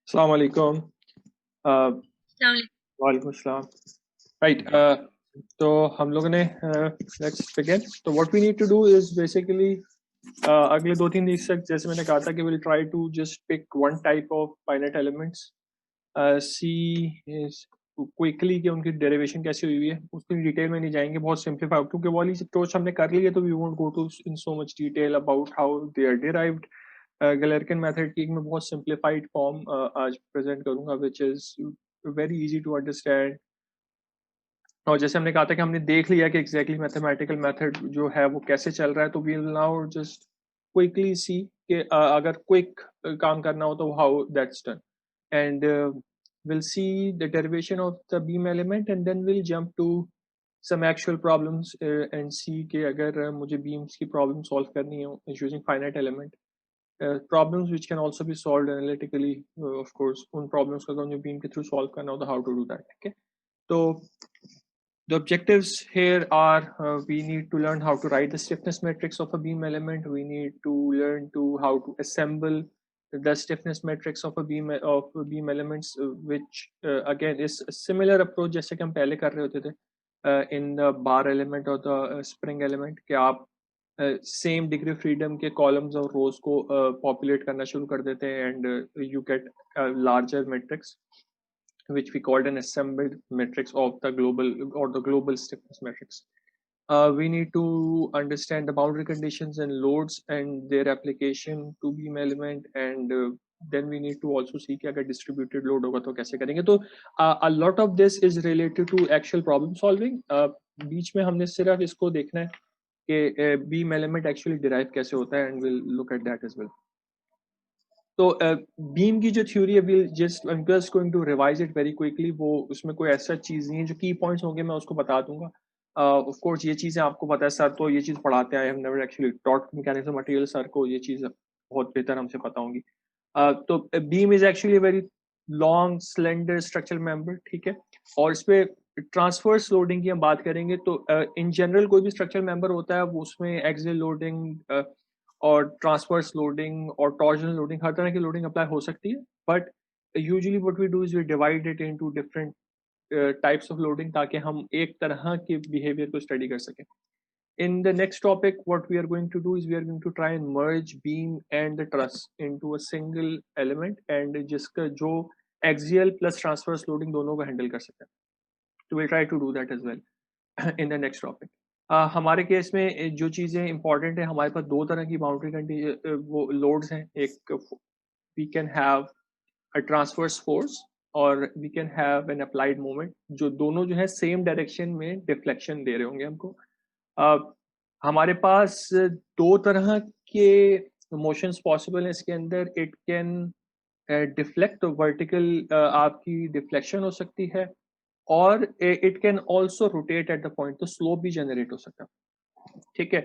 अस्सलाम वालेकुम। वालेकुम अस्सलाम। राइट, तो हम लोगों ने लेट्स बिगिन। तो what we need to do is basically अगले 2-3 वीक तक, जैसे मैंने कहा था, कि will try to just pick one type of finite elements, see is quickly कि उनकी डेरिवेशन कैसे हुई है। उसकी डिटेल में नहीं जाएंगे, बहुत सिंपलीफाई, क्योंकि वो वाली अप्रोच हमने कर ली है, तो we won't go to in so much detail about how they are derived. Galerkin method की मैं बहुत सिंप्लीफाइड फॉर्म आज प्रेजेंट करूंगा, which is very easy to understand. और जैसे हमने कहा था कि हमने देख लिया कि एग्जैक्टली मैथमेटिकल मेथड जो है वो कैसे चल रहा है, तो we will now just quickly see कि अगर क्विक काम करना हो तो how that's done, and we'll see the derivation of the beam element, and then we'll jump to some actual problems and see कि अगर मुझे beams की problem solve करनी हो using finite element, problems which can also be solved analytically, of course उन problems को अगर मुझे beam के through solve करना हो तो how to do that. Okay, so the objectives here are, we need to learn how to write the stiffness matrix of a beam element. We need to learn to how to assemble the stiffness matrix of a beam elements, which again is a similar approach जैसे कि हम पहले कर रहे होते थे in the bar element or the spring element, कि आप सेम डिग्री फ्रीडम के कॉलम्स और रोज को पॉपुलेट करना शुरू कर देते हैं, and you get larger matrix which we called an assembled matrix of the global or the global stiffness matrix. We need to understand the boundary conditions and loads and their application to beam element, and then we need to also see कि अगर distributed load होगा तो कैसे करेंगे. तो a lot of this is related to actual problem solving. बीच में हमने सिर्फ इसको देखना है कि beam element actually derive कैसे होता है, and we'll look at that as well. तो बीम की जो थ्योरी है, will just I am just going to revise it very quickly. वो उसमें कोई ऐसा चीज़ नहीं है, जो की पॉइंट्स होंगे मैं उसको बता दूंगा. ऑफ कोर्स ये चीज़ें आपको पता है, सर तो ये चीज़ पढ़ाते हैं. I have never actually taught mechanics of material, sir को ये चीज़ बहुत बेहतर हमसे पता होंगी. तो beam is actually very long slender structural member, ठीक है. और इस पे ट्रांसफर्स लोडिंग की हम बात करेंगे, तो इन जनरल कोई भी स्ट्रक्चरल मेंबर होता है वो उसमें एक्सियल लोडिंग और ट्रांसवर्स लोडिंग और टॉर्जनल लोडिंग, हर तरह की लोडिंग अप्लाई हो सकती है. But usually what we do is we divide it into different types of loading, ताकि हम एक तरह के बिहेवियर को स्टडी कर सकें. In the next topic, what we are going to do is we are going to try and merge beam and the truss into a single element, and जिसका जो axial plus transverse loading दोनों को handle कर सकते हैं. So we'll try to do that as well in the next topic. हमारे case में जो चीज़ें इंपॉर्टेंट है, हमारे पास दो तरह की बाउंड्री कंडीशन वो लोड्स हैं. एक we can have a transverse force और we can have an applied moment, जो दोनों जो है सेम डायरेक्शन में डिफ्लेक्शन दे रहे होंगे हमको. हमारे पास दो तरह के मोशंस पॉसिबल हैं इसके अंदर. इट कैन डिफ्लेक्ट, तो वर्टिकल आपकी डिफ्लेक्शन हो सकती है, और it can also rotate eight the point, तो स्लोप भी जनरेट हो सकता है, ठीक है.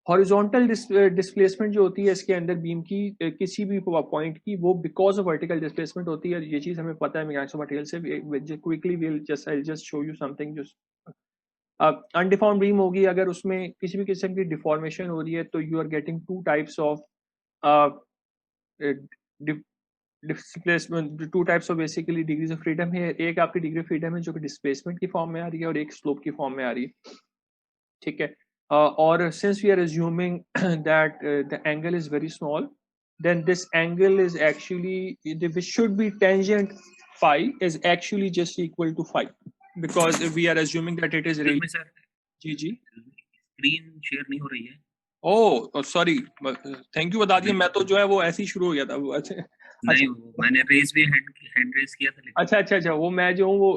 हॉरिजॉन्टल डिस्प्लेसमेंट जो होती है इसके अंदर बीम की किसी भी पॉइंट की, वो बिकॉज ऑफ वर्टिकल डिस्प्लेसमेंट होती है. ये चीज़ हमें पता है मैकेनिक्स ऑफ मटेरियल से. Quickly will just I just show you something. जो अनडिफॉर्म्ड बीम होगी, अगर उसमें किसी भी किस्म की डिफॉर्मेशन हो रही है, तो you are getting two types of displacement, two types of basically degrees of freedom है. एक आपकी डिग्री ऑफ फ्रीडम है जो कि डिस्प्लेसमेंट की फॉर्म में आ रही है, और एक स्लोप की फॉर्म में आ रही है, ठीक है. और since we are assuming that the angle is very small, then this angle is actually, if it should be tangent phi, is actually just equal to phi, because if we are assuming that it is really. Sir जी जी, screen share नहीं हो रही है. Oh sorry, thank you बता दिया. मैं तो जो है वो ऐसे ही शुरू हो गया था वो. अच्छा नहीं, मैंने रेज भी हैंड रेज किया था, लेकिन अच्छा अच्छा अच्छा, वो मैं जो हूँ वो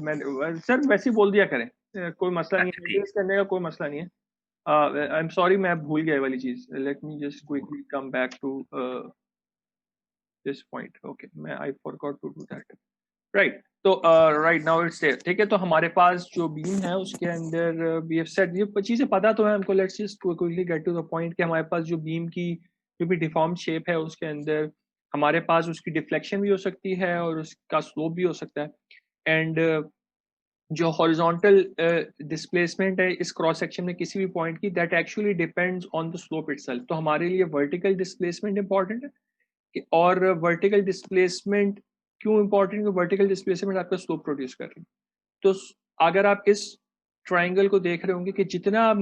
मैं सर वैसे ही बोल दिया करें, कोई मसला नहीं है, रेज करने का कोई मसला नहीं है. आई एम सॉरी, मैं भूल गया वाली चीज. Let me just quickly come back to this point. Okay, मैं I forgot to do that. Right, तो राइट नाउ इट्स देयर, ठीक है. तो हमारे पास जो बीम है उसके अंदर वी हैव सेट, ये चीजें पता तो है हमको. Let's just quickly get to the point कि हमारे पास जो बीम की जो भी डिफॉर्म शेप है उसके अंदर हमारे पास उसकी डिफ्लेक्शन भी हो सकती है और उसका स्लोप भी हो सकता है. एंड जो हॉरिजॉन्टल डिस्प्लेसमेंट है इस क्रॉस सेक्शन में किसी भी पॉइंट की, that actually depends on the slope itself. तो हमारे लिए वर्टिकल डिस्प्लेसमेंट इंपॉर्टेंट है, और वर्टिकल डिस्प्लेसमेंट क्यों इंपॉर्टेंट है? वर्टिकल डिस्प्लेसमेंट आपका स्लोप प्रोड्यूस कर रही है। तो अगर आप इस ट्राइंगल को देख रहे होंगे कि जितना आप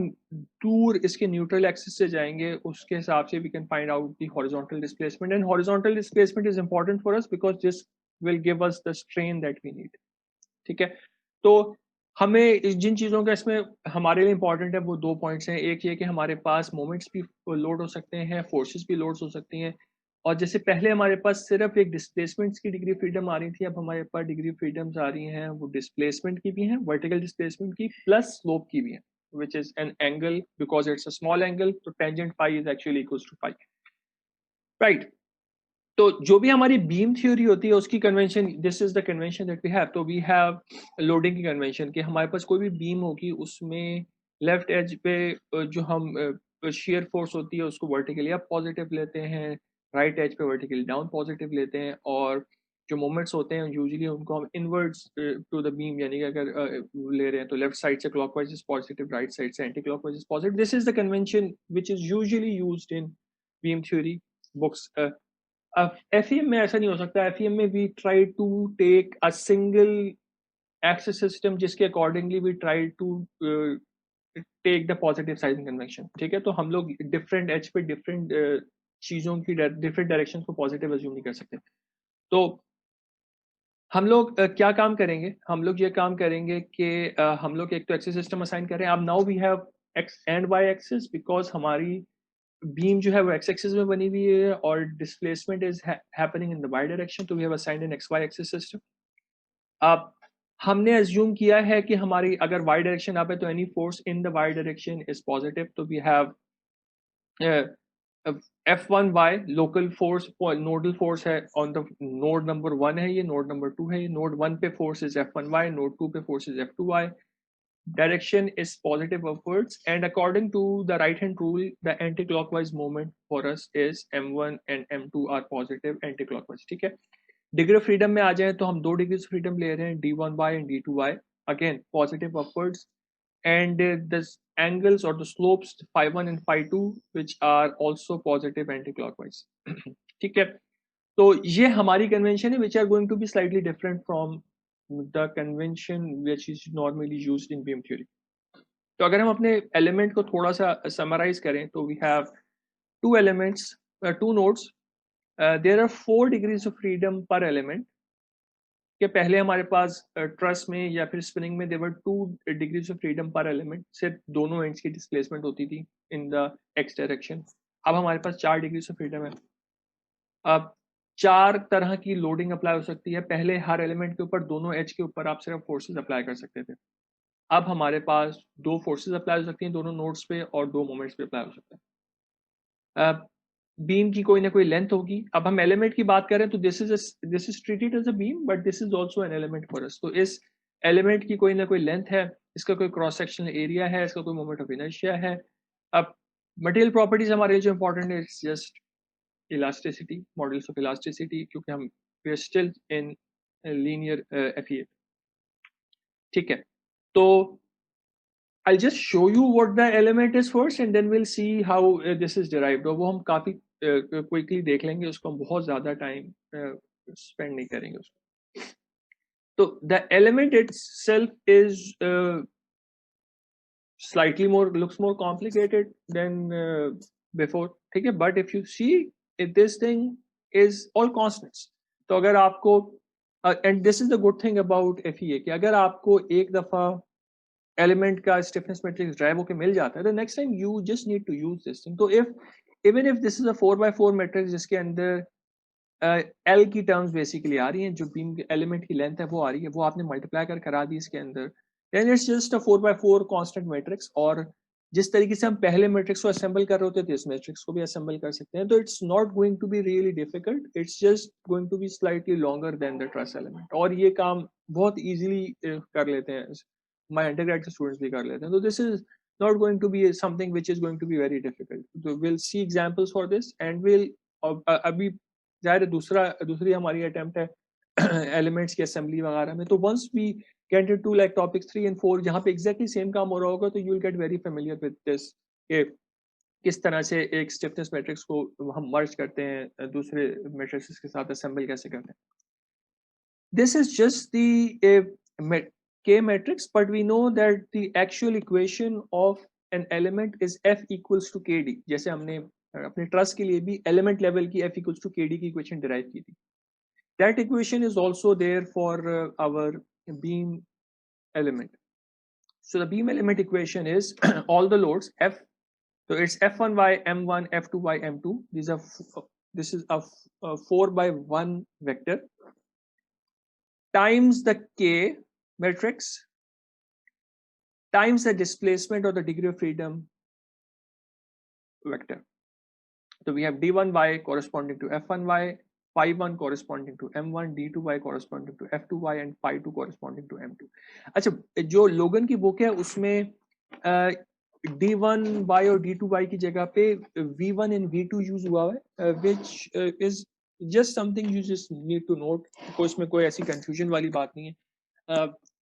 दूर इसके न्यूट्रल एक्सिस से जाएंगे उसके हिसाब से we can find out the horizontal displacement, and horizontal displacement is important for us because this will give us the strain that we need. ठीक है, तो हमें जिन चीज़ों का इसमें हमारे लिए इंपॉर्टेंट है वो 2 पॉइंट्स हैं। एक ये कि हमारे पास मोमेंट्स भी लोड हो सकते हैं, फोर्सेस भी लोड हो सकती हैं, और जैसे पहले हमारे पास सिर्फ एक डिस्प्लेसमेंट्स की डिग्री फ्रीडम आ रही थी, अब हमारे पास डिग्री फ्रीडम्स आ रही हैं वो डिस्प्लेसमेंट की भी हैं, वर्टिकल डिस्प्लेसमेंट की प्लस स्लोप की भी हैं, which is an angle, because it's a small angle, तो tangent phi is actually equals to phi, right. तो जो भी हमारी बीम थ्योरी होती है उसकी convention, this is the convention that we have. तो वी हैव लोडिंग की कन्वेंशन कि हमारे पास कोई भी बीम होगी उसमें लेफ्ट एज पे जो हम शेयर फोर्स होती है उसको वर्टिकली अप पॉजिटिव लेते हैं, राइट एज पे वर्टिकली डाउन पॉजिटिव लेते हैं, और जो मोमेंट्स होते हैं यूजुअली उनको हम इनवर्ड्स टू द बीम, यानी कि अगर ले रहे हैं तो लेफ्ट साइड से clockwise is positive, right side से anti clockwise is positive. This is the convention which is usually used in beam theory books. FEM में ऐसा नहीं हो सकता। FEM में we try to take a single axis system जिसके accordingly we try to take the positive sizing convention. ठीक है, तो हम लोग डिफरेंट एज पे डिफरेंट चीजों की डिफरेंट डायरेक्शन को पॉजिटिव अज्यूम नहीं कर सकते। तो हम लोग क्या काम करेंगे? हम लोग ये काम करेंगे कि हम लोग एक तो एक्सिस सिस्टम असाइन करें। अब now we have X and Y axis, because हमारी बीम जो है वो एक्स एक्सिस में बनी हुई है और displacement is happening in the Y direction, तो we have assigned an X Y axis system. अब हमने अज्यूम किया है कि हमारी अगर वाई डायरेक्शन आप है तो any force in the Y direction is positive, तो we have F1y local force, nodal force है ऑन द नोड नंबर 1 है, ये नोड नंबर 2 है, ये नोड 1 पे फोर्स इज F1y, नोड 2 पे force is F2y, direction is positive upwards, and according to the right hand rule the anti-clockwise moment for us is m1 and m2 are positive anti-clockwise। ठीक है, degree of freedom में आ जाए तो हम 2 degree of freedom ले रहे हैं, d1y and d2y, again positive upwards, and the angles or the slopes phi 1 and phi 2 which are also positive anti-clockwise। ठीक है, तो ये हमारी कन्वेंशन है which are going to be slightly different from the convention which is normally used in beam theory। तो अगर हम अपने एलिमेंट को थोड़ा सा समराइज करें तो we have 2 elements, 2 nodes, there are 4 degrees of freedom पर एलिमेंट। के पहले हमारे पास ट्रस में या फिर स्पिनिंग में देवर 2 डिग्रीज ऑफ फ्रीडम पर एलिमेंट, सिर्फ दोनों एंड्स की डिस्प्लेसमेंट होती थी इन द एक्स डायरेक्शन। अब हमारे पास 4 डिग्रीज ऑफ फ्रीडम है। अब 4 तरह की लोडिंग अप्लाई हो सकती है। पहले हर एलिमेंट के ऊपर दोनों एज के ऊपर आप सिर्फ फोर्सेस अप्लाई कर सकते थे। अब हमारे पास 2 फोर्सेस अप्लाई हो सकती हैं दोनों नोड्स पे और 2 मोमेंट्स पे अप्लाई हो सकते हैं। बीम की कोई ना कोई लेंथ होगी। अब हम एलिमेंट की बात करें तो this is treated as a beam but this is also an element for us. तो इस एलिमेंट की कोई ना कोई लेंथ है, इसका कोई क्रॉस सेक्शनल एरिया है, इसका कोई मोमेंट ऑफ इनर्शिया है। अब मटेरियल प्रॉपर्टीज हमारे लिए जो इंपॉर्टेंट है it's just elasticity, models of elasticity, क्योंकि हम we are still in linear FEA। ठीक है, तो I'll just show you what the element is first and then we'll see how this is derived। और वो हम काफी क्विकली देख लेंगे, उसको हम बहुत ज्यादा टाइम स्पेंड नहीं करेंगे उसको। तो the element itself is slightly more looks more complicated than before। ठीक है, but if you see if this thing is all constants, तो अगर आपको and this is the good thing about FEA कि अगर आपको एक दफा एलिमेंट का स्टिफनेस मैट्रिक्स ड्राइव होकर मिल जाता है तो next time you just need to use this thing. तो if even if this is a 4x4 matrix जिसके अंदर एल की टर्म्स बेसिकली आ रही हैं, जो बीम एलिमेंट की लेंथ है वो आ रही है, वो आपने मल्टीप्लाई कर करा दी इसके अंदर, then it's just a 4x4 constant matrix. और जिस तरीके से हम पहले मैट्रिक्स को असेंबल कर रहे होते थे इस मैट्रिक्स को भी असेंबल कर सकते हैं। तो it's not going to be really difficult, it's just going to be slightly longer than the truss element, और ये काम बहुत इजीली कर लेते हैं, माय अंडरग्रेड के स्टूडेंट्स भी कर लेते हैं। तो this is not going to be something which is going to be very difficult। So we'll see examples for this and we'll अभी जाहिर दूसरी हमारी अटेम्प्ट है एलिमेंट्स की असेंबली वगैरह में। तो once we get into like topics 3 and 4 जहाँ पे एग्जैक्टली सेम काम हो रहा होगा तो you will get very familiar with this किस तरह से एक स्टिफनेस मैट्रिक्स को हम मर्ज करते हैं दूसरे मैट्रिक्स के साथ असेंबल कैसे करते हैं. This is just the K matrix, but we know that the actual equation of an element is F equals to KD. जैसे हमने अपने ट्रस्ट के लिए भी element level की F equals to KD की equation derive की थी. That equation is also there for our beam element. So the beam element equation is all the loads F. So it's F1y M1 F2y M2. This is a 4 by 1 vector times the K matrix times the displacement or the degree of freedom vector. So we have d1y corresponding to f1y, phi1 corresponding to m1, d2y corresponding to f2y and phi2 corresponding to m2. अच्छा, जो लोगन की book है उसमें d1y और d2y की जगह पे v1 and v2 यूज हुआ है, which is just something you just need to note. कोई इसमें कोई ऐसी कंफ्यूजन वाली बात नहीं है.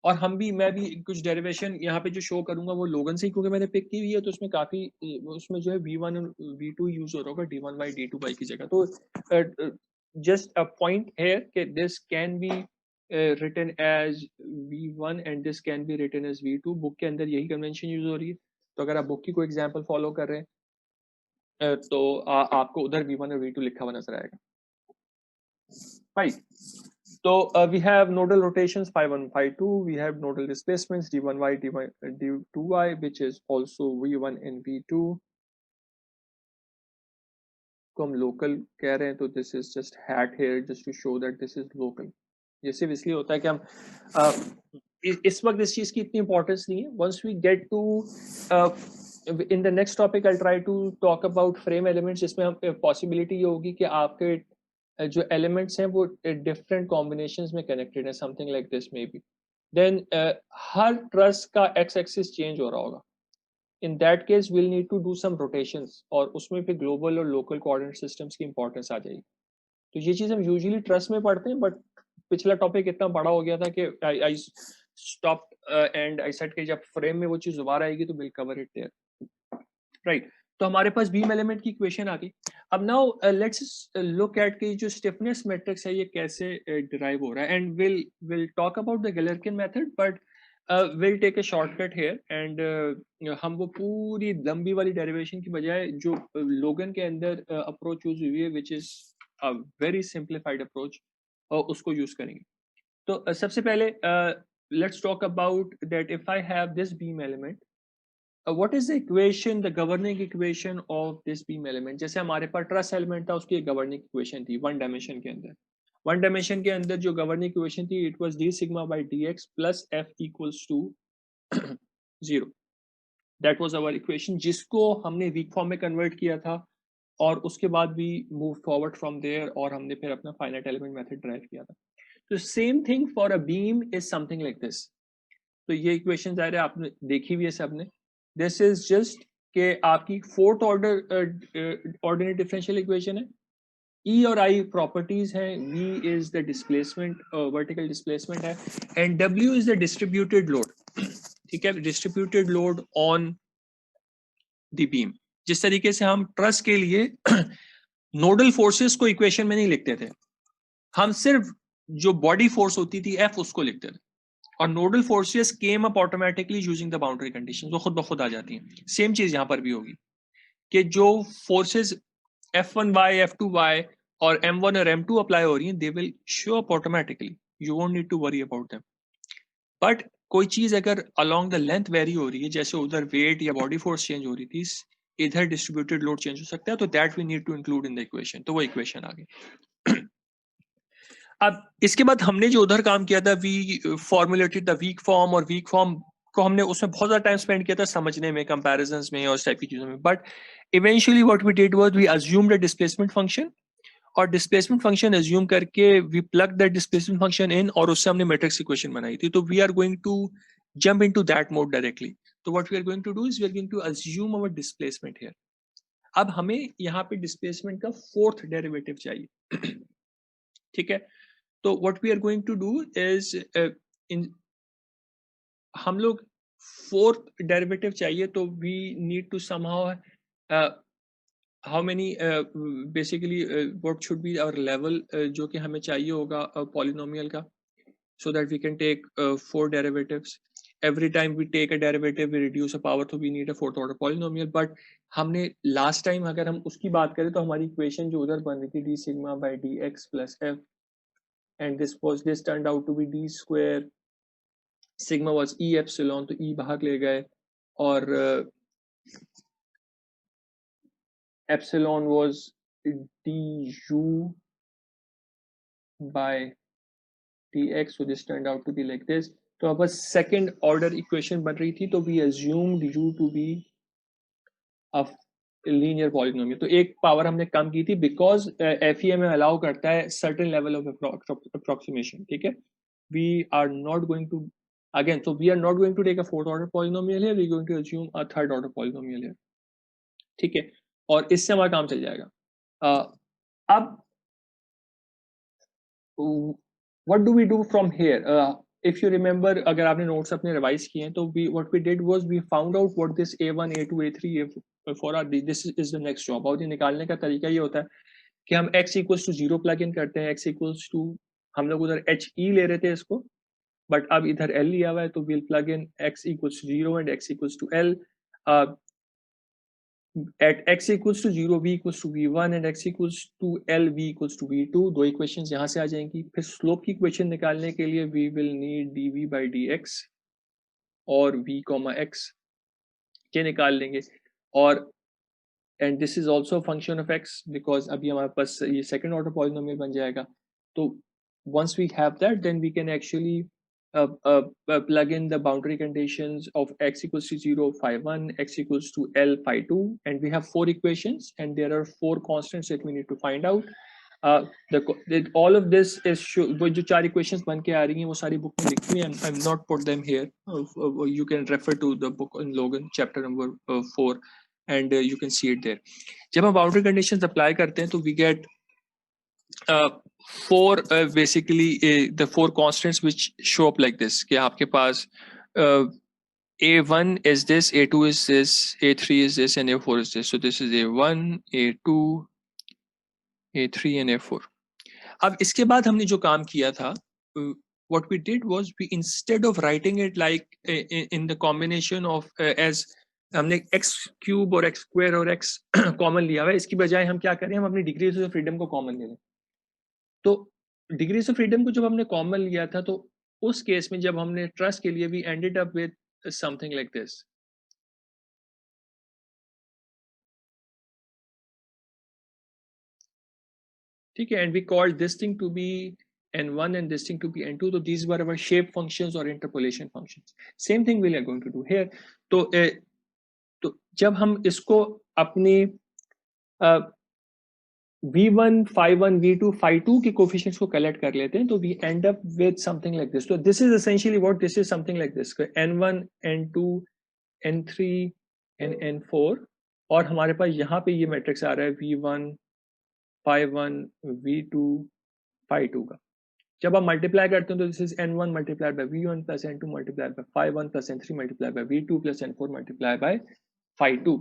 और मैं भी कुछ डेरिवेशन यहाँ पे जो शो करूंगा वो लोगन से ही, क्योंकि मैंने पिक की हुई है तो उसमें काफी उसमें जो है v1 और v2 यूज हो रहा होगा d1y d2y की जगह. तो जस्ट अ पॉइंट हियर कि this can be written as v1 and this can be written as v2. Book के अंदर यही कन्वेंशन यूज हो रही है. तो अगर आप बुक की कोई एग्जांपल फॉलो कर रहे हैं तो आपको उधर v1 और v2 लिखा हुआ नजर आएगा. Right. So we have nodal rotations phi1, phi2. We have nodal displacements d1y, d2y, which is also v1 and v2. को हम local कह रहे हैं तो this is just hat here just to show that this is local. ये सिर्फ इसलिए होता है कि हम इस वक्त इस चीज की इतनी इंपॉर्टेंस नहीं है. Once we get to in the next topic I'll try to talk about frame elements, जिसमें हम possibility ये होगी कि आपके जो एलिमेंट्स हैं वो डिफरेंट कॉम्बिनेशंस में कनेक्टेड है, something like this maybe. Then हर ट्रस का एक्स एक्सिस चेंज हो रहा होगा. In that case will need to do some rotations और उसमें फिर ग्लोबल और लोकल कोऑर्डिनेट सिस्टम्स की इंपॉर्टेंस आ जाएगी. तो ये चीज हम यूजुअली ट्रस में पढ़ते हैं, बट पिछला टॉपिक इतना बड़ा हो गया था कि I stop and I said कि जब फ्रेम में वो चीज दोबारा आएगी तो will cover it there. Right. तो हमारे पास बीम एलिमेंट की इक्वेशन आ गई. अब नाउ लेट्स लुक एट कि जो स्टिफनेस मैट्रिक्स है ये कैसे डिराइव हो रहा है, and will talk about the Galerkin method, but will take a shortcut here. And हम वो पूरी लंबी वाली डेरिवेशन की बजाय जो लोगन के अंदर अप्रोच यूज हुई है, which is a very simplified approach, उसको यूज करेंगे. तो सबसे पहले let's talk about that if I have this beam element, what is the equation, the governing equation of this beam element. जैसे हमारे पास ट्रस एलिमेंट था उसकी एक governing equation थी वन डायमेंशन के अंदर. वन डायमेंशन के अंदर जो governing equation थी, it was d sigma by dx plus f equals to 0. that was our equation जिसको हमने weak form में convert किया था और उसके बाद भी move forward from there और हमने फिर अपना finite element method derive किया था. तो same thing for a beam is something like this. तो ये equation ज़ाहिर है आपने देखी हुई है सबने. दिस इज जस्ट के आपकी fourth order ordinary differential equation है. ई और आई प्रॉपर्टीज हैं. V is the displacement, vertical displacement है, and W is the distributed load. ठीक है, distributed load on the beam. जिस तरीके से हम ट्रस के लिए नोडल फोर्सेस को इक्वेशन में नहीं लिखते थे, हम सिर्फ जो बॉडी फोर्स होती थी एफ उसको लिखते थे, और nodal forces came up automatically using the boundary conditions, वो खुद ब खुद आ जाती हैं. सेम चीज यहां पर भी होगी कि जो फोर्सेस F1y, F2y और M1 और M2 अप्लाई हो रही हैं, they will show up automatically, you won't need to worry about them. But कोई चीज अगर अलोंग द लेंथ वेरी हो रही है, जैसे उधर वेट या बॉडी फोर्स चेंज हो रही थी, इधर डिस्ट्रीब्यूटेड लोड चेंज हो सकता है, तो that we need to include in the equation. तो वो इक्वेशन आ गई. अब इसके बाद हमने जो उधर काम किया था, we formulated the weak form, और वीक फॉर्म को हमने उसमें बहुत ज्यादा टाइम स्पेंड किया था समझने में, कंपैरिजंस में और इस टाइप की चीजों में. But eventually what we did was we assumed a displacement function, और डिस्प्लेसमेंट फंक्शन अज्यूम करके we plug that displacement function in, और उससे हमने मैट्रिक्स इक्वेशन बनाई थी. तो we are going to jump into that mode directly. तो what we are going to do is we are going to assume our displacement here. अब हमें यहाँ पे डिस्प्लेसमेंट का फोर्थ डेरिवेटिव चाहिए. ठीक है. तो what we are going to do is हम लोग फोर्थ डेरिवेटिव चाहिए, तो we need to somehow how many basically what should be our level जो कि हमें चाहिए होगा polynomial का, so that we can take 4 derivatives. Every time we take a derivative we reduce a power, so we need a fourth order polynomial. But हमने last time अगर हम उसकी बात करें तो हमारी equation जो उधर बन रही थी d sigma by dx plus f, and this turned out to be d square, sigma was e epsilon, तो e बाहर ले गए, और epsilon was du by dx, so this turned out to be like this. तो अब second order equation बन रही थी, तो we assumed u to be a linear polynomial. तो एक पावर हमने कम की थी because FEM में allow करता है certain level of approximation. ठीक है, we are not going to again, so we are not going to take a fourth order polynomial here, we are going to assume a third order polynomial here. ठीक है, और इससे हमारा काम चल जाएगा. अब what do we do from here? If you remember, अगर आपने notes अपने revise किए हैं तो what we did was we found out what this a1 a2 a3 a4 are. This is the next job. और ये निकालने का तरीका ये होता है कि हम x equals to 0 plug in करते हैं, x equals to, हम लोग उधर h e ले रहे थे इसको, but अब इधर l लिया हुआ है, तो we'll plug in x equals to 0 and x equals to l. At x equals to 0 v equals to v1 and x equals to l v equals to v2. दो इक्वेशंस यहाँ से आ जाएंगी. फिर स्लोप की इक्वेशन निकालने के लिए we will need dv by dx और v x के निकाल लेंगे, और and this is also a function of x because अभी हमारे पास ये second order polynomial बन जाएगा. तो once we have that, then we can actually plug in the boundary conditions of x equals to 0 phi 1, x equals to l phi 2, and we have 4 equations and there are 4 constants that we need to find out. All of this is वो जो 4 equations बन के आ रही हैं वो सारी book में लिखी हुई हैं. I'm not put them here. You can refer to the book in Logan chapter number 4 and you can see it there. जब हम boundary conditions apply करते हैं तो we get basically the 4 constants which show up like this कि आपके पास a1 is this, a2 is this, a3 is this, and a4 is this. So this is a1, a2, a3 and a4. अब इसके बाद हमने जो काम किया था, what we did was we, instead of writing it like in the combination of as हमने x cube और x square और x common लिया हुआ है, इसकी बजाय हम क्या करें, हम अपनी डिग्रीज ऑफ फ्रीडम को कॉमन ले लें. तो डिग्रीज ऑफ फ्रीडम को जब हमने कॉमन लिया था तो उस केस में जब हमने ट्रस्ट के लिए, we ended up with something like this. ठीक है, and we called this thing to be n1 and this thing to be n2. so these were our shape functions or interpolation functions. Same thing we are going to do here. तो जब हम इसको अपनी v1 phi 1 v2 phi 2 के coefficients को collect कर लेते हैं, तो we end up with something like this. So this is essentially what this is, something like this, n1 n2 n3 and n4, और हमारे पास यहाँ पे ये मैट्रिक्स आ रहा है v1 phi 1 v2 phi 2 का. जब आप मल्टीप्लाई करते हैं तो this is n1 multiplied by v1 plus n2 multiplied by phi 1 plus n3 multiplied by v2 plus n4 multiplied by phi 2.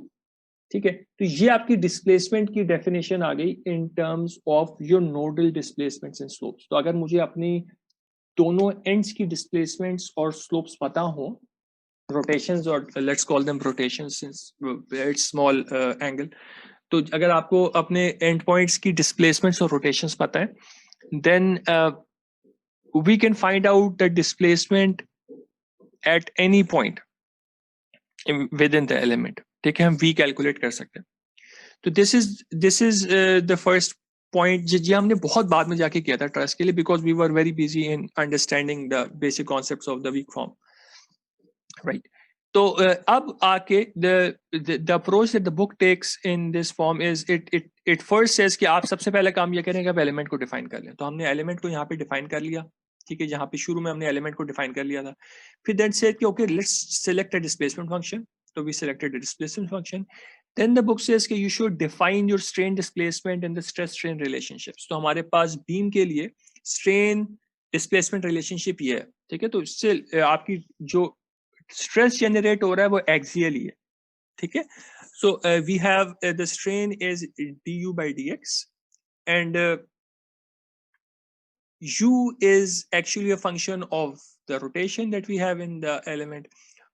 ठीक है, तो ये आपकी डिस्प्लेसमेंट की डेफिनेशन आ गई in terms of your nodal displacements and slopes. तो अगर मुझे अपनी दोनों एंड्स की डिस्प्लेसमेंट्स और स्लोप्स पता हो, रोटेशंस, और let's call them rotations since it's small angle, तो अगर आपको अपने एंड पॉइंट्स की डिस्प्लेसमेंट्स और रोटेशंस पता है, then we can find out the displacement at any point within the element. ठीक है, हम v कैलकुलेट कर सकते हैं. तो this is the first point जो हमने बहुत बाद में जाके किया था ट्रस्ट के लिए, because we were very busy in understanding the basic concepts of the weak form, right? तो अब आके the approach that the book takes in this form is it first says कि आप सबसे पहले काम ये करें कि आप एलिमेंट को डिफाइन कर लें. तो हमने एलिमेंट को यहाँ पे डिफाइन कर लिया. ठीक है, जहाँ पे शुरू में हमने एलिमेंट को डिफाइन कर लिया था. फिर देन सेड कि okay let's select a displacement function. तो we selected a displacement function. Then the book says कि you should define your strain displacement and the stress strain relationships. तो हमारे पास बीम के लिए स्ट्रेन डिस्प्लेसमेंट रिलेशनशिप ये है. ठीक है, तो इससे आपकी जो स्ट्रेस जनरेट हो रहा है वो एक्सियल ही है. ठीक है, So we have the strain is du by dx, and u is actually a function of the rotation that we have in the element.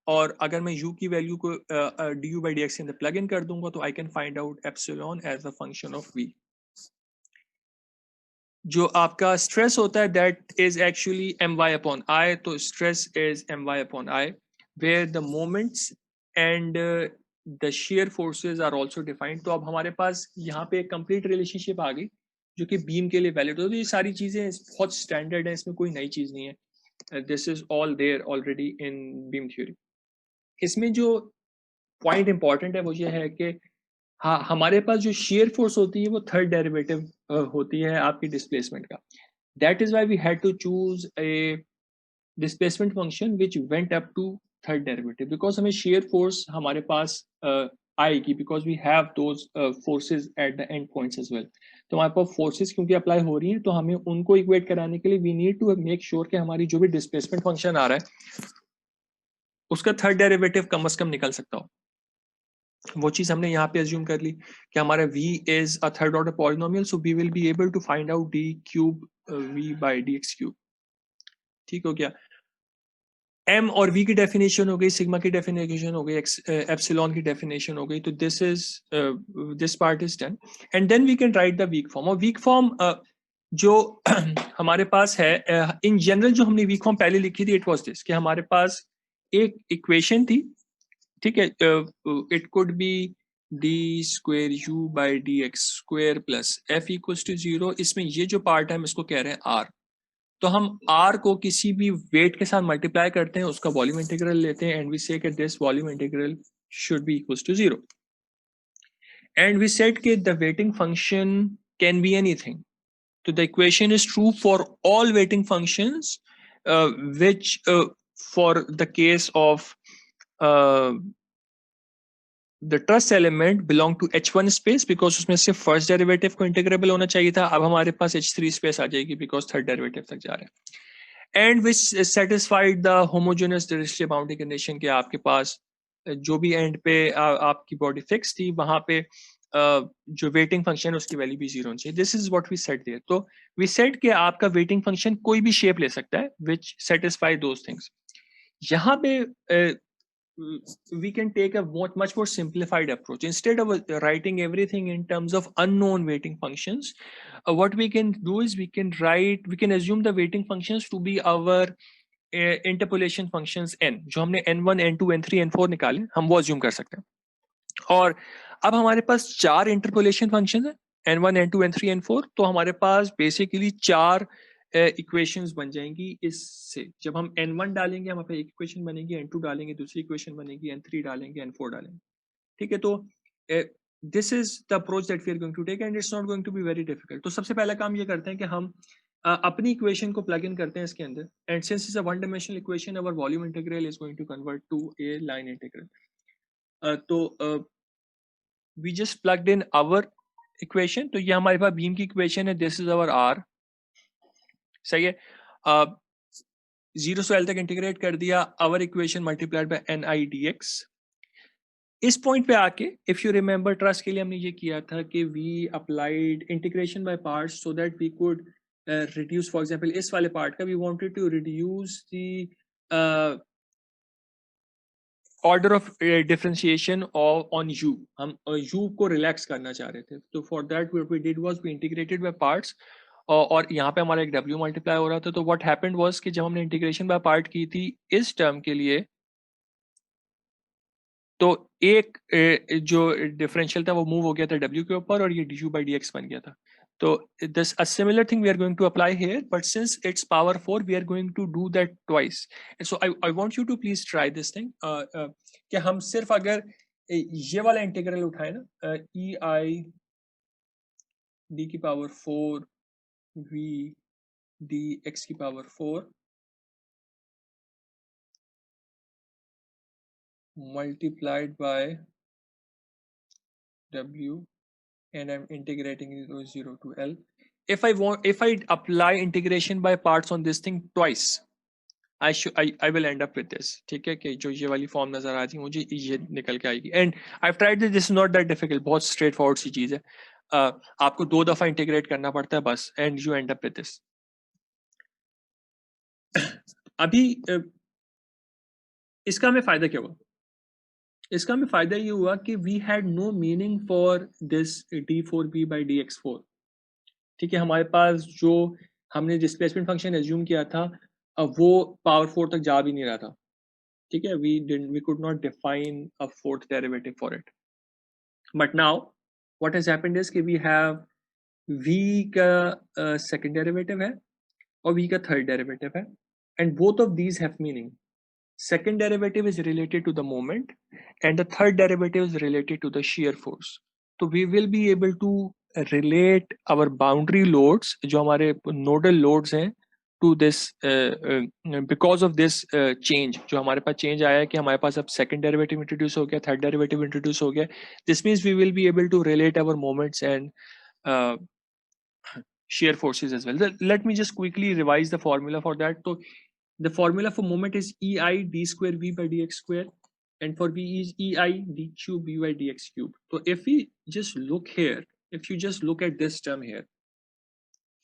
और अगर मैं u की वैल्यू को du by dx के अंदर प्लग इन कर दूंगा तो I can find out epsilon as a function of v. जो आपका स्ट्रेस होता है that is actually my upon I, तो stress is my upon I, where the moments and the shear forces are also defined. तो अब हमारे पास यहाँ पे एक complete relationship आ गई जो कि बीम के लिए वैलिड हो. तो ये सारी चीजें बहुत स्टैंडर्ड है, इसमें कोई नई चीज नहीं है. This is all there already in beam theory. इसमें जो पॉइंट इंपॉर्टेंट है वो ये है कि हाँ, हमारे पास जो शेयर फोर्स होती है वो थर्ड डेरिवेटिव होती है आपकी डिस्प्लेसमेंट का. That is why we had to choose a displacement function which went up to third derivative, because हमें शेयर फोर्स हमारे पास आएगी because we have those forces at the end points as well. तो हमारे पास forces क्योंकि apply हो रही हैं तो हमें उनको इक्वेट कराने के लिए we need to make sure कि हमारी जो भी डिस्प्लेसमेंट फंक्शन आ रहा है उसका थर्ड डेरिवेटिव कम से कम निकल सकता हो. वो चीज हमने यहाँ पे अज्यूम कर ली कि हमारा v is a third order polynomial, so we will be able to find out d cube v by dx cube. ठीक हो गया. m और v की डेफिनेशन हो गई, सिग्मा की डेफिनेशन हो गई, एप्सिलॉन की डेफिनेशन हो गई. तो this part is done and then we can write the weak form. और वीक फॉर्म जो हमारे पास है इन जनरल जो हमने वीक फॉर्म पहले लिखी थी, इट वाज दिस कि हमारे पास एक इक्वेशन थी. ठीक है, it could be D square U by D X square plus F equals to 0. इसमें ये जो पार्ट है हम इसको कह रहे हैं आर. तो हम आर को किसी भी वेट के साथ मल्टीप्लाई करते हैं, उसका वॉल्यूम इंटीग्रल लेते हैं एंड वी से कि this volume integral should be equals to 0. And we said कि the weighting function can be anything. तो the equation is true for all weighting functions which for the case of the truss element belong to h1 space because उसमें से first derivative को integrable होना चाहिए था. अब हमारे पास h3 स्पेस आ जाएगी बिकॉज थर्ड डेरिवेटिव तक जा रहे हैं. And which satisfied the homogeneous Dirichlet boundary condition के आपके पास जो भी एंड पे आपकी बॉडी फिक्स थी वहां पे जो वेटिंग फंक्शन है उसकी वैल्यू भी 0 होनी चाहिए. This is what we set there. तो वी सेट कि आपका वेटिंग फंक्शन कोई भी शेप ले सकता है विच सेटिस्फाई दोज थिंग्स. यहाँ पे we can take a much more simplified approach. Instead of writing everything in terms of unknown weighting functions, what we can do is we can assume the weighting functions to be our interpolation functions n. जो हमने n1 n2 n3 n4 निकाले हम वो assume कर सकते हैं. और अब हमारे पास 4 interpolation functions हैं, n1 n2 n3 n4. तो हमारे पास basically 4 इक्वेशंस बन जाएंगी इससे. जब हम n1 डालेंगे हमारे पास एक इक्वेशन बनेगी, n2 डालेंगे दूसरी इक्वेशन बनेगी, n3 डालेंगे, n4 डालेंगे. ठीक है, तो this is the approach that we are going to take and it's not going to be very difficult. तो सबसे पहला काम ये करते हैं कि हम अपनी इक्वेशन को प्लग इन करते हैं इसके अंदर. And since is a one dimensional equation our volume integral is going to convert to a line integral. तो we just plugged in our equation. तो ये हमारे पास बीम की इक्वेशन है, दिस इज आवर आर. सही है. 0 से L तक इंटीग्रेट कर दिया. Our equation multiplied by N I D X. इस पॉइंट पे आके इफ यू रिमेंबर ट्रस्ट के लिए हमने ये किया था कि we applied integration by parts so that we could reduce. For example इस वाले पार्ट का we wanted to reduce the order of differentiation on u. हम u को रिलैक्स करना चाह रहे थे. तो for that what we did was we integrated by parts. और यहाँ पे हमारा एक w मल्टीप्लाई हो रहा था. तो व्हाट हैपेंड वाज कि जब हमने इंटीग्रेशन बाय पार्ट की थी इस टर्म के लिए तो एक जो डिफरेंशियल था वो मूव हो गया था w के ऊपर और ये du by dx बन गया था. तो this a similar thing we are going to apply here, but since it's power 4 we are going to do that twice. And so I want you to please try this thing. कि हम सिर्फ अगर ये वाला integral उठाए ना e I d की power 4 v d x की power 4 multiplied by w and I'm integrating it to 0 to L. If I apply integration by parts on this thing twice, I will end up with this, ठीक है, कि जो ये वाली form नजर आ रही है मुझे ये निकल के आएगी. And I tried this is not that difficult, बहुत स्ट्रेट फॉरवर्ड सी चीज है. आपको 2 दफा इंटीग्रेट करना पड़ता है बस, and you and up with this. अभी इसका हमें फायदा क्या हुआ? इसका हमें फायदा ये हुआ कि we had no meaning for this d4b by dx4. ठीक है, हमारे पास जो हमने डिस्प्लेसमेंट फंक्शन एज्यूम किया था, अब वो पावर 4 तक जा भी नहीं रहा था. ठीक है, we could not define a fourth derivative for it. But now what has happened is कि we have v का second derivative है और v का third derivative है, and both of these have meaning. Second derivative is related to the moment and the third derivative is related to the shear force. So we will be able to relate our boundary loads, जो हमारे nodal loads हैं, to this because of this change. जो हमारे पास change आया है कि हमारे पास अब second derivative introduce हो गया, third derivative introduce हो गया. This means we will be able to relate our moments and shear forces as well. Let me just quickly revise the formula for that. So the formula for moment is EI d square V by dx square, and for V is EI d cube V by dx cube. So if we just look here, if you just look at this term here,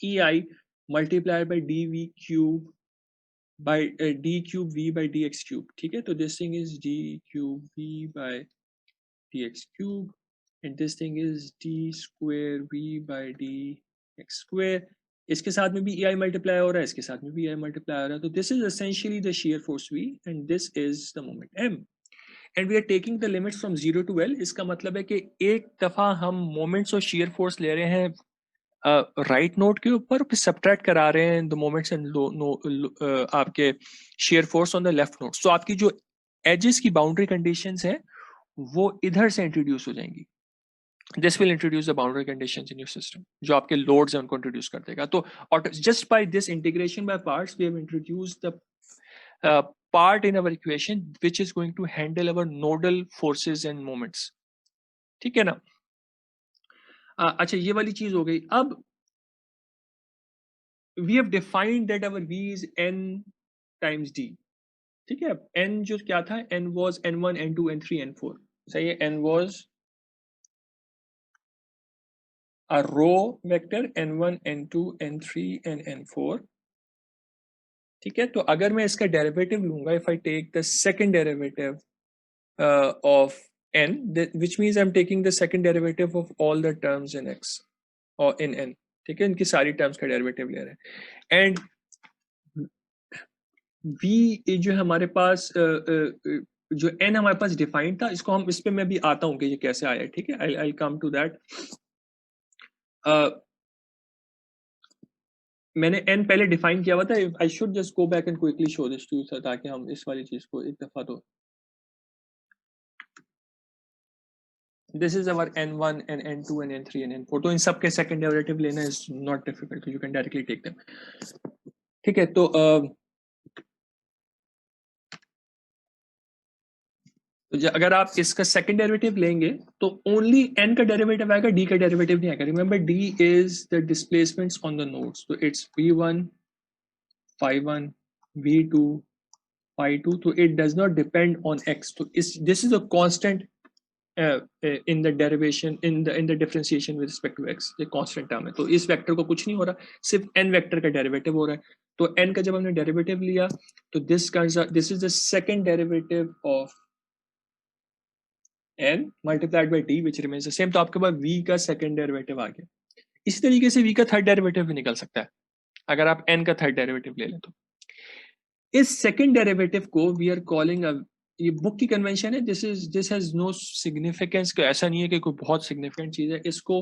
EI multiplied by dV cube by d cube V by dx cube. ठीक है, तो this thing is d cube V by dx cube, and this thing is d square V by dx square. इसके साथ में भी EI multiply हो रहा है, इसके साथ में भी EI मल्टीप्लाई हो रहा है. तो this is essentially the shear force V and this is the moment M. And we are taking the limits from 0 to L. इसका मतलब है कि एक दफा हम मोमेंट्स और shear force ले रहे हैं राइट नोड के ऊपर, फिर सब्ट्रैक्ट करा रहे हैं द मोमेंट्स एंड आपके shear force on the left node. तो आपकी जो एजेस की बाउंड्री कंडीशंस हैं वो इधर से इंट्रोड्यूस हो जाएंगी. This will introduce the boundary conditions in your system. जो आपके loads हैं उनको introduce कर देगा. तो just by this integration by parts, we have introduced the part in our equation which is going to handle our nodal forces and moments. ठीक है ना? अच्छा, ये वाली चीज हो गई. अब we have defined that our V is n times d. ठीक है, n जो क्या था, n was n1, n2, n3, n4. सही है, n was a row vector n1, n2, n3 and n4. ठीक है, तो अगर मैं इसका डेरिवेटिव लूंगा, if I take the second derivative of n, which means I'm taking the second derivative of all the terms in x or in n. ठीक है, इनकी सारी टर्म्स का डेरिवेटिव ले रहे हैं. एंड v जो हमारे पास जो n हमारे पास डिफाइंड था, इसको हम इस पे मैं भी आता हूँ कि ये कैसे आया. ठीक है, आई कम टू दैट. मैंने n पहले डिफाइन किया हुआ था. I should just go back and quickly show this to you ताकि हम इस वाली चीज को एक दफा तो. This is our n1 and n2 and n3 and n4. तो इन सब के सेकंड डेरिवेटिव लेना is not difficult, you can directly take them. ठीक है, तो अगर आप इसका सेकंड डेरिवेटिव लेंगे तो ओनली n का डेरिवेटिव आएगा, d का डेरिवेटिव नहीं आएगा. Remember, d is the displacements on the nodes. तो it's v1 phi1 v2 phi2. तो it does not depend on x. तो this is a constant in the derivation in the differentiation with respect to x. ये constant term है, तो इस vector को कुछ नहीं हो रहा, सिर्फ n वेक्टर का डेरिवेटिव हो रहा है. तो n का जब हमने डेरिवेटिव लिया तो this is the second derivative of n multiplied by d which remains the same. तो आपके पास v का सेकंड डेरिवेटिव आ गया. इसी तरीके से v का थर्ड डेरिवेटिव भी निकल सकता है अगर आप n का थर्ड डेरिवेटिव ले लें. तो इस सेकंड डेरिवेटिव को वी आर कॉलिंग ये बुक की कन्वेंशन है. This has no significance. ऐसा नहीं है कि कोई बहुत सिग्निफिकेंट चीज है. इसको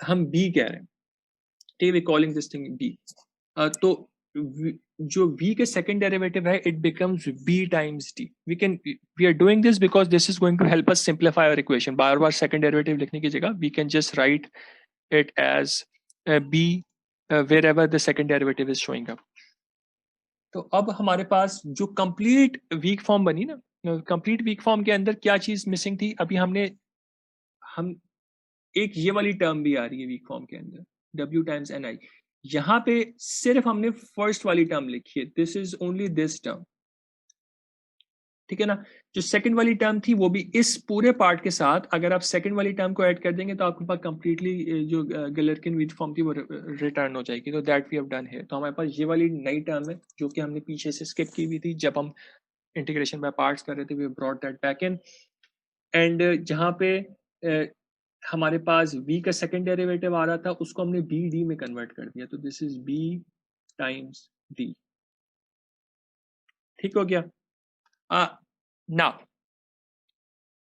हम b कह रहे हैं. ठीक है, we calling this thing b. तो जो v के सेकंड डेरिवेटिव है, it becomes b times d. We are doing this because this is going to help us simplify our equation. बार बार सेकंड डेरिवेटिव लिखने की जगह we can just write it as b wherever the second derivative is showing up. तो अब हमारे पास जो complete weak form बनी ना, कंप्लीट वीक फॉर्म के अंदर क्या चीज मिसिंग थी? अभी हम एक ये वाली टर्म भी आ रही है वीक फॉर्म के अंदर, w टाइम्स ni. यहाँ पे सिर्फ हमने फर्स्ट वाली टर्म लिखी है, this is only this term, ठीक है ना। जो सेकंड वाली टर्म थी वो भी इस पूरे पार्ट के साथ, अगर आप सेकंड वाली टर्म को ऐड कर देंगे तो आपके पास कंप्लीटली जो गैलेरकिन वीट फॉर्म थी वो रिटर्न हो जाएगी। तो दैट वी हैव डन है। तो हमारे पास ये वाली नई टर्म है जो कि हमने पीछे से स्किप की हुई थी जब हम इंटीग्रेशन बाय पार्ट्स कर रहे थे, we brought that back in. And जहाँ पे हमारे पास v का सेकंड डेरिवेटिव आ रहा था उसको हमने b d में कन्वर्ट कर दिया, तो this is b times d, ठीक हो गया। now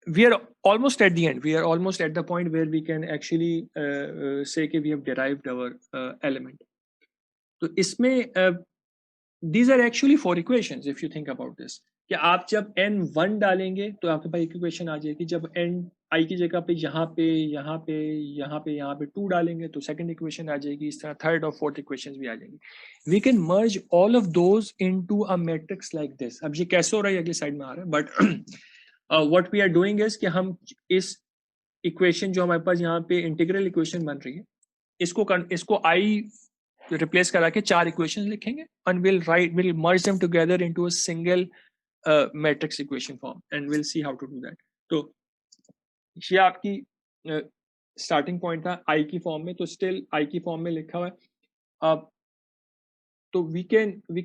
we are almost at the end, we are almost at the point where we can actually say कि we have derived our element. तो इसमें these are actually four equations if you think about this, कि आप जब n1 डालेंगे तो आपके पास एक इक्वेशन आ जाएगी, जब n i की जगह पे यहाँ पे यहाँ पे यहाँ पे यहाँ पे 2 डालेंगे तो सेकंड इक्वेशन आ जाएगी, इस तरह थर्ड और फोर्थ इक्वेशंस भी आ जाएंगी। We can merge all of those into a matrix like this. अब ये कैसे हो रहा है अगली साइड में आ रहा है, but what we are doing is कि हम इस इक्वेशन जो हमारे पास यहाँ पे इंटीग्रल इक्वेशन बन रही है इसको आई रिप्लेस करा के चार इक्वेशंस लिखेंगे and we'll merge them together into a single matrix equation form and we'll see how to do that. तो ये आपकी स्टार्टिंग पॉइंट था आई की फॉर्म में, तो स्टिल आई की फॉर्म में लिखा हुआ है। अब तो we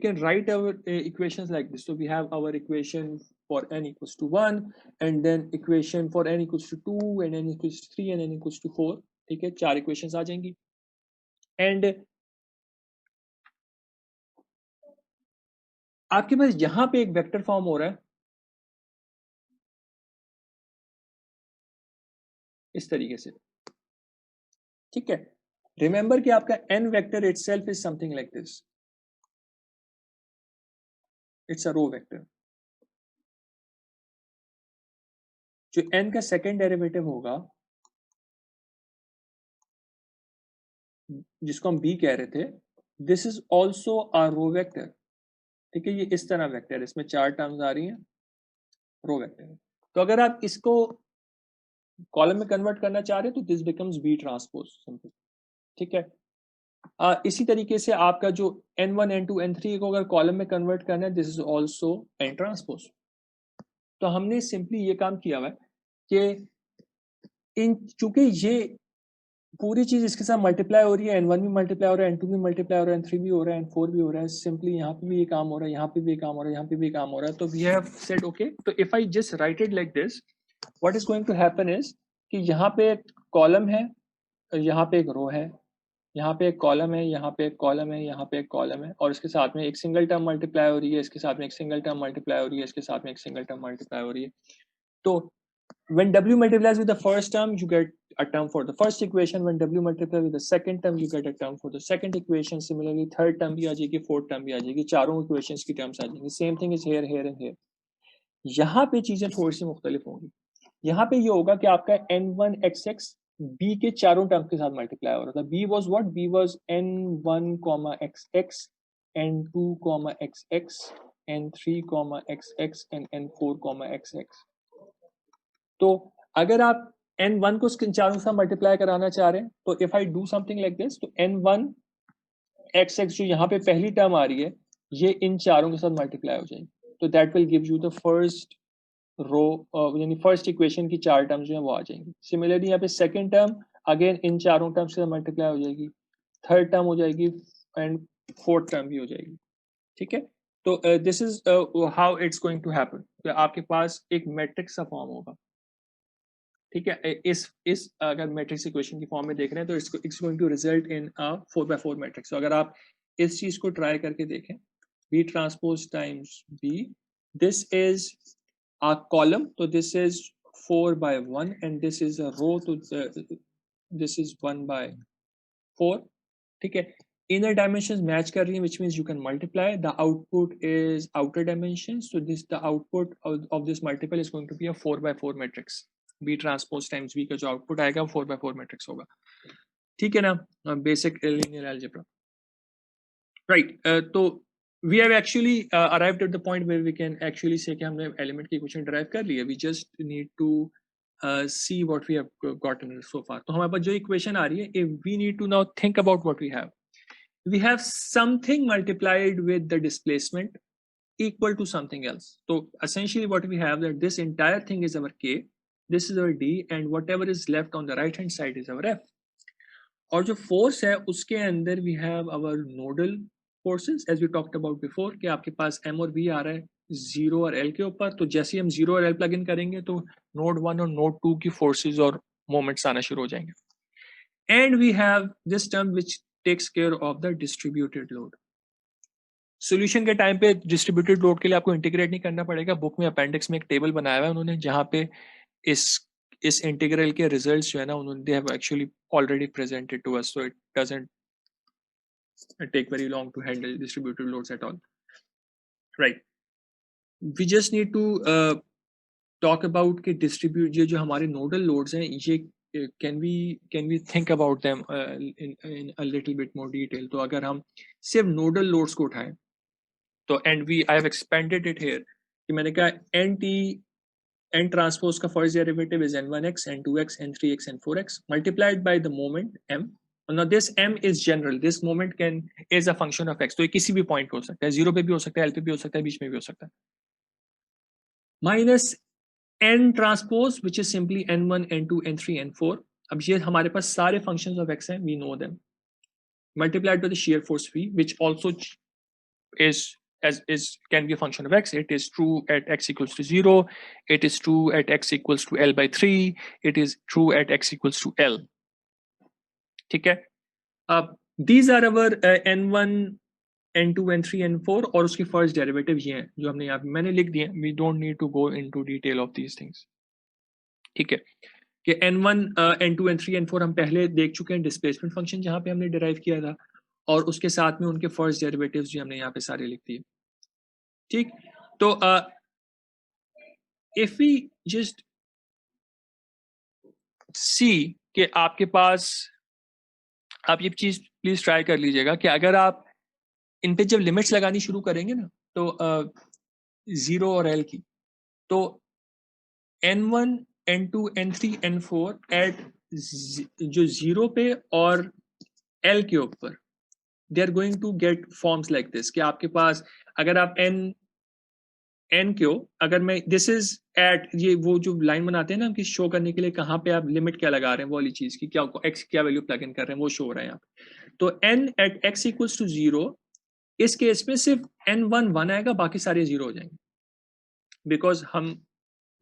can write our equations like this. So we have our equation for n equals to 1 and then equation for n equals to 2 and n equals to 3 and n equals to 4, ठीक है, चार equations आ जाएंगी। And आपके पास यहां पे एक vector form हो रहा है इस तरीके से, ठीक है। रिमेंबर कि आपका n vector itself is something like this, it's a row vector. जो n का सेकेंड डेरिवेटिव होगा जिसको हम b कह रहे थे, this is also a row vector, ठीक है। ये इस तरह वेक्टर है, इसमें चार टर्म्स आ रही हैं, रो वेक्टर। तो अगर आप इसको कॉलम में कन्वर्ट करना चाह रहे हैं तो this becomes b transpose simple, ठीक है। इसी तरीके से आपका जो n1 n2 n3 को अगर कॉलम में कन्वर्ट करना है, this is also n transpose. तो हमने सिंपली ये काम किया हुआ है कि इन चूंकि ये पूरी चीज इसके साथ मल्टीप्लाई हो रही है, n1 भी मल्टीप्लाई हो रहा है, n2 भी मल्टीप्लाई हो रहा है, n3 भी हो रहा है, n4 भी हो रहा है, सिंपली यहाँ पे भी ये काम हो रहा है, यहाँ पे भी ये काम हो रहा है, यहाँ पे भी काम हो रहा है। तो वी हैव सेड ओके, तो if I just write it like this, what is going to happen is कि यहाँ पे एक कॉलम है, यहाँ पे एक रो है, यहाँ पे एक कॉलम है, यहाँ पे एक कॉलम है, यहाँ पे एक कॉलम है, और इसके साथ में एक सिंगल टर्म मल्टीप्लाई हो रही है, इसके साथ में एक सिंगल टर्म मल्टीप्लाई हो रही है, इसके साथ में एक सिंगल टर्म मल्टीप्लाई हो रही है। तो when w multiplies with the first term you get a term for the first equation, when w multiplies with the second term you get a term for the second equation, similarly third term भी आ जाएगी, fourth term भी आ जाएगी, चारों equations की terms आ जाएंगी। same thing is here, here and here। यहाँ पे चीजें थोड़ी सी मुख्तलिफ होंगी। यहाँ पे ये होगा कि आपका n1xx b के चारों टर्म के साथ मल्टीप्लाई हो रहा था। b was what? b was n1 xx, n2 xx, n3 xx and n4 xx। तो अगर आप n1 को इन चारों के साथ मल्टीप्लाई कराना चाह रहे हैं तो if I do something like this, तो n1 xx जो यहाँ पे पहली टर्म आ रही है ये इन चारों के साथ मल्टीप्लाई हो जाएगी, तो that will give you the first row, यानी फर्स्ट इक्वेशन की चार टर्म्स जो है वो आ जाएंगी। सिमिलरली यहाँ पे सेकंड टर्म अगेन इन चारों टर्म्स से मल्टीप्लाई हो जाएगी, थर्ड टर्म हो जाएगी एंड फोर्थ टर्म भी हो जाएगी, ठीक है। तो this is how it's going to happen. आपके पास एक मैट्रिक्स का फॉर्म होगा, ठीक है। इस अगर मैट्रिक्स इक्वेशन की फॉर्म में देख रहे हैं तो it's going to result in a 4x4 matrix. तो अगर आप इस चीज को ट्राई करके देखें, b transpose times b, this is a column, so this is 4 by 1 and this is a row, to this is 1 by 4, ठीक है। inner dimensions match कर रही हैं, which means you can multiply, the output is outer dimensions, so this the output of this multiple is going to be a 4 by 4 matrix। b transpose times b का जो output आएगा 4 by 4 matrix होगा, ठीक है ना। basic linear algebra, right। तो we have actually arrived at the point where we can actually say कि हमने element की equation derive कर ली है, we just need to see what we have gotten so far। तो हमारे पास जो equation आ रही है, if we need to now think about what we have, we have something multiplied with the displacement equal to something else. So essentially what we have that this entire thing is our K, this is our D, and whatever is left on the right hand side is our F. और जो force है उसके अंदर we have our nodal forces as we talked about before कि आपके पास M और V आ रहा है 0 और L के ऊपर, तो जैसे ही हम 0 और L प्लग इन करेंगे तो node 1 और node 2 की forces और moments आना शुरू हो जाएंगे. And we have this term which takes care of the distributed load. Solution के टाइम पे डिस्ट्रीब्यूटेड लोड के लिए आपको इंटीग्रेट नहीं करना पड़ेगा. बुक में अपेंडिक्स में एक टेबल बनाया हुआ है उन्होंने जहाँ पे इस इंटीग्रल के रिजल्ट्स जो है ना उन्होंने they have actually already presented to us, so it doesn't take very long to handle distributed loads at all. Right. We just need to talk about कि distribute ये जो हमारे nodal loads हैं ये can we think about them in a little bit more detail. तो अगर हम सिर्फ nodal loads को उठाएं तो and I have expanded it here कि मैंने कहा n transpose का first derivative is n1x, n2x, n3x, n4x multiplied by the moment m. Now this m is general. This moment is a function of x. तो ये किसी भी point पे हो सकता है, 0 पे भी हो सकता है, L पे भी हो सकता है, बीच में भी हो सकता है. Minus n transpose which is simply n1, n2, n3, n4. अब ये हमारे पास सारे functions of x हैं, we know them. Multiplied by the shear force V, which also can be a function of x. It is true at x equals to 0. It is true at x equals to L by 3. It is true at x equals to L. ठीक है. These are our n1, n2, n3, n4 और उसकी first derivative ये हैं जो हमने यहाँ पे मैंने लिख दिए. We don't need to go into detail of these things. ठीक है कि n1, n2, n3, n4 हम पहले देख चुके हैं डिस्प्लेसमेंट फंक्शन जहाँ पे हमने डिराइव किया था और उसके साथ में उनके फर्स्ट डेरिवेटिव्स जो हमने यहाँ पे सारे लिख दिए. ठीक. तो if we just see कि आपके पास आप ये चीज प्लीज ट्राई कर लीजिएगा कि अगर आप इन पे जब लिमिट्स लगानी शुरू करेंगे ना तो 0 और L की तो n1, n2, n3, n4 eight जो 0 पे और L के ऊपर they are going to get forms like this कि आपके पास अगर आप n क्यों अगर मैं दिस इज एट ये वो जो लाइन बनाते हैं ना कि शो करने के लिए कहाँ पे आप लिमिट क्या लगा रहे हैं वो वाली चीज की क्या x क्या वैल्यू प्लग इन कर रहे हैं वो शो हो रहा है यहाँ पे. तो n at x equals to 0 इस केस में सिर्फ n1 1 आएगा बाकी सारे 0 हो जाएंगे बिकॉज हम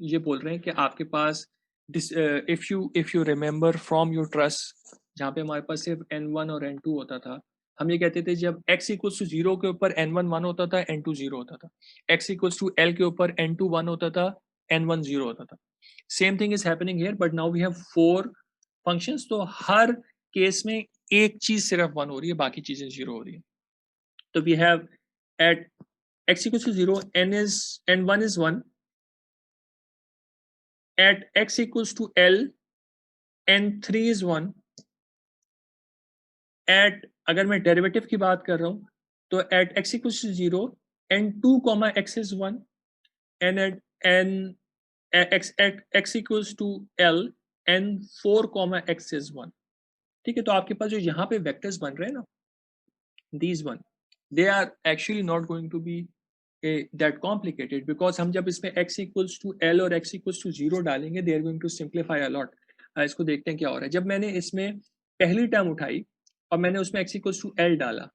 ये बोल रहे हैं कि आपके पास if you remember from your truss जहाँ पे हमारे पास सिर्फ n1 और n2 होता था हम ये कहते थे जब x इक्वल्स टू 0 के ऊपर n1 1 होता था n2 0 होता था. x इक्वल्स टू L के ऊपर n2 1 होता था n1 0 होता था. Same thing is happening here but now we have 4 functions. तो हर केस में एक चीज सिर्फ 1 हो रही है बाकी चीजें 0 हो रही है. तो we have at x equals to 0 n1 is 1 at x equals to L n3 is 1 at अगर मैं डेरिवेटिव की बात कर रहा हूँ तो at x equals to 0 n2 comma x is 1 and at x equals to L n4 comma x is 1. ठीक है. तो आपके पास जो यहाँ पे वेक्टर्स बन रहे हैं ना these one they are actually not going to be that complicated because हम जब इसमें x equals to L और x equals to 0 डालेंगे they are going to simplify a lot. इसको देखते हैं क्या हो रहा है. जब मैंने इसमें पहली टर्म उठाई और मैंने उसमें x equals to L डाला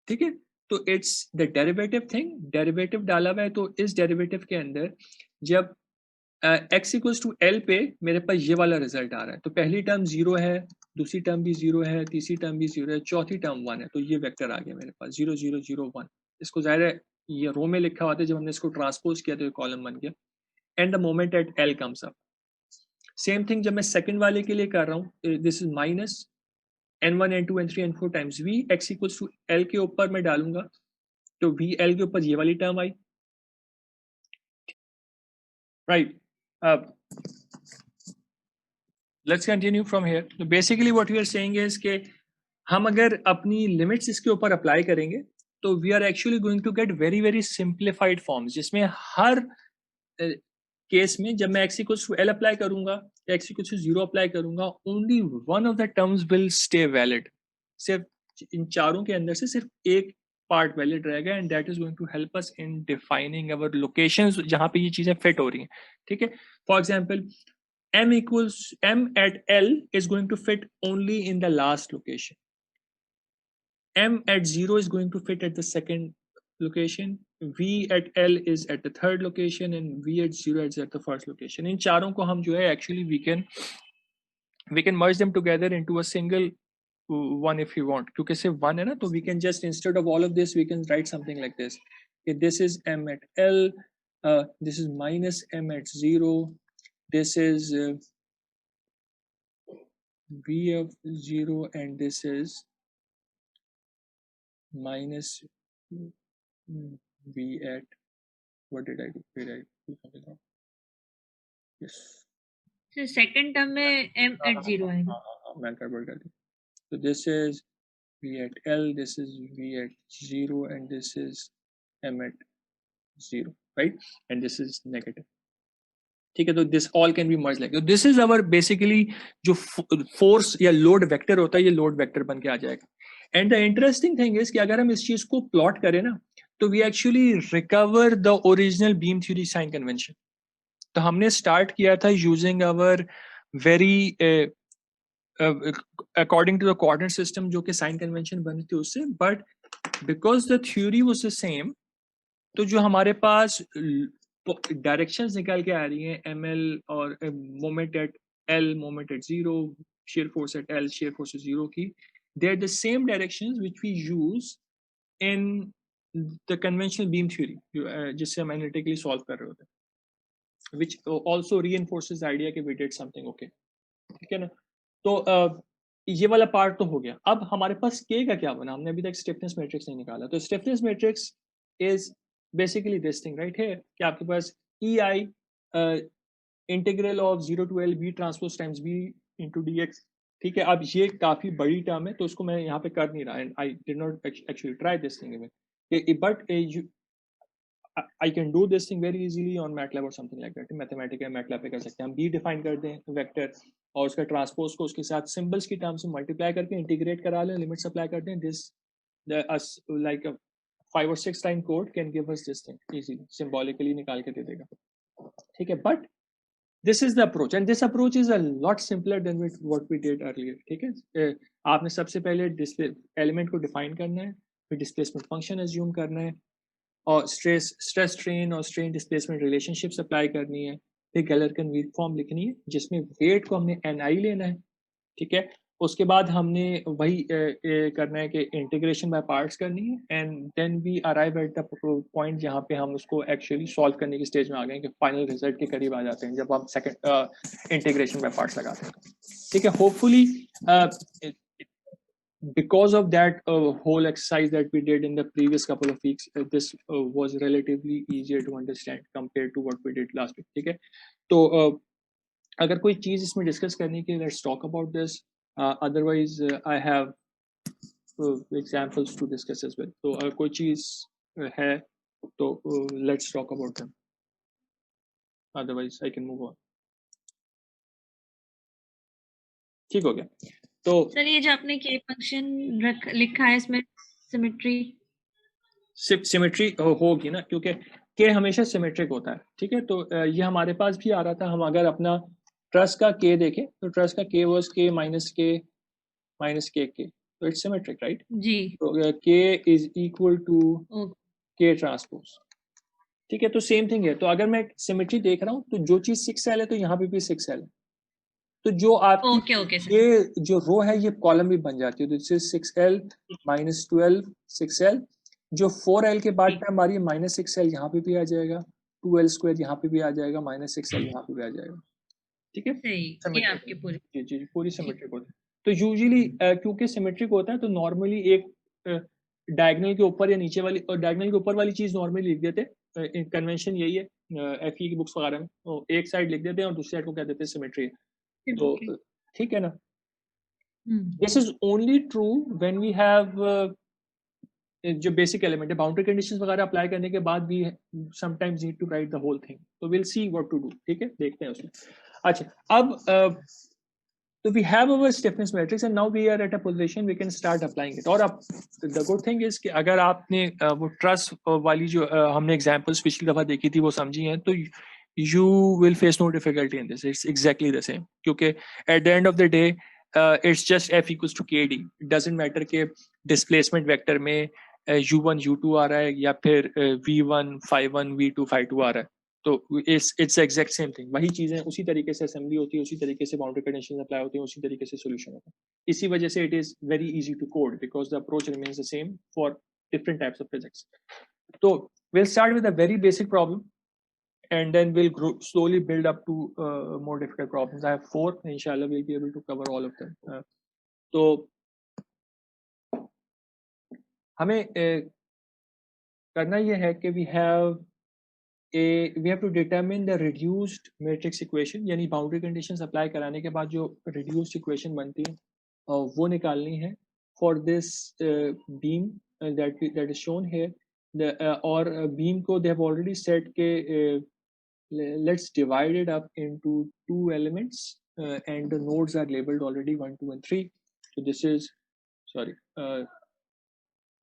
ठीक है तो it's the derivative thing. Derivative डाला हुआ है तो इस डेरिवेटिव के अंदर जब x equals to L पे मेरे पास ये वाला रिजल्ट आ रहा है तो पहली टर्म 0 है दूसरी टर्म भी 0 है तीसरी टर्म भी 0 है चौथी टर्म 1 है. तो ये वेक्टर आ गया मेरे पास 0 0 0 1. इसको जाहिर है ये रो में लिखा हुआ था जब हमने इसको ट्रांसपोज किया तो ये कॉलम बन गया. And the moment at L comes up. Same thing जब मैं सेकंड वाले के लिए कर रहा हूँ this is minus n1 n2 n3 n4 times v x equals to L के ऊपर मैं डालूंगा तो v L के ऊपर ये वाली term I. Right. let's continue from here. So basically what we are saying is कि हम अगर अपनी लिमिट्स इसके ऊपर अप्लाई करेंगे तो we are actually going to get very very simplified forms जिसमें हर केस में जब मैं x equals to L apply करूंगा या x equals to 0 अप्लाई करूंगा only one of the terms will stay valid. सिर्फ इन चारों के अंदर से सिर्फ एक पार्ट वैलिड रहेगा and that is going to help us in defining our locations जहां पे ये चीजें फिट हो रही हैं, ठीक है. For example m at L is going to fit only in the last location. M at 0 is going to fit at the second location. V at L is at the third location and V at 0 is at the first location. इन चारों को हम जो है actually we can merge them together into a single one if you want. क्योंकि सिर्फ one है ना, तो we can just instead of all of this we can write something like this. Okay, this is M at L. This is minus M at 0. This is V of 0 and this is minus V at, what did I do? Did I do something wrong? Yes. So second term में m at 0 आएगा. मैं गड़बड़ कर दी. So this is V at L, this is V at 0 and this is M at 0, right? And this is negative. ठीक है, तो this all can be merged like that. This is our basically जो force या load vector होता है, ये load vector बन के आ जाएगा. And the interesting thing is कि अगर हम इस चीज को plot करें ना, तो we actually recover the original beam theory sign convention. तो हमने start किया था using our very according to the coordinate system जो कि sign convention बनी थी उससे, but because the theory was the same, तो जो हमारे पास डायरेक्शंस निकाल के आ रही हैं ml और moment at l, moment at 0, shear force at l, shear force at 0 की, they are the same directions which we use in the conventional beam theory जिससे हम analytically solve कर रहे होते हैं, which also reinforces the idea कि we did something okay. ठीक है ना. तो ये वाला पार्ट तो हो गया. अब हमारे पास k का क्या बना, हमने अभी तक स्टिफनेस मैट्रिक्स नहीं निकाला. तो stiffness matrix is basically this thing right here कि आपके पास EI integral of 0 to L B transpose times B into dx. ठीक है, अब ये काफी बड़ी टर्म है तो उसको मैं यहाँ पे कर नहीं रहा, and I did not actually try this thing even, but I can do this thing very easily on MATLAB or something like that. Mathematic MATLAB पे कर सकते हैं हम. B डिफाइन कर दें वेक्टर और उसका ट्रांसपोज को उसके साथ सिंबल्स की टर्म्स में मल्टीप्लाई करके इंटीग्रेट करा लें, लिमिट्स अप्लाई कर दें. This like a 5 or 6 line code can give us this thing easily, symbolically निकाल के दे देगा. ठीक है, but this is the approach and this approach is a lot simpler than what we did earlier. ठीक है, आपने सबसे पहले एलिमेंट को डिफाइन करना है, फिर डिस्प्लेसमेंट फंक्शन अज्यूम करना है और स्ट्रेस स्ट्रेन और स्ट्रेन डिस्प्लेसमेंट रिलेशनशिप्स अप्लाई करनी है, फिर गैलरकिन वीक फॉर्म लिखनी है जिसमें वेट को हमने ni लेना है. ठीक है, उसके बाद हमने वही करना है कि इंटीग्रेशन बाय पार्ट्स करनी है and then we arrive at the point जहाँ पे हम उसको एक्चुअली सॉल्व करने की स्टेज में आ गए कि फाइनल रिजल्ट के करीब आ जाते हैं जब हम सेकंड इंटीग्रेशन बाय पार्ट्स लगाते हैं. ठीक है, hopefully because of that whole exercise that we did in the previous couple of weeks, this was relatively easier to understand compared to what we did last week. ठीक है, तो अगर कोई चीज इसमें डिस्कस करने की, let's talk about this. Otherwise I have examples to discuss as well. तो अगर कोई चीज है तो let's talk about them. Otherwise I can move on. ठीक हो गया. तो सर ये जो आपने k फंक्शन लिखा है इसमें सिमेट्री होगी ना, क्योंकि k हमेशा सिमेट्रिक होता है. ठीक है, तो ये हमारे पास भी आ रहा था. हम अगर अपना ट्रस का k देखें तो ट्रस का k was k minus k, तो इट्स सिमेट्रिक राइट जी. तो k is equal to k transpose. ठीक है, तो सेम थिंग है. तो अगर मैं सिमेट्री देख रहा हूँ तो जो चीज 6L है तो यहाँ पे भी 6L है. तो जो आपकी ये जो रो है ये कॉलम भी बन जाती है. तो this is 6L minus 12 6L. जो 4L के बाद टर्म आ रही है minus 6L यहाँ पे भी आ जाएगा, 2L स्क्वायर यहाँ पे भी आ जाएगा, minus 6L यहाँ पे भी आ जाएगा. ठीक है, ये आपकी पूरी जी पूरी सिमेट्रिक होती है. तो यूजुअली क्योंकि सिमेट्रिक होता है तो नॉर्मली एक डायगोनल के ऊपर या नीचे वाली और डायगोनल के ऊपर वाली चीज नॉर्मली लिख देते हैं. कन्वेंशन यही है FE की बुक्स वगैरह में, तो एक साइड लिख देते हैं और दूसरी साइड को कह देते हैं सिमेट्री. तो ठीक है ना. This is only true when we have जो बेसिक एलिमेंट है, बाउंड्री कंडीशंस वगैरह अप्लाई करने के बाद भी sometimes need to write the whole thing. तो will see what to do. ठीक है, देखते हैं उसमें. अच्छा, अब So we have our stiffness matrix and now we are at a position we can start applying it. और अब the good thing is कि अगर आपने वो ट्रस्ट वाली जो हमने एग्जांपल्स पिछली दफा देखी थी वो समझी हैं तो you will face no difficulty in this. It's exactly the same. क्योंकि at the end of the day it's just f equals to kd. It doesn't matter कि displacement vector में u1 u2 आ रहा है या फिर v1 phi1 v2 phi2 आ रहा है. तो it's exact same thing. वही चीजें उसी तरीके से असेंबली होती है, उसी तरीके से बाउंड्री कंडीशंस अप्लाई होती हैं, उसी तरीके से सॉल्यूशन होता है. इसी वजह से it is very easy to code because the approach remains the same for different types of physics. So we'll start with a very basic problem and then we'll slowly build up to more difficult problems. I have 4. Inshallah we'll be able to cover all of them. तो हमें करना ये है कि we have to determine the reduced matrix equation, यानी boundary conditions apply कराने के बाद जो reduced equation बनती है वो निकालनी है for this beam that is shown here. और beam को they have already said के let's divide it up into 2 elements and the nodes are labeled already 1, 2 and 3. So this is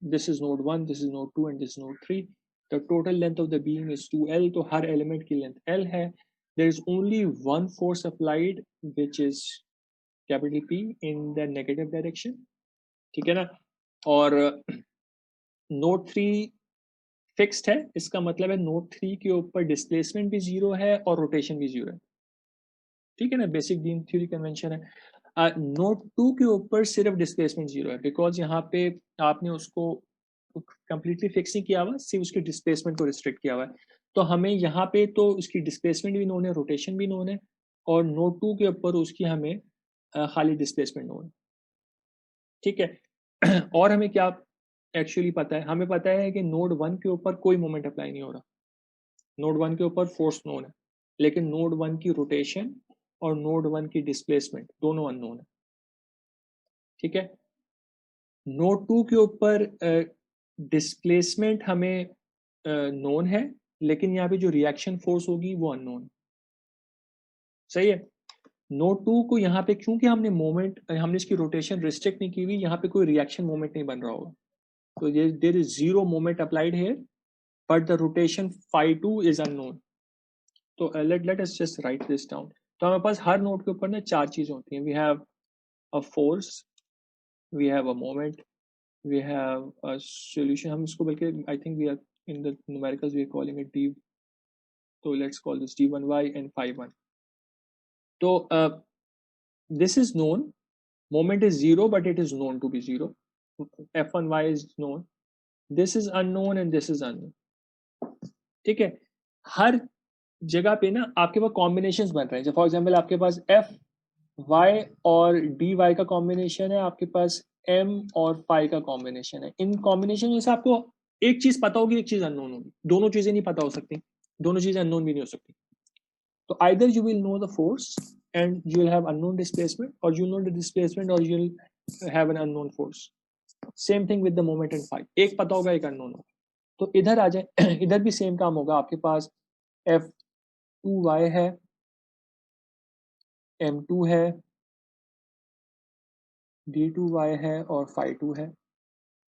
this is node 1, this is node 2 and this is node 3. The total length of the beam is 2L, तो हर element की length L है. There is only one force applied which is capital P in the negative direction. ठीक है ना? और node 3 fixed है, इसका मतलब है node 3 के ऊपर displacement भी 0 है और rotation भी 0 है. ठीक है ना? Basic beam theory convention है. नोड 2 के ऊपर सिर्फ डिस्प्लेसमेंट 0 है बिकॉज यहाँ पे आपने उसको कंप्लीटली फिक्स नहीं किया हुआ, सिर्फ उसकी डिस्प्लेसमेंट को रिस्ट्रिक्ट किया हुआ है. तो हमें यहाँ पे तो उसकी डिस्प्लेसमेंट भी नोन है, रोटेशन भी नोन है, और नोड 2 के ऊपर उसकी हमें खाली डिस्प्लेसमेंट नोन है. ठीक है. और हमें क्या एक्चुअली पता है? हमें पता है कि नोड 1 के ऊपर कोई मोमेंट अप्लाई नहीं हो रहा. नोड 1 के ऊपर फोर्स नोन है, लेकिन नोड 1 की रोटेशन और नोड 1 की डिस्प्लेसमेंट दोनों अननोन है. ठीक है. नोड 2 के ऊपर डिस्प्लेसमेंट हमें नोन है, लेकिन यहाँ पे जो रिएक्शन फोर्स होगी वो अननोन है. सही है. नोड 2 को यहाँ पे क्योंकि हमने इसकी रोटेशन रिस्ट्रिक्ट नहीं की हुई, यहाँ पे कोई रिएक्शन मोमेंट नहीं बन रहा होगा, तो ये there is 0 moment applied here but the rotation phi2 is unknown. तो let us just write this down. तो हमारे पास हर नोड के ऊपर ना 4 चीजें होती हैं. We have a force, we have a moment, we have a solution. हम इसको बल्कि I think we are in the numericals we are calling it d, so let's call this d1y and phi1. तो this is known, moment is 0 but it is known to be 0. f1y is known, this is unknown and this is unknown. ठीक है. हर जगह पे ना आपके पास combinations बन रहे हैं. फॉर एग्जांपल आपके पास f y और dy का कॉम्बिनेशन है, आपके पास m और phi का कॉम्बिनेशन है. इन कॉम्बिनेशन में से आपको एक चीज पता होगी, एक चीज अननोन होगी. दोनों चीजें नहीं पता हो सकती, दोनों चीजें अननोन भी नहीं हो सकती. तो either you will know the force and you will have unknown displacement, or you know the displacement or you will have an unknown force. Same thing with the moment and phi. एक पता होगा, एक unknown होगा. तो इधर आ जाए, इधर भी सेम काम होगा. आपके पास f2y है, m2 है, d2y है और phi2 है.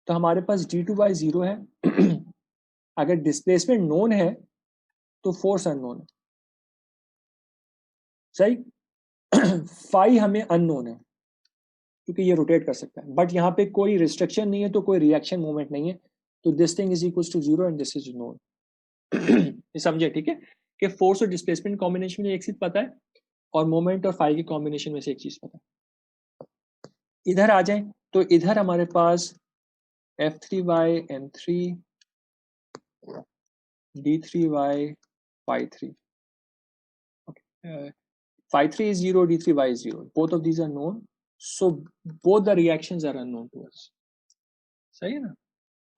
तो हमारे पास d2y 0 है. अगर डिस्प्लेसमेंट नोन है तो फोर्स अननोन है. सही. phi हमें अननोन है क्योंकि ये रोटेट कर सकता है, बट यहाँ पे कोई रिस्ट्रिक्शन नहीं है, तो कोई रिएक्शन मोमेंट नहीं है. तो this thing is equal to 0 and this is known. ये समझे? ठीक है कि फोर्स और डिस्प्लेसमेंट कॉम्बिनेशन में एक चीज पता है और मोमेंट और phi के कॉम्बिनेशन में से एक चीज पता है. इधर आ जाए तो इधर हमारे पास f3y m3 d3y phi3. phi3 is 0, d3y is 0. Both of these are known, so both the reactions are unknown to us. सही है ना?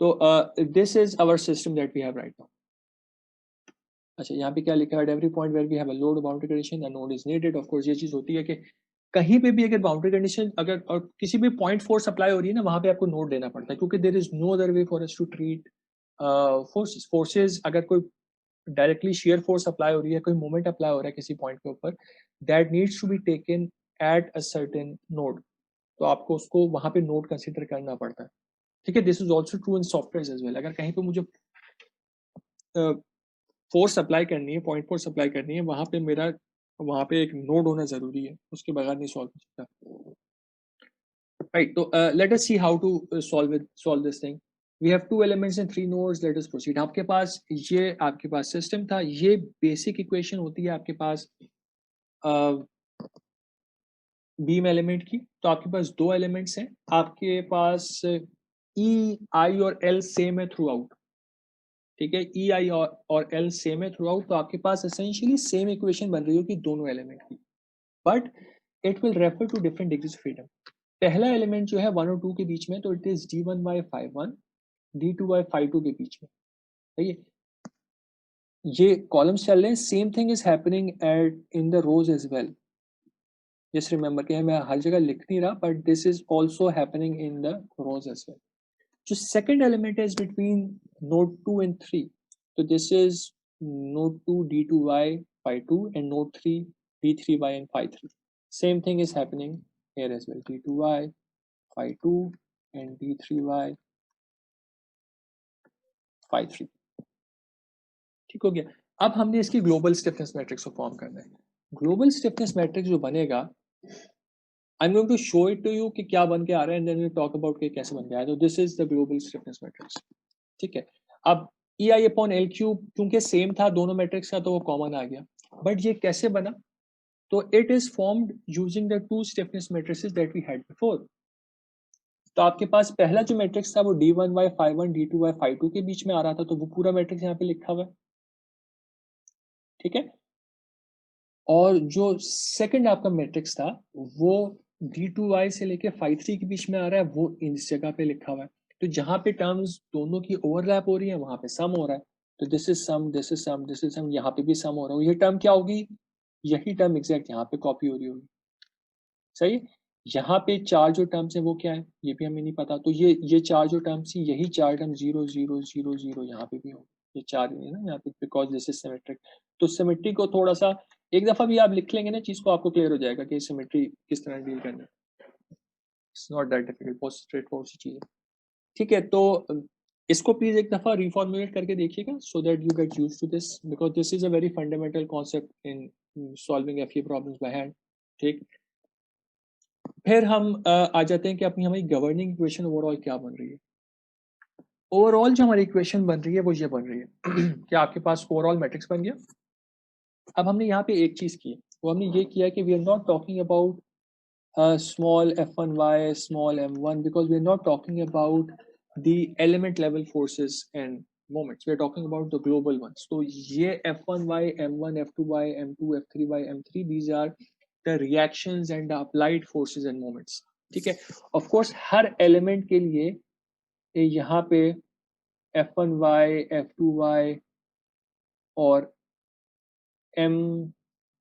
तो this is our system that we have right now. अच्छा, यहाँ पे क्या लिखा है? At every point where we have a load boundary condition, a node is needed. Of course ये चीज होती है कि कहीं पे भी अगर बाउंड्री कंडीशन अगर और किसी भी पॉइंट फोर्स अप्लाई हो रही है ना, वहां पे आपको नोड देना पड़ता है, क्योंकि there is no other way for us to treat forces. अगर कोई डायरेक्टली शेयर फोर्स अप्लाई हो रही है, कोई मोमेंट अप्लाई हो रहा है किसी पॉइंट के ऊपर, that needs to be taken at a certain node, तो आपको उसको वहां पे नोड कंसिडर करना पड़ता है, ठीक है। This is also true in software as well. अगर कहीं पे मुझे फोर्स अप्लाई करनी है, पॉइंट फोर्स अप्लाई करनी है, वहां पे मेरा वहां पे एक नोड होना जरूरी है, उसके बगैर नहीं सॉल्व हो सकता, राइट। तो let us see how to solve this thing. We have 2 elements and 3 nodes, let us proceed। आपके पास सिस्टम था, ये बेसिक इक्वेशन होती है आपके पास बीम एलिमेंट की। तो आपके पास 2 एलिमेंट्स हैं, आपके पास ई आई और एल सेम है थ्रू आउट, ठीक है। ई आई और एल सेम है थ्रू आउट, तो आपके पास एसेंशियली सेम इक्वेशन बन रही होगी दोनों एलिमेंट की, but it will refer to different degrees of freedom. पहला एलिमेंट जो है 1 और 2 के बीच में, तो it is d1 by phi1, d2 by phi2 के बीच में, सही है। ये कॉलम्स चल रहे हैं, same thing is happening at in the rows as well. Just remember कि मैं हर जगह लिख नहीं रहा, but this is also happening in the rows as well. जो सेकंड एलिमेंट है इज बिटवीन नोड 2 and 3, तो this is node 2 d2y phi2 and node 3 d3y and phi3। same thing is happening here as well, d2y phi2 and d3y phi3, ठीक हो गया। अब हमने इसकी global stiffness matrix को form करना है। ग्लोबल स्टिफनेस मैट्रिक्स जो बनेगा, I am going to show it to you कि क्या बन के आ रहा है, and then we talk about कि कैसे बन के आया। तो this is the global stiffness matrix, ठीक है। अब E I upon L cube क्योंकि सेम था दोनों मैट्रिक्स का, तो वो कॉमन आ गया। बट ये कैसे बना? तो it is formed using the 2 stiffness matrices that we had before. तो आपके पास पहला जो मैट्रिक्स था वो d1 by phi1 d2 by phi2 के बीच में आ रहा था, तो वो पूरा मैट्रिक्स यहाँ पे लिखा हुआ है, ठीक है। और जो सेकंड आपका मैट्रिक्स था वो d2y से लेके phi3 के बीच में आ रहा है, वो इस जगह पे लिखा हुआ है। तो जहां पे टर्म्स दोनों की ओवरलैप हो रही है वहां पे सम हो रहा है, तो this is sum, this is sum, this is sum, यहाँ पे भी सम हो रहा है। ये टर्म क्या होगी? यही टर्म एग्जैक्ट यहाँ पे कॉपी हो रही होगी, सही है। यहाँ पे चार जो टर्म्स है वो क्या है ये भी हमें नहीं पता, तो ये चार जो टर्म्स है यही चार टर्म 0 0 0 0 यहाँ पे भी हो, ये चार ही है ना यहाँ पे, बिकॉज दिस इज सिमेट्रिक। तो सिमेट्री को थोड़ा सा एक दफा भी आप लिख लेंगे ना चीज को, आपको क्लियर हो जाएगा कि सिमेट्री किस तरह डील करना है। इट्स नॉट दैट डिफिकल्ट, बहुत स्ट्रेट फॉरवर्ड सी चीज है, ठीक है। तो इसको प्लीज एक दफा रिफॉर्मुलेट करके देखिएगा so that you get used to this, because this is a very fundamental concept in solving FE problems by hand, ठीक। फिर हम आ जाते हैं कि अपनी हमारी गवर्निंग इक्वेशन ओवरऑल क्या बन रही है। ओवरऑल जो हमारी इक्वेशन बन रही है वो ये बन रही है कि आपके पास ओवरऑल मैट्रिक्स बन गया। अब हमने यहाँ पे एक चीज की, वो हमने ये किया कि we are not talking about small f1y, small m1, because we are not talking about the element level forces and moments. We are talking about the global ones. So ये f1y, m1, f2y, m2, f3y, m3, these are the reactions and the applied forces and moments. ठीक है। Of course her element के लिए यहाँ पे f1y, f2y और m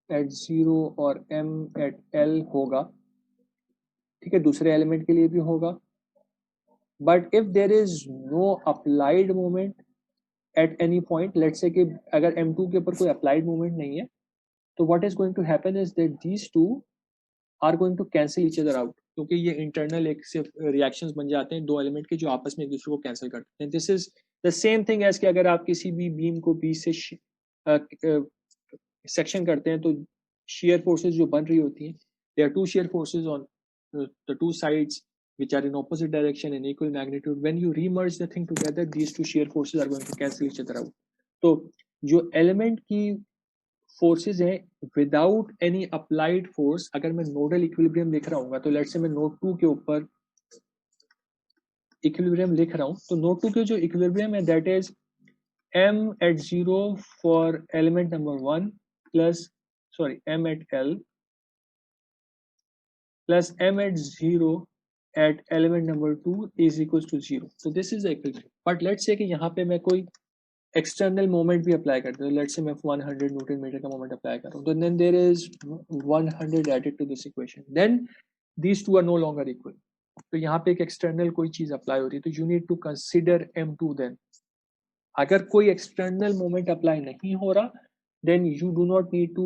at 0 और m at l होगा, ठीक है। दूसरे एलिमेंट के लिए भी होगा, but if there is no applied moment at any point, let's say कि अगर m2 के ऊपर कोई अप्लाइड मोमेंट नहीं है, तो what is going to happen is that these two are going to cancel each other out, क्योंकि ये इंटरनल एक सिर्फ रिएक्शंस बन जाते हैं दो एलिमेंट के जो आपस में एक दूसरे को कैंसिल करते हैं। This is the same thing as कि अगर आप किसी भी बीम को बीच से सेक्शन करते हैं, तो shear forces जो बन रही होती हैं, there are two shear forces on the two sides which are in opposite direction and equal magnitude. When you remerge the thing together, these two shear forces are going to cancel each other out. तो जो element की forces हैं without any applied force, अगर मैं nodal equilibrium लिख रहा हूँ, तो let's say मैं node 2 के ऊपर equilibrium लिख रहा हूँ, तो node 2 के जो equilibrium है that is m at 0 for element number 1 plus m at L plus m at 0 at element number 2 is equals to 0. So this is the equilibrium. But let's say कि यहाँ पे मैं कोई external moment भी apply करता हूँ, let's say मैं 100 Newton meter का moment apply कर रहा हूँ, तो then there is 100 added to this equation. Then these two are no longer equal. तो यहाँ पे एक external कोई चीज apply हो रही है, तो you need to consider m2 then. अगर कोई external moment apply नहीं हो रहा, then you do not need to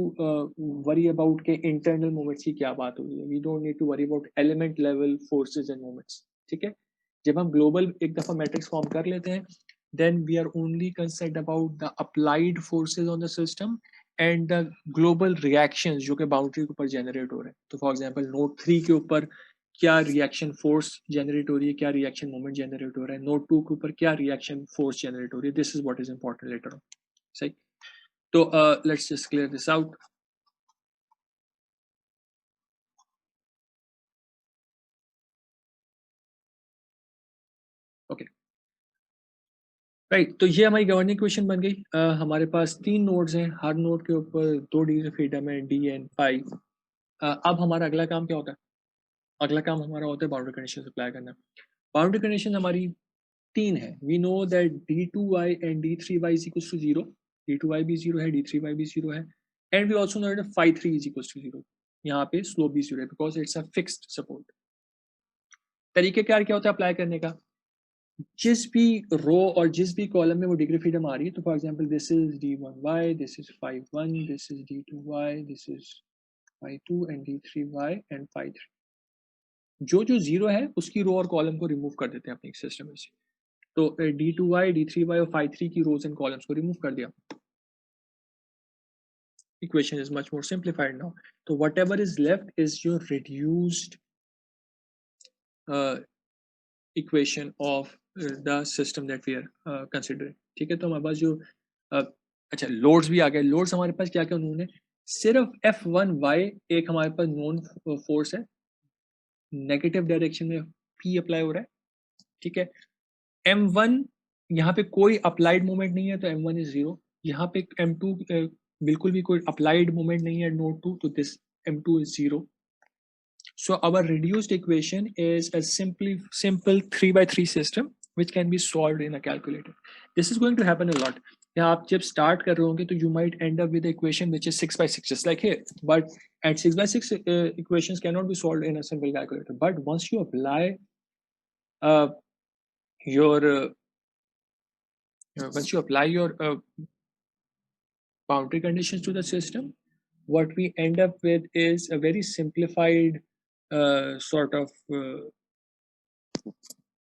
worry about के internal moments की क्या बात हो रही है. We don't need to worry about element level forces and moments. ठीक है? जब हम global एक दफा matrix form कर लेते हैं, then we are only concerned about the applied forces on the system and the global reactions जो कि boundary के ऊपर generate हो रहे हैं. तो for example node 3 के ऊपर क्या reaction force generate हो रही है, क्या reaction moment generate हो रहा है, node 2 के ऊपर क्या reaction force generate हो रही है. This is what is important later on. सही. So let's just clear this out. Okay. Right, तो ये हमारी गवर्निंग इक्वेशन बन गई. हमारे पास 3 नोड्स हैं, हर नोड के ऊपर 2 डिग्री ऑफ फ्रीडम है, डी एंड पाई. अब हमारा अगला काम क्या होता है? अगला काम हमारा होता है बाउंड्री कंडीशन अप्लाई करना. बाउंड्री कंडीशन हमारी 3 है. We know that d2y and d3y is equal to 0. d2y भी 0 है, d3y भी 0 है, and we also know that phi3 is equal to 0. यहाँ पे स्लोप भी 0 है because it's a fixed support. तरीकेकार क्या होता है अप्लाई करने का? जिस भी रो और जिस भी कॉलम में वो डिग्री फ्रीडम आ रही है, तो for example this is d1y, this is phi1, this is d2y, this is phi2 and d3y and phi3. जो जो 0 है उसकी रो और कॉलम को रिमूव कर देते हैं अपने सिस्टम में से. तो d2y, d3y और phi3 की रोज एंड कॉलम्स को रिमूव कर दिया. Equation is much more simplified now. So whatever is left is your reduced equation of the system that we are considering. ठीक है, तो हमारे पास जो अच्छा लोड्स भी आ गए. लोड्स हमारे पास क्या क्या उन्होंने सिर्फ F1y एक हमारे पास नॉन फोर्स है, नेगेटिव डायरेक्शन में P अप्लाई हो रहा है. ठीक है, M1 यहाँ पे कोई अप्लाइड मोमेंट नहीं है तो M1 इज 0. यहाँ पे M2 बिल्कुल भी कोई अप्लाइड मोमेंट नहीं है नोड 2, तो this M2 is 0. So our reduced equation is a simple 3x3 system which can be solved in a calculator. This is going to happen a lot. Yeah, आप जब start कर रहे होंगे तो you might end up with an equation which is 6x6 just like here. But at 6x6 equations cannot be solved in a simple calculator. But once you apply your boundary conditions to the system, what we end up with is a very simplified sort of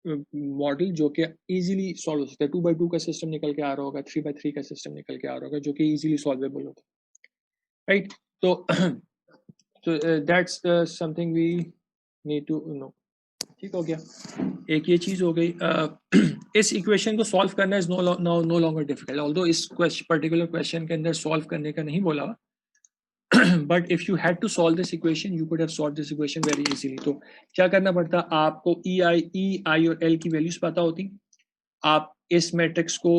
model जो कि easily solve हो सकता है. 2x2 का system निकल के आ रहा होगा, 3x3 का सिस्टम निकल के आ रहा होगा जो कि इजीली सॉल्वेबल होता है. राइट, तो that's something we need to know. ठीक हो गया, एक ये चीज हो गई. इस इक्वेशन को सॉल्व करना is no longer difficult. Although इस पर्टिकुलर क्वेश्चन के अंदर सॉल्व करने का नहीं बोला, but if you had to solve this equation you could have solved this equation very easily. तो क्या करना पड़ता? आपको E और L की वैल्यूज पता होती, आप इस मैट्रिक्स को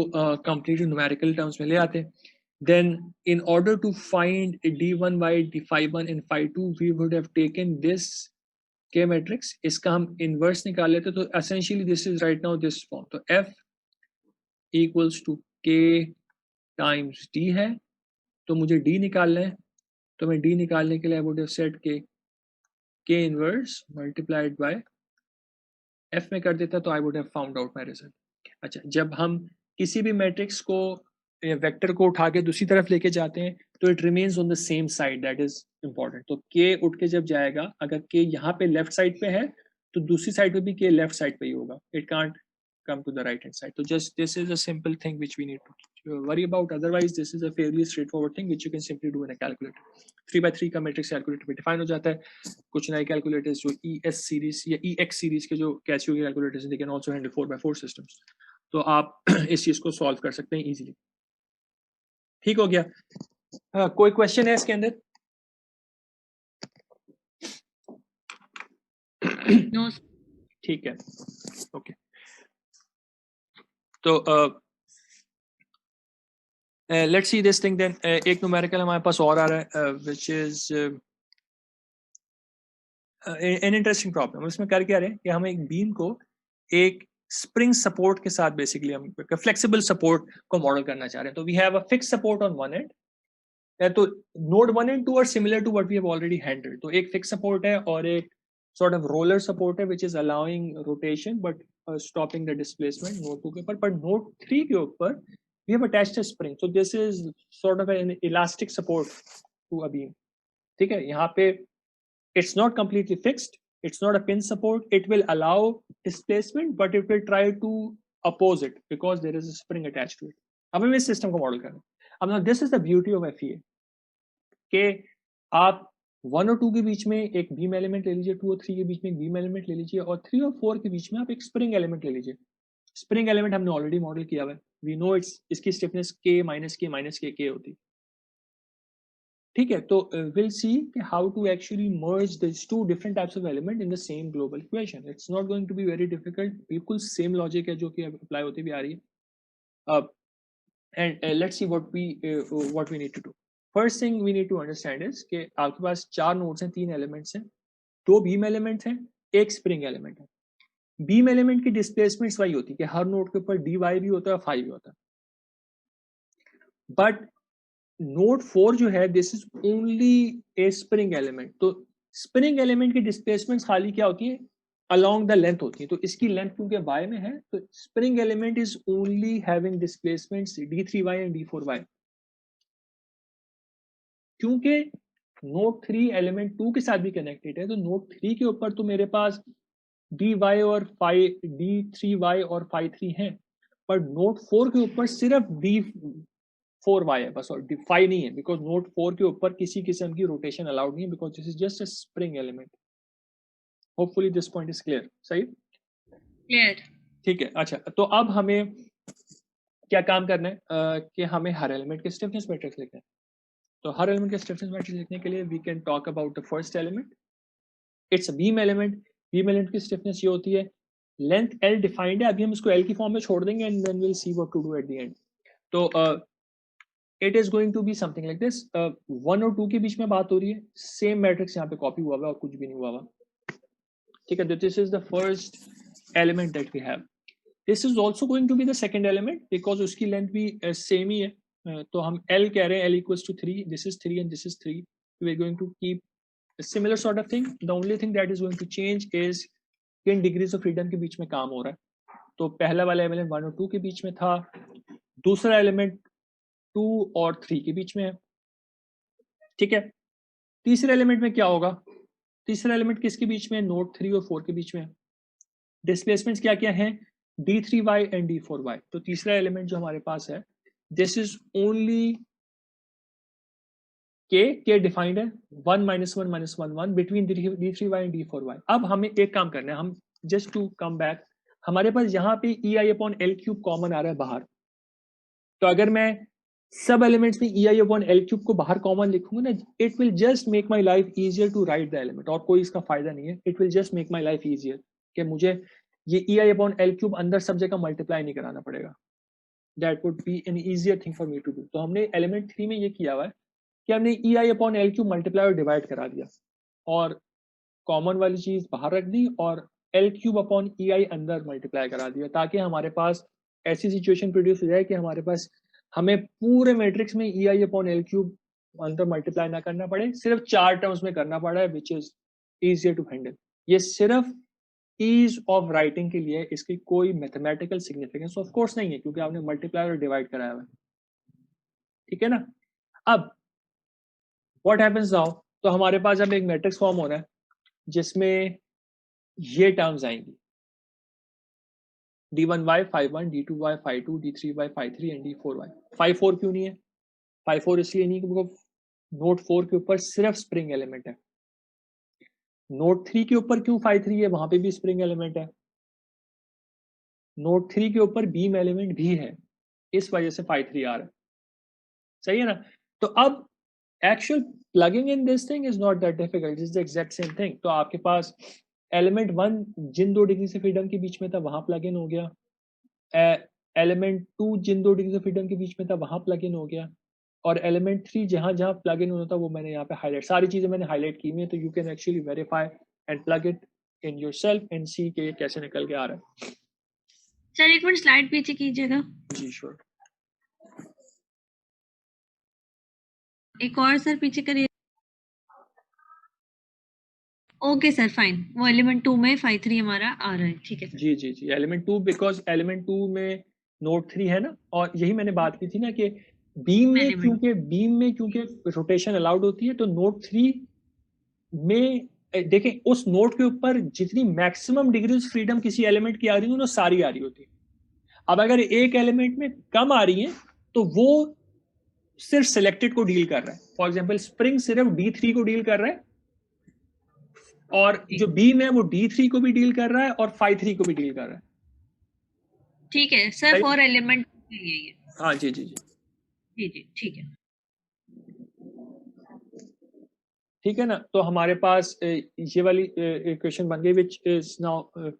कंप्लीट न्यूमेरिकल टर्म्स में ले आते. then in order to find d1y, d phi1 and phi2 we would have taken this K matrix, इसका हम इनवर्स निकाल लेते. तो essentially this is right now this form. तो F equals to K times D है, तो मुझे D निकालना है. तो मैं D निकालने के लिए I would have set K inverse multiplied by F में कर देता तो I would have found out my result. अच्छा, जब हम किसी भी मैट्रिक्स को वेक्टर को उठा के दूसरी तरफ लेके जाते हैं तो it remains on the same side, that is important. तो K उठ के जब जाएगा, अगर K यहाँ पे लेफ्ट साइड पे है तो दूसरी साइड पे भी K लेफ्ट साइड पे ही होगा. It can't come to the right hand side. So just this is a simple thing which we need to worry about. Otherwise this is a fairly straightforward thing which you can simply do in a calculator. 3x3 का matrix calculator पे define हो जाता है. कुछ नए calculators जो ES series या EX series के जो कैसियो के कैलकुलेटर्स हैं, they can also handle 4x4 systems. तो आप इस चीज को सॉल्व कर सकते हैं इजीली. ठीक हो गया. कोई क्वेश्चन है इसके अंदर? No. ठीक है, ओके. तो let's see this thing then. एक न्यूमेरिकल हमारे पास और आ रहा है which is an interesting problem. इसमें कर क्या रहे हैं कि हम एक बीम को एक स्प्रिंग सपोर्ट के साथ बेसिकली हम फ्लेक्सिबल सपोर्ट को मॉडल करना चाह रहे हैं. तो we have a fix support on one end. तो node 1 and 2 are similar to what we have already handled. तो एक फिक्स सपोर्ट है और एक sort of roller support है which is allowing rotation but stopping the displacement node 2 के ऊपर. पर node 3 के ऊपर we have attached a spring, so this is sort of an elastic support to a beam. ठीक है, यहाँ पे it's not completely fixed, it's not a pin support, it will allow displacement but it will try to oppose it because there is a spring attached to it. अब हमें इस system को model करना है. अब now this is the beauty of FEA कि आप 1 और 2 के बीच में एक बीम एलिमेंट ले लीजिए, 2 और 3 के बीच में एक बीम एलिमेंट ले लीजिए, और 3 और 4 के बीच में आप एक स्प्रिंग एलिमेंट ले लीजिए. स्प्रिंग एलिमेंट हमने ऑलरेडी मॉडल किया हुआ है, वी नो इसकी स्टिफनेस k माइनस के होती है. ठीक है, तो will see how to actually merge this two different types of element in the same global equation. It's not going to be very difficult, बिल्कुल सेम लॉजिक है जो कि अप्लाई होती भी आ रही है. And let's see what we need to do. First thing we need to understand is कि आपके पास 4 नोड्स हैं, 3 एलिमेंट्स हैं, 2 बीम एलिमेंट्स हैं, एक स्प्रिंग एलिमेंट है. बीम एलिमेंट की डिस्प्लेसमेंट्स वही होती है कि हर नोड के ऊपर dy भी होता है और phi भी होता है. बट नोड 4 जो है this is only A spring element. तो स्प्रिंग एलिमेंट की डिस्प्लेसमेंट्स खाली क्या होती है, अलोंग द लेंथ होती है. तो इसकी लेंथ क्योंकि y में है तो spring element is only having displacements d3y and d4y. क्योंकि नोड 3 एलिमेंट 2 के साथ भी कनेक्टेड है तो नोड 3 के ऊपर तो मेरे पास dy और phi d3y और phi 3 हैं, पर नोड 4 के ऊपर सिर्फ d4y है बस, और phi नहीं है, बिकॉज नोड 4 के ऊपर किसी किस्म की रोटेशन अलाउड नहीं है, because this is just a spring element. Hopefully this point is clear. सही, क्लियर. ठीक है. अच्छा, तो अब हमें क्या काम करना है कि हमें हर एलिमेंट के स्टिफनेस मैट्रिक्स लिखना है. तो हर एलिमेंट के स्टिफनेस मैट्रिक्स लिखने के लिए we can talk about the first element. It's a beam element. Beam element की स्टिफनेस ये होती है, लेंथ L डिफाइंड है, अभी हम इसको L की फॉर्म में छोड़ देंगे and then will see what to do at the end. तो it is going to be something like this. 1 और 2 के बीच में बात हो रही है, सेम मैट्रिक्स यहाँ पे कॉपी हुआ हुआ और कुछ भी नहीं हुआ हुआ. ठीक है, तो this is the first element that we have. This is also going to be the second element because उसकी लेंथ भी सेम ही है. तो हम L कह रहे हैं, L equals to 3, this is 3 and this is 3. We are going to keep a similar sort of thing. The only thing that is going to change is किन डिग्रीज ऑफ फ्रीडम के बीच में काम हो रहा है. तो पहला वाला एलिमेंट 1 और 2 के बीच में था, दूसरा एलिमेंट 2 और 3 के बीच में है. ठीक है, तीसरे एलिमेंट में क्या होगा, तीसरा एलिमेंट किसके बीच में, नोड 3 और 4 के बीच में. डिस्प्लेसमेंट्स क्या क्या हैं, d3y एंड d4y. तो तीसरा एलिमेंट जो हमारे पास है this is only k defined है 1 minus 1 minus 1 1 between d3y and d4y. अब हमें एक काम करना है, हम जस्ट टू कम बैक, हमारे पास यहाँ पे ei/L³ कॉमन आ रहा है बाहर. तो अगर मैं सब एलिमेंट्स में ei/L³ को बाहर कॉमन लिखूंगा ना, it will just make my life easier to write the element, और कोई इसका फायदा नहीं है. It will just make my life easier कि मुझे ये ei/L³ अंदर सब जगह मल्टीप्लाई नहीं कराना पड़ेगा. That would be an easier thing for me to do. तो हमने एलिमेंट 3 में ये किया हुआ है कि हमने ei/L³ मल्टीप्लाई और डिवाइड करा दिया और कॉमन वाली चीज बाहर रख दी और L³/ei अंदर मल्टीप्लाई करा दिया, ताकि हमारे पास ऐसी सिचुएशन प्रोड्यूस हो जाए कि हमारे पास हमें पूरे मैट्रिक्स में ei/L³ अंदर मल्टीप्लाई ना करना पड़े, सिर्फ 4 टर्म्स में करना पड़ा है, which is easier to handle. ये सिर्फ ईज ऑफ राइटिंग के लिए, इसकी कोई मैथमेटिकल सिग्निफिकेंस ऑफ कोर्स नहीं है क्योंकि आपने मल्टीप्लाई और डिवाइड कराया हुआ है. ठीक है ना. अब व्हाट हैपेंस नाउ, तो हमारे पास अब एक मैट्रिक्स फॉर्म हो रहा है जिसमें ये टर्म्स आएंगी, d1y phi1, d2y phi2, d3y phi3 and d4y. phi 4 क्यों नहीं है, phi 4 इसलिए नहीं क्योंकि नोड 4 के ऊपर सिर्फ स्प्रिंग एलिमेंट है. नोड 3 के ऊपर क्यों phi 3 है, वहां पे भी स्प्रिंग एलिमेंट है. नोड 3 के ऊपर बीम एलिमेंट भी है, इस वजह से phi 3 आ रहा है. सही है ना. तो अब actual plugging in this thing is not that difficult, is the exact same thing. तो आपके पास एलिमेंट 1 जिन 2 डिग्री से फ्रीडम के बीच में था वहां प्लग इन हो गया, एलिमेंट 2 जिन 2 डिग्री से फ्रीडम के बीच में था वहां प्लग इन हो गया, और एलिमेंट 3 जहां जहां प्लग इन होना था वो मैंने यहाँ पे हाईलाइट, सारी चीजें मैंने हाईलाइट की हुई है. तो you can actually verify and plug it in yourself and see के ये कैसे निकल के आ रहा है. सर एक मिनट स्लाइड पीछे कीजिएगा. जी श्योर. एक और सर पीछे करिए. ओके सर फाइन, वो एलिमेंट 2 में phi 3 हमारा आ रहा है. ठीक है सर. जी जी जी, एलिमेंट 2 बिकॉज एलिमेंट 2 में नोड 3 है ना, और यही मैंने बात की थी ना कि बीम में क्योंकि रोटेशन अलाउड होती है, तो नोड 3 में देखें उस नोड के ऊपर जितनी मैक्सिमम डिग्रीज फ्रीडम किसी एलिमेंट की आ रही है वो सारी आ रही होती है। अब अगर एक एलिमेंट में कम आ रही है तो वो सिर्फ सिलेक्टेड को डील कर रहा है। फॉर एग्जांपल स्प्रिंग सिर्फ D3 को डील कर रहा है, और जो बीम है वो D3 को भी डील कर रहा है और phi3 को भी डील कर रहा है। ठीक है सर, फॉर एलिमेंट के लिए ये। हाँ जी जी जी जी जी ठीक है। ठीक है ना। तो हमारे पास ये वाली इक्वेशन बन गई, विच इज नाउ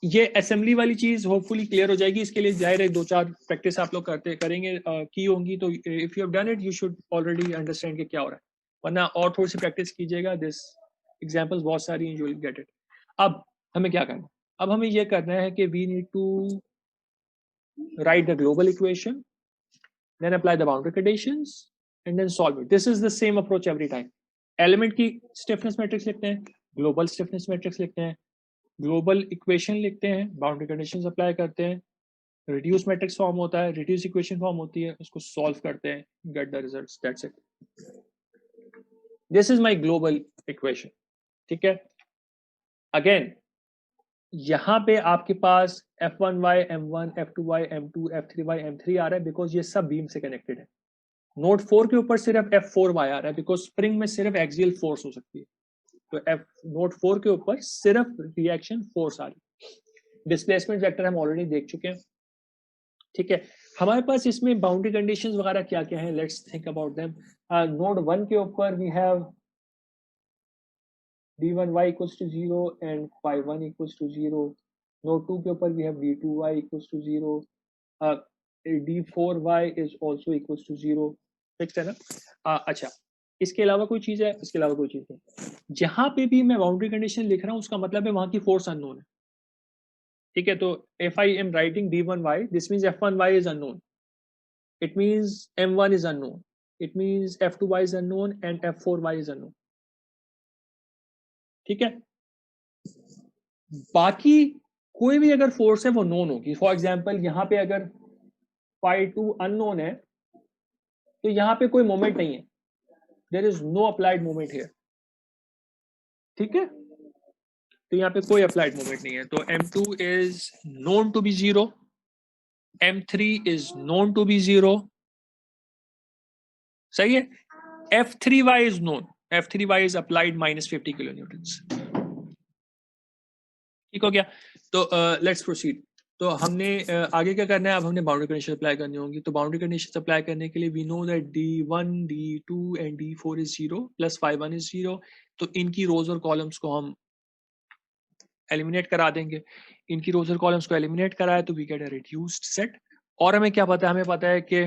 ये असेंबली वाली चीज होपफुली क्लियर हो जाएगी। इसके लिए जाहिर है 2-4 प्रैक्टिस आप लोग करेंगे की होंगी, तो if you have done it you should already understand कि क्या हो रहा है, वरना और थोड़ी सी प्रैक्टिस कीजिएगा। दिस एग्जांपल्स बहुत सारी हैं, यू विल गेट इट। अब हमें क्या करना है? अब हमें ये करना है कि we need to write the global equation, then apply the boundary conditions and then solve it. This is the same approach every time. Element की स्टिफनेस मैट्रिक्स लिखते हैं, ग्लोबल स्टिफनेस मैट्रिक्स लिखते हैं, ग्लोबल इक्वेशन लिखते हैं, boundary conditions apply करते हैं, reduce matrix form होता है, रिड्यूस इक्वेशन फॉर्म होती है, उसको सॉल्व करते हैं, get the results, that's it. This is my global equation. ठीक है, अगेन यहाँ पे आपके पास F1y M1 F2y M2 F3y M3 आ रहा है बिकॉज ये सब बीम से कनेक्टेड है। नोड 4 के ऊपर सिर्फ F4y आ रहा है बिकॉज स्प्रिंग में सिर्फ एक्सियल फोर्स हो सकती है, तो नोड 4 के ऊपर सिर्फ रिएक्शन फोर्स आ रही है। डिस्प्लेसमेंट वेक्टर हम ऑलरेडी देख चुके हैं। ठीक है, हमारे पास इसमें बाउंड्री कंडीशंस वगैरह क्या क्या है, let's think about them. Node 1 के ऊपर we have d1y equals to 0 and phi1 equals to 0. Node 2 के ऊपर we have d2y equals to 0. d4y is also equals to 0. Fix है ना? अच्छा, इसके अलावा कोई चीज है? इसके अलावा कोई चीज नहीं। जहां पे भी मैं बाउंड्री कंडीशन लिख रहा हूं उसका मतलब है वहां की फोर्स अननोन है। ठीक है, तो if I am writing d1y, this means f1y is unknown. It means m1 is unknown. It means f2y is unknown and f4y is unknown. ठीक है, बाकी कोई भी अगर फोर्स है वो नोन होगी। फॉर एग्जांपल यहाँ पे अगर phi2 अननोन है तो यहाँ पे कोई मोमेंट नहीं है, there is no applied moment here. ठीक है, तो यहाँ पे कोई अप्लाइड मोमेंट नहीं है, तो m2 is known to be 0, m3 is known to be 0। सही है, f3y is known, f3y is applied -50 kilo newtons. ठीक हो गया, तो लेट्स प्रोसीड। तो हमने आगे क्या करना है, अब हमने बाउंड्री कंडीशन अप्लाई करनी होगी। तो बाउंड्री कंडीशन अप्लाई करने के लिए we know that d1 d2 and d4 is 0 plus phi1 is 0, तो इनकी रोज और कॉलम्स को हम एलिमिनेट करा देंगे। इनकी रोज और कॉलम्स को एलिमिनेट कराए तो we get a reduced set. और हमें क्या पता है, हमें पता है कि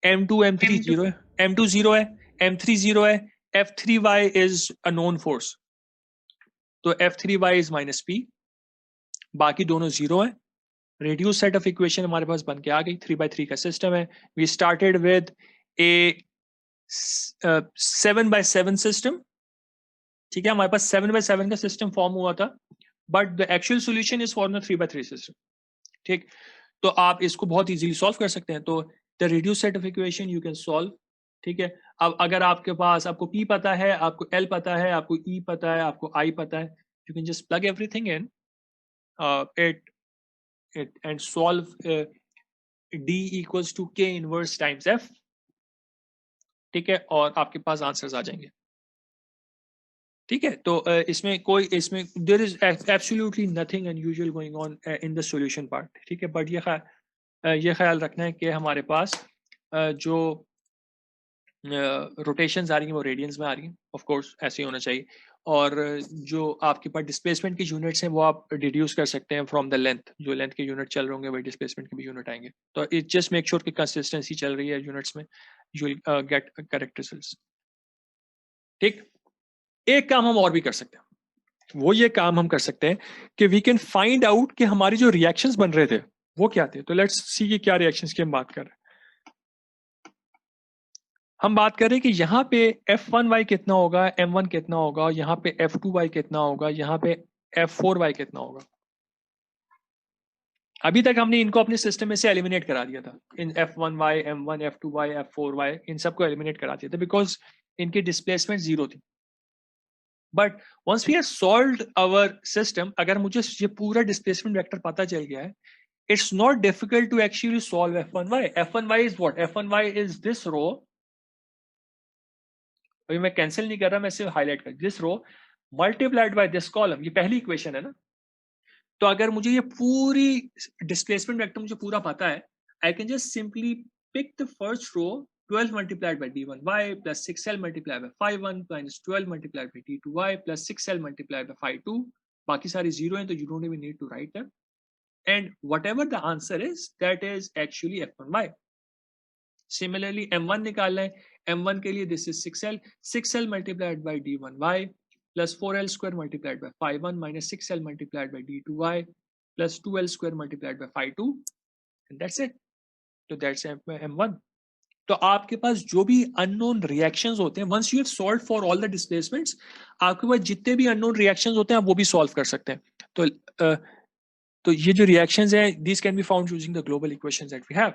m2 m3 0 है, m2 0 है, m3 0 है, f3y is a known force, तो f3y इज -p, बाकी दोनों 0 है। रिड्यूस सेट ऑफ इक्वेशन हमारे पास बन के आ गई, 3x3 का सिस्टम है। We started with a 7x7 system. ठीक है, हमारे पास 7x7 का सिस्टम फॉर्म हुआ था, but the actual solution is for 3x3 system. ठीक, तो आप इसको बहुत इजीली सॉल्व कर सकते हैं। तो the reduce set of equation you can solve. ठीक है, अब अगर आपके पास, आपको P पता है, आपको L पता है, आपको E पता है, आपको I पता है, you can just plug everything in it and solve D equals to K inverse times F। ठीक है, और आपके पास आंसर्स आ जाएंगे। ठीक है, तो इसमें there is absolutely nothing unusual going on in the solution part। ठीक है, बट ये ख्याल रखना है कि हमारे पास जो रोटेशंस आ रही हैं वो रेडियंस में आ रही हैं, ऑफ कोर्स ऐसे ही होना चाहिए। और जो आपके पास डिस्प्लेसमेंट की यूनिट्स हैं वो आप डिड्यूस कर सकते हैं फ्रॉम द लेंथ, जो लेंथ के यूनिट चल रहे होंगे वही डिस्प्लेसमेंट के भी यूनिट आएंगे। तो इट जस्ट मेक श्योर कि कंसिस्टेंसी चल रही है यूनिट्स में, you will get correct results. ठीक, एक काम हम और भी कर सकते हैं, वो ये काम हम कर सकते हैं कि वी कैन फाइंड आउट कि हमारी जो रिएक्शंस बन रहे थे वो क्या थे। तो लेट्स सी कि क्या रिएक्शंस की हम बात कर रहे हैं। हम बात कर रहे हैं कि यहाँ पे f1y कितना होगा, m1 कितना होगा, यहाँ पे f2y कितना होगा, यहाँ पे f4y कितना होगा। अभी तक हमने इनको अपने सिस्टम में से एलिमिनेट करा दिया था, इन F1y, M1, F2y, F4y, इन सबको एलिमिनेट करा दिया था बिकॉज इनकी डिस्प्लेसमेंट जीरो थी. But once we have solved our system, अगर मुझे ये पूरा डिस्प्लेसमेंट वेक्टर पता चल गया है, it's not difficult to actually solve F1y. F1y is what? F1y is this row. अभी मैं कैंसिल नहीं कर रहा, मैं सिर्फ हाईलाइट कर, this row multiplied by this column. ये पहली इक्वेशन है ना. तो अगर मुझे ये पूरी डिस्प्लेसमेंट वेक्टर मुझे पूरा पता है, I can just simply pick the first row, 12 multiplied by d1y plus 6l multiplied by phi1 minus 12 multiplied by d2y plus 6l multiplied by phi2. बाकी सारी जीरो हैं, तो you don't even need to write them. And whatever the answer is, that is actually F1y. Similarly, M1 निकालना है, M1 के लिए this is 6l, 6l multiplied by d1y plus 4l square multiplied by phi1 minus 6l multiplied by d2y plus 2l square multiplied by phi2, and that's it. So that's M1. तो आपके पास जो भी unknown reactions होते हैं, once you have solved for all the displacements, आपके पास जितने भी unknown reactions होते हैं आप वो भी solve कर सकते हैं. तो ये जो reactions हैं, these can be found using the global equations that we have.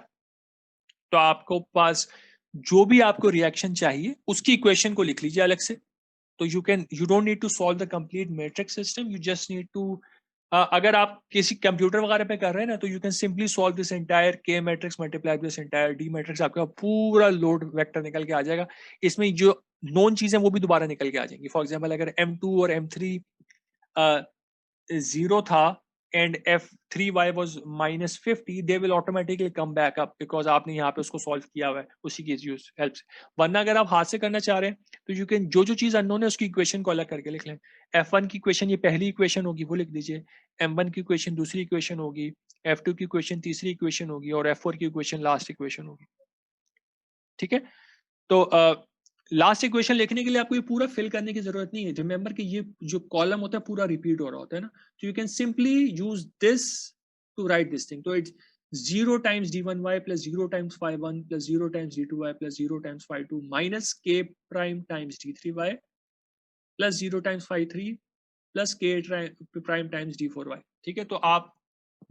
तो आपको पास जो भी आपको reaction चाहिए उसकी equation को लिख लीजिए अलग से. तो you don't need to solve the complete matrix system, you just need to अगर आप किसी कंप्यूटर वगैरह पे कर रहे हैं ना, तो you can simply solve this entire K matrix multiplied with this entire D matrix, आपका पूरा लोड वेक्टर निकल के आ जाएगा. इसमें जो नोन चीजें वो भी दोबारा निकल के आ जाएंगी. फॉर एग्जांपल अगर M2 और M3 0 था and F3y was minus 50, they will automatically come back up because आपने यहाँ पे उसको solve किया हुआ है, उसी की use helps. वरना अगर आप हाथ से करना चाह रहे हैं तो you can जो चीज unknown है उसकी equation को अलग करके लिख लें. F1 की equation ये पहली equation होगी, वो लिख दीजिए. M1 की equation दूसरी equation होगी, F2 की equation तीसरी equation होगी और F4 की equation last equation होगी. ठीक है. तो लास्ट इक्वेशन लिखने के लिए आपको ये पूरा फिल करने की जरूरत नहीं है. रिमेंबर कि ये जो कॉलम होता है पूरा रिपीट हो रहा होता है ना, तो you can simply use this to write this thing. तो it's 0 times d1y plus 0 times phi1 plus 0 times d2y plus 0 times phi2 minus k prime times d3y plus 0 times phi3 plus k prime times d4y. ठीक है. तो आप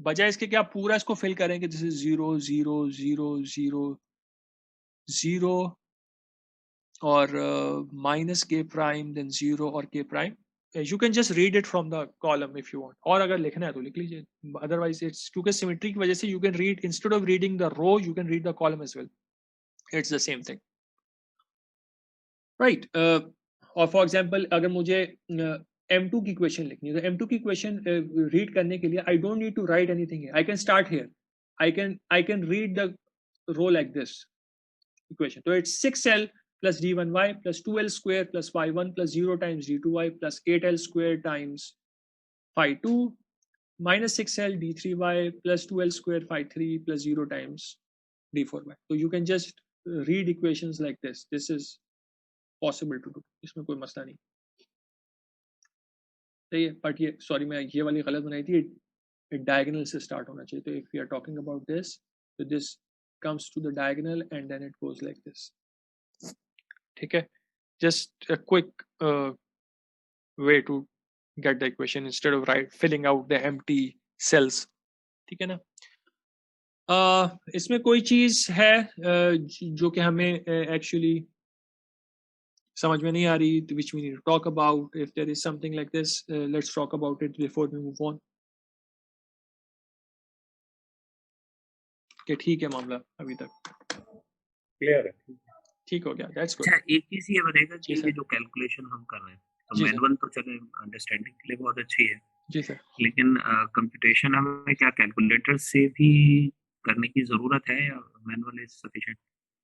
बजाय इसके कि आप पूरा इसको फिल करेंगे, this is 0 0 0 0 0 or minus k prime then 0 or k prime, you can just read it from the column if you want. और अगर लिखना है तो लिख लीजिए, otherwise it's क्योंकि symmetry की वजह से you can read, instead of reading the row you can read the column as well. It's the same thing, right? और for example अगर मुझे M2 की equation लिखनी है, तो M2 की equation read करने के लिए I don't need to write anything here. I can start here. I can read the row like this equation. So it's 6l plus d1y plus 2l square plus phi1 plus 0 times d2y plus 8l square times phi2 minus 6l d3y plus 2l square phi3 plus 0 times d4y. So you can just read equations like this. This is possible to do. इसमें कोई मसला नहीं. सही है. But ये sorry मैं ये वाली गलत बनाई थी. डायगोनल से स्टार्ट होना चाहिए. तो if we are talking about this, so this comes to the diagonal and then it goes like this. ठीक है. Just a quick way to get the equation instead of filling out the empty cells. ठीक है ना. इसमें कोई चीज है जो कि हमें actually समझ में नहीं आ रही, which we need to talk about. If there is something like this, let's talk about it before we move on. कि ठीक है मामला अभी तक क्लियर है. ठीक हो गया. That's good. अच्छा, एक चीज ये बताएगा कि जी सर. ये जो कैलकुलेशन हम कर रहे हैं, तो जी सर. मैनुअल तो चले अंडरस्टैंडिंग के लिए बहुत अच्छी है, जी सर. लेकिन कंप्यूटेशन हमें क्या कैलकुलेटर से भी करने की जरूरत है या मैनुअल इज सफिशिएंट?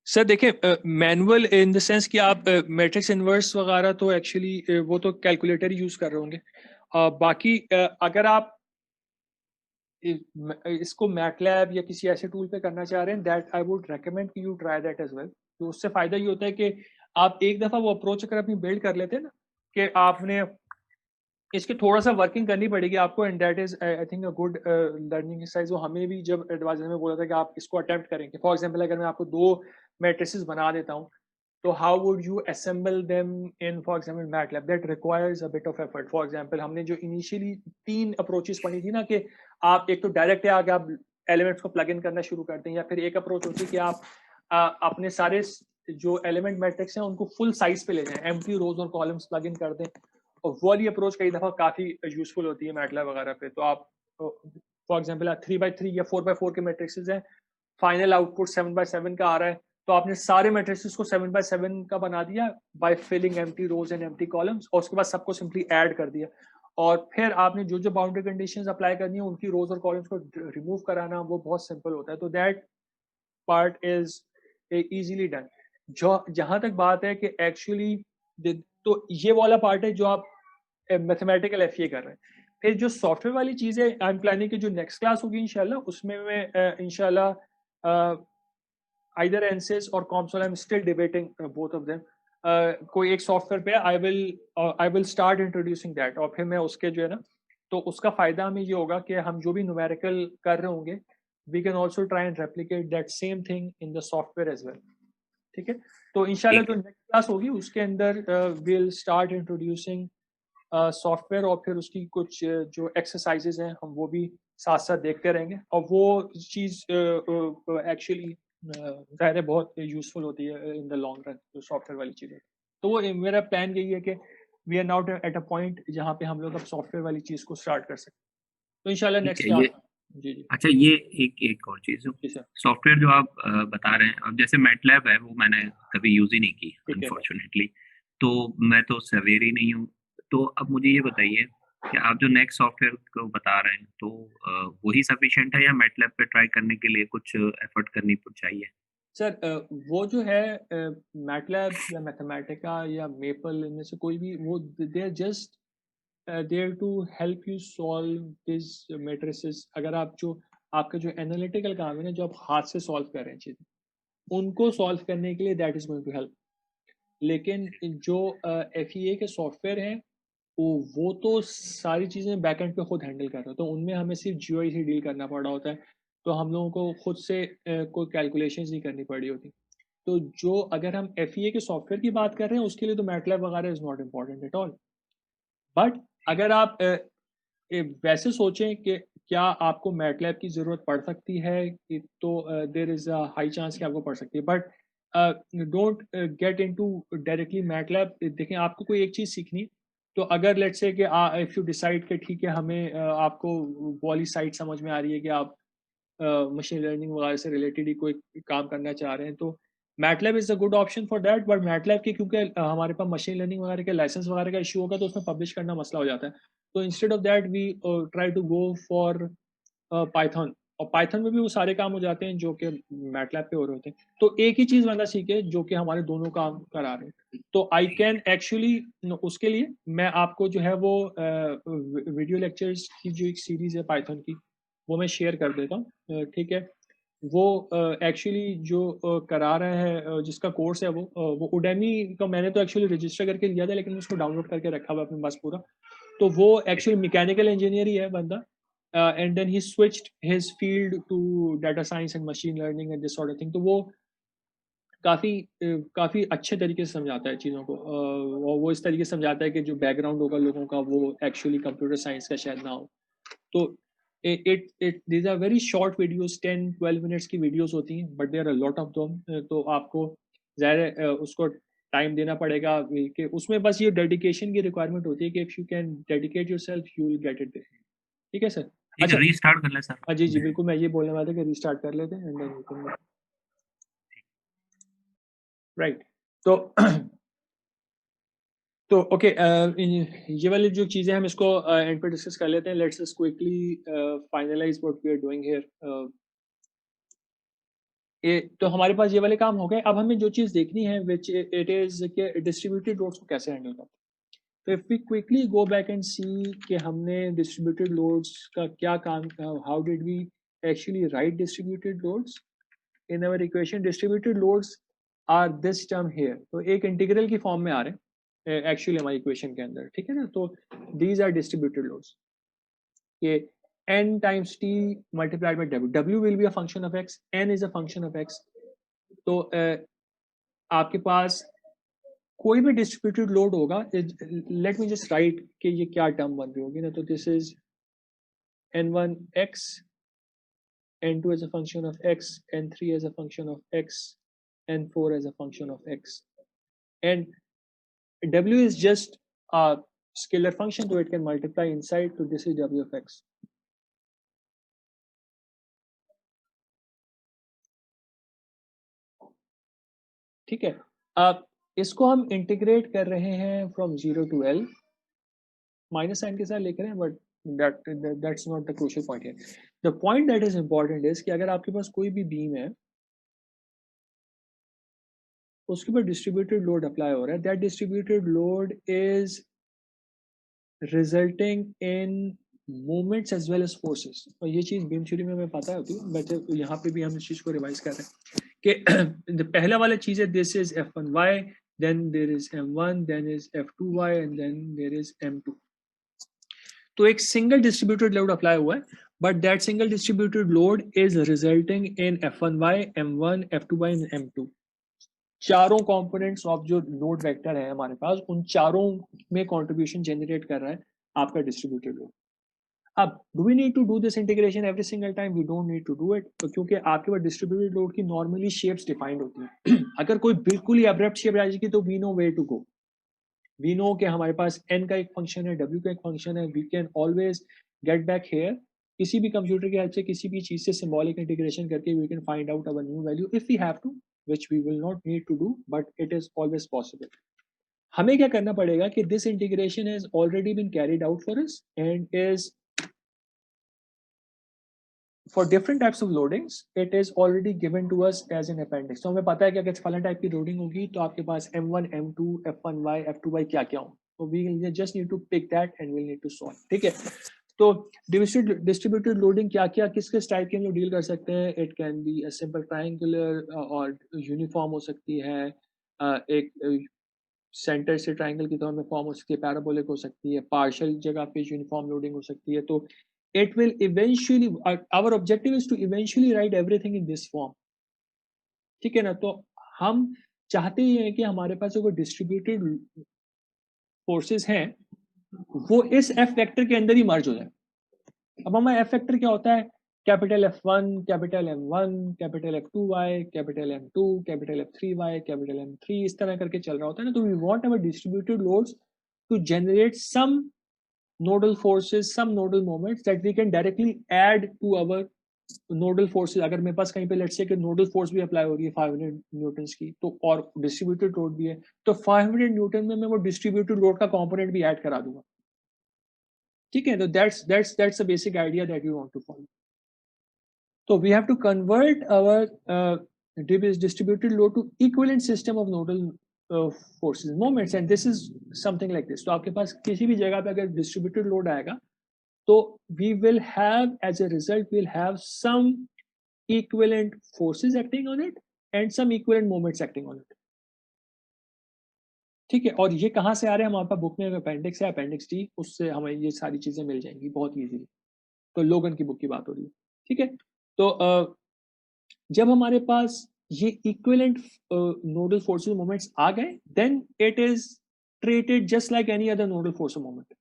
सर देखिए, मैनुअल इन द सेंस कि आप मैट्रिक्स इनवर्स वगैरह तो एक्चुअली वो तो कैलकुलेटर यूज कर रहे होंगे. बाकी अगर आप इसको मैटलैब या किसी ऐसे टूल पे करना चाह रहे हैं, दैट आई वुड रेकमेंड कि you try that as well. तो उससे फायदा ये होता है कि आप एक दफा वो अप्रोच अगर अपनी बिल्ड कर लेते हैं ना, कि आपने इसके थोड़ा सा वर्किंग करनी पड़ेगी आपको, and that is I think a good learning exercise. वो हमें भी जब एडवाइजर में बोला था कि आप इसको अटेम्प्ट करेंगे. फॉर एग्जांपल अगर मैं आपको 2 मैट्रिसेस बना देता हूँ, तो how would you assemble them in, for example, MATLAB? That requires a bit of effort. For example, हमने जो initially 3 approaches पढ़ी थी ना कि आप एक तो डायरेक्ट आके आप एलिमेंट्स को प्लग इन करना शुरू करते हैं, या फिर एक अप्रोच होती है कि आप अपने सारे जो एलिमेंट मैट्रिक्स हैं उनको फुल साइज पे ले जाएं, एम्प्टी रोज और कॉलम्स प्लग इन कर दें, और वो वाली अप्रोच कई दफ़ा काफ़ी यूजफुल होती है मैटलैब वगैरह पे। तो आप फॉर एग्जांपल 3x3 या 4x4 के मैट्रिक्सेस हैं, फाइनल आउटपुट 7x7 का आ रहा है, तो आपने सारे मैट्रिक्सेस को 7x7 का बना दिया by filling empty rows and empty columns, और उसके बाद सबको सिंपली ऐड कर दिया, और फिर आपने जो जो बाउंड्री कंडीशंस अप्लाई करनी है उनकी रोज और कॉलम्स को रिमूव कराना, वो बहुत सिंपल होता है। तो that part is easily done. जो जहां तक बात है कि एक्चुअली, तो ये वाला पार्ट है जो आप मैथमेटिकल एफए कर रहे हैं। फिर जो सॉफ्टवेयर वाली चीज़ है, आई एम प्लानिंग की जो नेक्स्ट क्लास होगी इंशाल्लाह, उसमें मैं इंशाल्लाह आइदर एनसिस और COMSOL, I am still debating both of them, कोई एक सॉफ्टवेयर पे I will start introducing that, और फिर मैं उसके जो है ना, तो उसका फायदा हमें ये होगा कि हम जो भी न्यूमेरिकल कर रहे होंगे, we can also try and replicate that same thing in the software as well. ठीक है, तो इंशाल्लाह जो नेक्स्ट क्लास होगी उसके अंदर विल स्टार्ट इंट्रोड्यूसिंग सॉफ्टवेयर, और फिर उसकी कुछ जो एक्सरसाइजेज हैं हम वो भी साथ साथ देखते रहेंगे, और वो चीज़ एक्चुअली ज़ाहिर है बहुत यूजफुल होती है इन द लॉन्ग रन, जो सॉफ्टवेयर वाली चीज़ें। तो वो मेरा प्लान यही है कि we are now at a point जहाँ पे हम लोग अब सॉफ्टवेयर वाली चीज़ को स्टार्ट कर सकते हैं। तो इंशाल्लाह ठीक नेक्स्ट है। ये क्लास। जी जी अच्छा, ये एक और चीज़, जी सर। सॉफ्टवेयर जो आप बता रहे हैं, अब जैसे मैटलैब है वो मैंने कभी यूज़ ही नहीं की ठीक है। अनफॉर्चुनेटली, तो मैं तो सवेर ही नहीं हूँ। तो अब मुझे ये बताइए कि आप जो नेक्स्ट सॉफ्टवेयर को बता रहे हैं, तो वही सफिशिएंट है या मैटलैब पे ट्राई करने के लिए कुछ एफर्ट करनी चाहिए? सर वो जो है मैटलैब या मैथमेटिका या मेपल, इनमें से कोई भी, वो they are just there to help you solve this matrices. अगर आप जो आपका जो एनालिटिकल काम है ना, जो आप हाथ से सॉल्व कर रहे हैं चीज़ें, उनको सॉल्व करने के लिए that is going to help. लेकिन जो FEA के सॉफ्टवेयर हैं, वो तो सारी चीज़ें बैकएंड पे खुद हैंडल कर रहे हो, तो उनमें हमें सिर्फ GUI से डील करना पड़ रहा होता है, तो हम लोगों को खुद से कोई कैलकुलेशंस नहीं करनी पड़ी होती। तो जो अगर हम FEA के सॉफ्टवेयर की बात कर रहे हैं, उसके लिए तो मैटलैब वगैरह is not important at all. But अगर आप वैसे सोचें कि क्या आपको मैटलैब की ज़रूरत पड़ सकती है, तो there is a high chance कि आपको पड़ सकती है, but don't get into directly MATLAB. देखें, आपको कोई एक चीज़ सीखनी, तो अगर लेट्स से कि इफ़ यू डिसाइड कि ठीक है, हमें आपको वो वाली साइड समझ में आ रही है कि आप मशीन लर्निंग वगैरह से रिलेटेड ही कोई काम करना चाह रहे हैं, तो MATLAB is a good option for that. But MATLAB के क्योंकि हमारे पास मशीन लर्निंग वगैरह के लाइसेंस वगैरह का इशू होगा, तो उसमें पब्लिश करना मसला हो जाता है। तो instead of that we try to go for Python, और पाइथन में भी वो सारे काम हो जाते हैं जो कि मैटलैब पे हो रहे होते हैं। तो एक ही चीज़ बंदा सीखे जो कि हमारे दोनों काम करा रहे हैं। तो आई कैन एक्चुअली, उसके लिए मैं आपको जो है वो वीडियो लेक्चर्स की जो एक सीरीज़ है पाइथन की, वो मैं शेयर कर देता हूँ। ठीक है, वो एक्चुअली जो करा रहा है, जिसका कोर्स है वो उडेमी का, मैंने तो एक्चुअली रजिस्टर करके लिया था, लेकिन उसको डाउनलोड करके रखा हुआ अपने पास पूरा। तो वो एक्चुअली मैकेनिकल इंजीनियर ही है बंदा, and then he switched his field to data science and machine learning and this sort of thing. तो वो काफ़ी अच्छे तरीके से समझाता है चीज़ों को, और वो इस तरीके से समझाता है कि जो बैकग्राउंड होगा लोगों का वो एक्चुअली कंप्यूटर साइंस का शायद ना हो। तो these are very short videos, 10-12 minutes की वीडियोस होती हैं, but there are lot of them. तो आपको ज़ाहिर है उसको टाइम देना पड़ेगा, कि उसमें बस ये डेडिकेशन की रिक्वायरमेंट होती है कि if you can dedicate yourself you will get it. ठीक है सर। ठीक अच्छा, है, रीस्टार्ट कर लें सर। जी जी बिल्कुल, मैं ये बोलने वाला था कि रीस्टार्ट कर लेते हैं एंड देन राइट। तो तो ओके, ये वाली जो चीज़ें हम इसको एंड पे डिस्कस कर लेते हैं। Let's just quickly finalize what we are doing here. तो हमारे पास ये वाले काम हो गए। अब हमें जो चीज़ देखनी है विच इट इज़ कि डिस्ट्रीब्यूटेड लोड्स को कैसे हैंडल करते हैं। तो if we quickly go back and see कि हमने डिस्ट्रीब्यूटेड लोड्स का क्या काम, how did we actually write distributed loads in our equation. Distributed loads are this term here, तो एक इंटीग्रल की फॉर्म में आ रहे हैं एक्चुअली हमारी इक्वेशन के अंदर। ठीक है ना, तो दीज आर डिस्ट्रीब्यूटेड लोड्स, ये n times t multiplied by w, w will be a function of x, n is a function of x। तो आपके पास कोई भी डिस्ट्रीब्यूटेड लोड होगा, लेट मी जस्ट राइट कि ये क्या टर्म बन रही होगी ना, तो this is n1x, n2 as a function of x, n3 as a function of x, n4 as a function of x, and w is just a scalar function, so it can multiply inside, so this is w of x. ठीक है, अब इसको हम integrate कर रहे हैं from 0 to L, minus sign के साथ लिख रहे हैं, but that's not the crucial point here. The point that is important is कि अगर आपके पास कोई भी बीम है, उसके ऊपर डिस्ट्रीब्यूटेड लोड अप्लाई हो रहा है, that distributed load is resulting in movements as well as forces. और ये चीज बीम थ्योरी में हमें पता होती है, बट यहाँ पे भी हम इस चीज को रिवाइज कर रहे हैं कि पहला वाला चीज है this is f1y, then there is m1, then is f2y, and then there is m2. तो एक सिंगल डिस्ट्रीब्यूटेड लोड अप्लाई हुआ है, but that single distributed load is resulting in f1y, m1, f2y and m2. चारों components of जो load vector है हमारे पास, उन चारों में कंट्रीब्यूशन जनरेट कर रहा है आपका डिस्ट्रीब्यूटेड लोड. अब do we need to do this integration every single time? We don't need to do it, क्योंकि आपके पास डिस्ट्रीब्यूटेड लोड की नॉर्मली शेप्स डिफाइंड होती हैं. अगर कोई बिल्कुल ही अब्रप्ट शेप आ जाएगी तो we know where to go. We know कि हमारे पास n का एक फंक्शन है, w का एक फंक्शन है, we can always get back here. किसी भी कंप्यूटर की हेल्प से किसी भी चीज से सिंबॉलिक इंटीग्रेशन करके we can find out our new value if we have to, which we will not need to do, but it is always possible. हमें क्या करना पड़ेगा कि this integration has already been carried out for us and is for different types of loadings it is already given to us as an appendix. तो हमें पता है कि अगर फलन टाइप की लोडिंग होगी तो आपके पास m1, m2, f1y, f2y क्या क्या हो, तो we just need to pick that and we'll need to solve. ठीक है, तो डिस्ट्रीब्यूटेड लोडिंग क्या क्या किस किस टाइप के हम लोग डील कर सकते हैं. It can be a simple triangular और यूनिफॉर्म हो सकती है, एक सेंटर से ट्रायंगल की तरह में फॉर्म हो सकती है, पैराबोलिक हो सकती है, पार्शियल जगह पे यूनिफॉर्म लोडिंग हो सकती है. तो it will eventually, our objective is to eventually write everything in this form. ठीक है ना, तो हम चाहते ही हैं कि हमारे पास जो डिस्ट्रीब्यूटेड फोर्सेस हैं वो इस एफ वेक्टर के अंदर ही मर्ज हो जाए. अब हमारा एफ वेक्टर क्या होता है? Capital F1, capital M1, capital F2y, capital M2, capital F3y, capital M3, इस तरह करके चल रहा होता है ना. तो we want our distributed loads to generate some nodal forces, some nodal moments that we can directly add to our nodal forces. अगर मेरे पास कहीं पे let's say कि nodal force भी अप्लाई हो रही है 500 न्यूटन्स की, तो और डिस्ट्रीब्यूटेड लोड भी है, तो 500 न्यूटन में मैं वो डिस्ट्रीब्यूटेड लोड का कंपोनेंट भी ऐड करा दूंगा. ठीक है, तो that's the basic idea that we want to follow. So we have to convert our distributed load to equivalent system of nodal forces moments, and this is something like this. तो आपके पास किसी भी जगह पे अगर डिस्ट्रीब्यूटेड लोड आएगा तो we will have, as a result we'll have some equivalent forces acting on it and some equivalent moments acting on it. ठीक है, और ये कहाँ से आ रहे हैं? हमारे पास बुक में अपेंडिक्स है, अपेंडिक्स डी, उससे हमें ये सारी चीजें मिल जाएंगी बहुत इजीली. तो लोगन की बुक की बात हो रही है. ठीक है, तो जब हमारे पास ये इक्विवेलेंट नोडल फोर्सेस मोमेंट्स आ गए, then it is treated just like any other nodal force moment.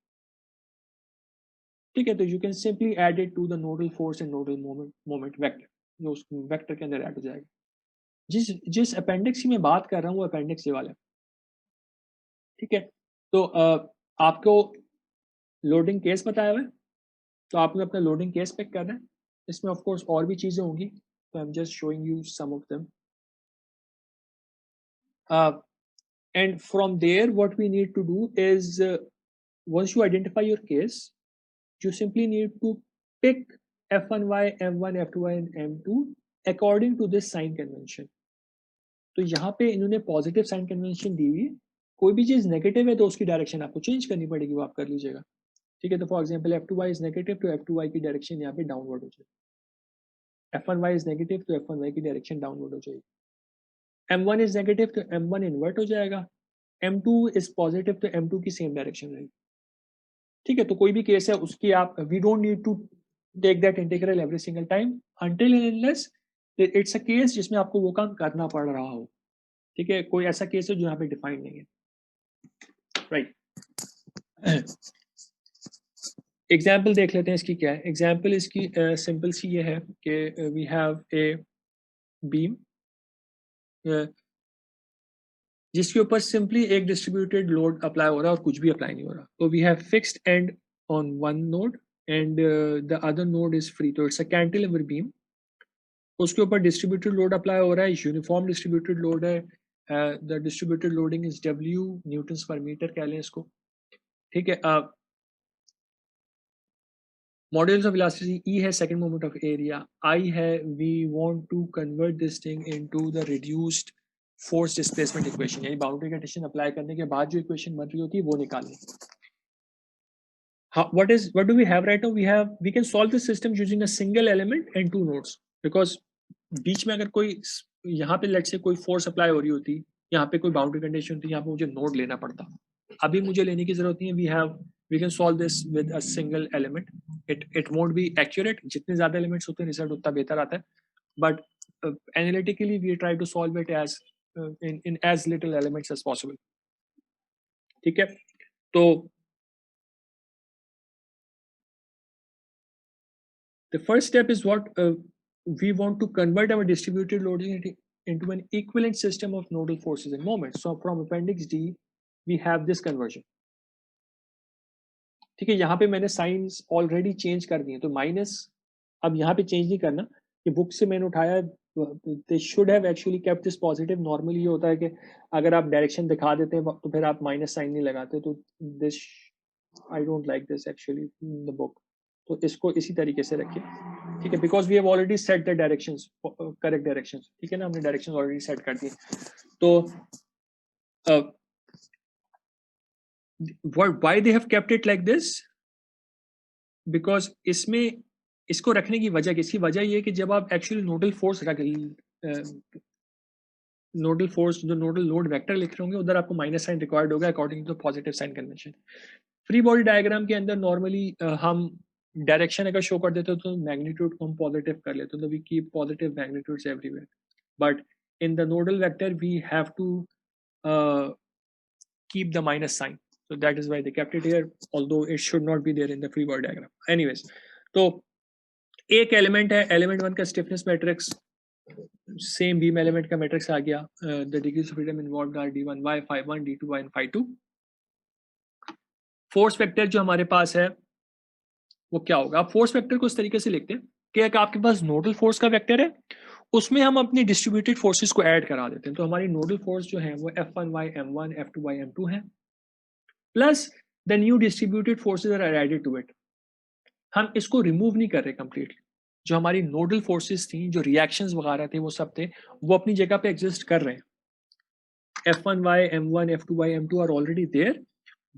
ठीक है, तो you can simply add it to the nodal force and nodal moment vector, जो उस वेक्टर के अंदर ऐड हो जाएगा. जिस अपेंडिक्स की मैं बात कर रहा हूँ वो अपेंडिक्स ये वाला. ठीक है, तो आपको लोडिंग केस बताया हुआ है, तो आपने अपना लोडिंग केस पिक करना है. इसमें ऑफ कोर्स और भी चीजें होंगी, so I'm just showing you some of them. And from there what we need to do is once you identify your case, you simply need to pick f1y, m1, f2y and m2 according to this sign convention. तो यहाँ पे इन्होंने positive sign convention दी हुई है. कोई भी चीज negative है तो उसकी डायरेक्शन आपको चेंज करनी पड़ेगी, वो आप कर लीजिएगा. ठीक है, तो for example f2y is negative तो f2y की डायरेक्शन यहाँ पे डाउनवर्ड हो जाएगी. f1y इज नेगेटिव तो f1y की डायरेक्शन डाउनवर्ड हो जाएगी. m1 इज नेगेटिव तो m1 इन्वर्ट हो जाएगा. m2 इज पॉजिटिव तो m2 की सेम डायरेक्शन रहेगी. ठीक है, तो कोई भी केस है उसकी आप, we don't need to take that integral every single time until and unless it's a case जिसमें आपको वो काम करना पड़ रहा हो. ठीक है, कोई ऐसा केस है जो यहाँ पे डिफाइंड नहीं है, राइट। एग्जाम्पल देख लेते हैं इसकी क्या है। एग्जाम्पल इसकी सिंपल सी ये है कि वी हैव ए बीम जिसके ऊपर सिंपली एक डिस्ट्रीब्यूटेड लोड अप्लाई हो रहा है और कुछ भी अप्लाई नहीं हो रहा। तो we have fixed end on one node and the other node is free, तो इट्स अ कैंटिलीवर बीम। उसके ऊपर डिस्ट्रीब्यूटेड लोड अप्लाई हो रहा है, यूनिफॉर्म डिस्ट्रीब्यूटेड लोड है, the distributed loading is W newtons per metre कह लें इसको, ठीक है। मॉड्यूल्स ऑफ इलास्टिसिटी E है, second moment of area I है। We want to convert this thing into the reduced force displacement equation, यानी boundary condition apply करने के बाद जो इक्वेशन बन रही होती है वो निकालनी। what do we have right now? We can solve this system using a single element and two nodes, because बीच में अगर कोई यहाँ पे लेट से कोई फोर्स अप्लाई हो रही होती, यहाँ पे कोई बाउंड्री कंडीशन होती, यहाँ पे मुझे नोड लेना पड़ता। अभी मुझे लेने की जरूरत नहीं है। we can solve this with a single element. It won't be accurate, जितने ज्यादा एलिमेंट्स होते हैं रिजल्ट उतना बेहतर आता है, but analytically we try to solve it as in as little elements as possible, ठीक है। तो the first step is what we want to convert our distributed loading into an equivalent system of nodal forces and moments. So from appendix D we have this conversion, ठीक है। यहाँ पे मैंने science already change कर दिए, तो minus अब यहाँ पे चेंज नहीं करना, ये बुक से मैंने उठाया। They should have actually kept this positive. Normally ये होता है कि अगर आप डायरेक्शन दिखा देते हैं तो फिर आप माइनस साइन नहीं लगाते, तो this I don't like this actually in the book, तो इसको इसी तरीके से रखिए, ठीक है। Because we have already set the directions, correct directions, ठीक है ना, हमने डायरेक्शंस ऑलरेडी सेट कर दिए। तो why they have kept it like this? Because इसमें इसको रखने की वजह, इसकी वजह ये है कि जब आप एक्चुअली नोडल फोर्स रख नोडल फोर्स जो नोडल लोड वेक्टर लिख रहे होंगे उधर आपको माइनस साइन रिक्वायर्ड होगा according to positive sign convention. Free body diagram के अंदर नॉर्मली हम डायरेक्शन अगर शो कर देते हो तो मैग्नीट्यूड को हम पॉजिटिव कर लेते हो, तो we keep positive magnitudes everywhere, but in the nodal vector we have to keep the minus sign, so that is why they kept it here, although it should not be there in the free body diagram. Anyways, तो एक element है, element 1 का stiffness matrix, same beam element का matrix आ गया। The degrees of freedom involved are d1y phi1 d2y and phi2। Force vector जो हमारे पास है वो क्या होगा? आप फोर्स वेक्टर को इस तरीके से लिखते हैं कि अगर आपके पास नोडल फोर्स का वेक्टर है उसमें हम अपनी डिस्ट्रीब्यूटेड फोर्सेस को ऐड करा देते हैं, तो हमारी नोडल फोर्स जो है वो F1y m1 F2y m2 है, plus the new distributed forces are added to it. हम इसको रिमूव नहीं कर रहे कंप्लीटली, जो हमारी नोडल फोर्सेस थी, जो रिएक्शंस वगैरह थे वो सब थे, वो अपनी जगह पे एग्जिस्ट कर रहे हैं। F1y m1 F2y m2 are already there,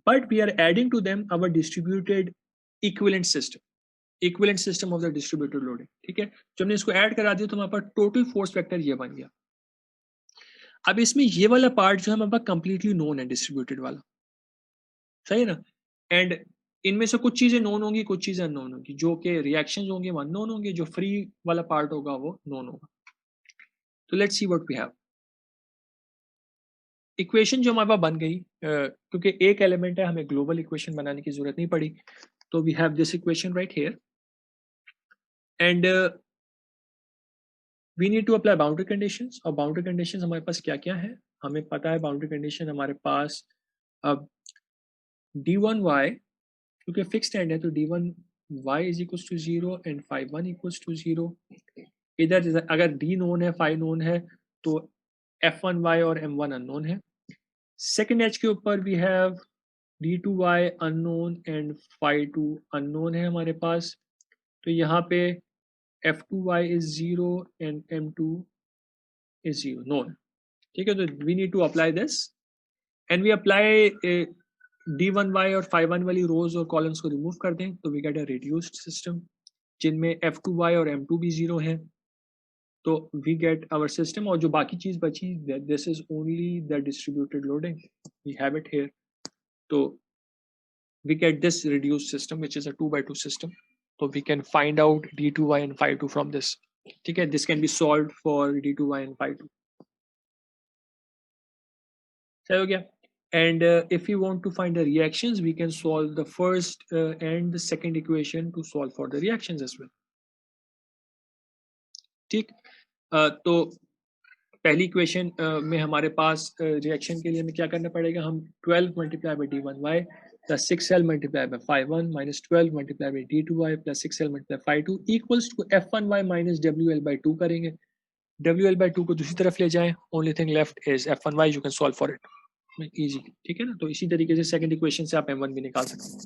but we are adding to them our distributed equivalent system of the distributed loading, ठीक है। जब हमने इसको ऐड करा दिया तो हमारे पास टोटल फोर्स वेक्टर ये बन गया। अब इसमें ये वाला पार्ट जो है हमारे पास कंप्लीटली नोन है, डिस्ट्रीब्यूटेड वाला, सही है ना। एंड इनमें से कुछ चीजें नोन होंगी, कुछ चीजें अननोन होंगी, जो कि रिएक्शंस होंगे वो अननोन होंगे, जो फ्री वाला पार्ट होगा वो नोन होगा। तो let's see what we have. Equation जो हमारे पास बन गई, क्योंकि एक एलिमेंट है हमें ग्लोबल इक्वेशन बनाने की जरूरत नहीं पड़ी, तो we have this equation right here and we need to apply boundary conditions. और बाउंड्री कंडीशंस हमारे पास क्या क्या है हमें पता है। बाउंड्री कंडीशन हमारे पास अब d1y क्योंकि फिक्स्ड एंड है तो d1y is equal to 0 and phi1 equal to 0। इधर अगर d नोन है phi नोन है तो f1y और m1 अननोन है। सेकंड एज के ऊपर we have d2y unknown and phi2 unknown है हमारे पास, तो यहाँ पे f2y is 0 and m2 is 0 known, ठीक है। तो we need to apply this and we apply d1y और phi1 वाली रोज और कॉलम्स को रिमूव कर दें तो we get a reduced system जिनमें f2y और m2 भी 0 है, तो we get our system। और जो बाकी चीज बची this is only the distributed loading, we have it here, तो we get this reduced system which is a 2x2 system। So we can find out d2y and phi2 from this, ठीक है। This can be solved for d2y and phi2। सही हो गया. And if we want to find the reactions, we can solve the first and the second equation to solve for the reactions as well. ठीक. तो पहली equation में हमारे पास reaction के लिए हमें क्या करना पड़ेगा, हम 12 multiply by d1y plus 6l multiply by 5 1 minus 12 multiply by d2y plus 6l multiply 5 2 equals to f1y minus wl by 2 करेंगे. wl बाई 2 को दूसरी तरफ ले जाएं, only thing left is f1y, you can solve for it easy. ठीक है ना. तो इसी तरीके से सेकंड इक्वेशन से आप m1 भी निकाल सकते हैं.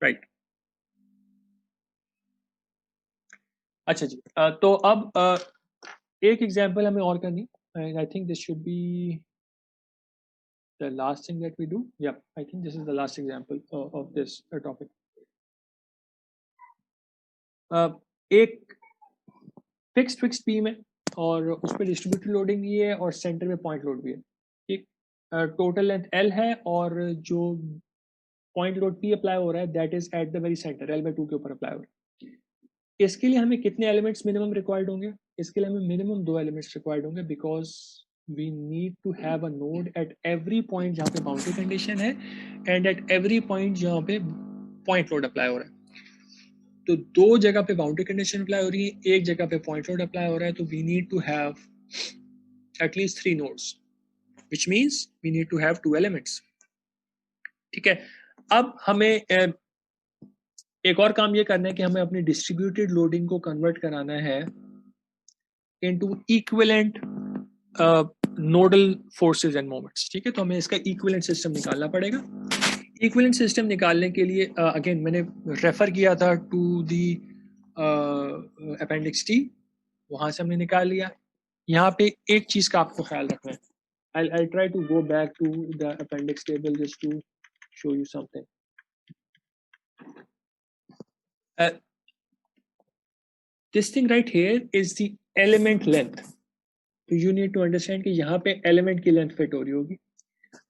राइट. अच्छा जी. तो अब एक एग्जांपल हमें और करनी, and I think this should be the last thing that we do. Yeah, I think this is the last example of this topic. एक फिक्स्ड बीम है और उस पर डिस्ट्रीब्यूटेड लोडिंग भी है और सेंटर में पॉइंट लोड भी है. ठीक. टोटल लेंथ L है और जो पॉइंट लोड P अप्लाई हो रहा है that is at the very centre, L/2 के ऊपर अप्लाई हो रहा है. इसके लिए हमें कितने एलिमेंट्स मिनिमम रिक्वायर्ड होंगे? इसके लिए हमें मिनिमम 2 एलिमेंट्स रिक्वायर्ड होंगे, because we need to have a node at every point जहाँ पे बाउंड्री कंडीशन है एंड एट एवरी पॉइंट जहाँ पे पॉइंट लोड अप्लाई हो रहा है. तो 2 जगह पे बाउंड्री कंडीशन अप्लाई हो रही है, एक जगह पे पॉइंट लोड अप्लाई हो रहा है. तो we need to have at least 3 nodes, which means we need to have 2 elements. ठीक है. अब हमें एक और काम ये करना है कि हमें अपनी डिस्ट्रीब्यूटेड लोडिंग को कन्वर्ट कराना है into equivalent nodal forces and moments. ठीक है. तो हमें इसका इक्विवेलेंट सिस्टम निकालना पड़ेगा. इक्विवेलेंट सिस्टम निकालने के लिए अगेन मैंने रेफर किया था टू दी अपेंडिक्स टी, वहां से हमने निकाल लिया. यहाँ पे एक चीज का आपको ख्याल रखना है. I'll try to go back to the appendix table just to show you something. This thing right here is the element length. So you need to understand कि यहाँ पे element की length fit हो रही होगी.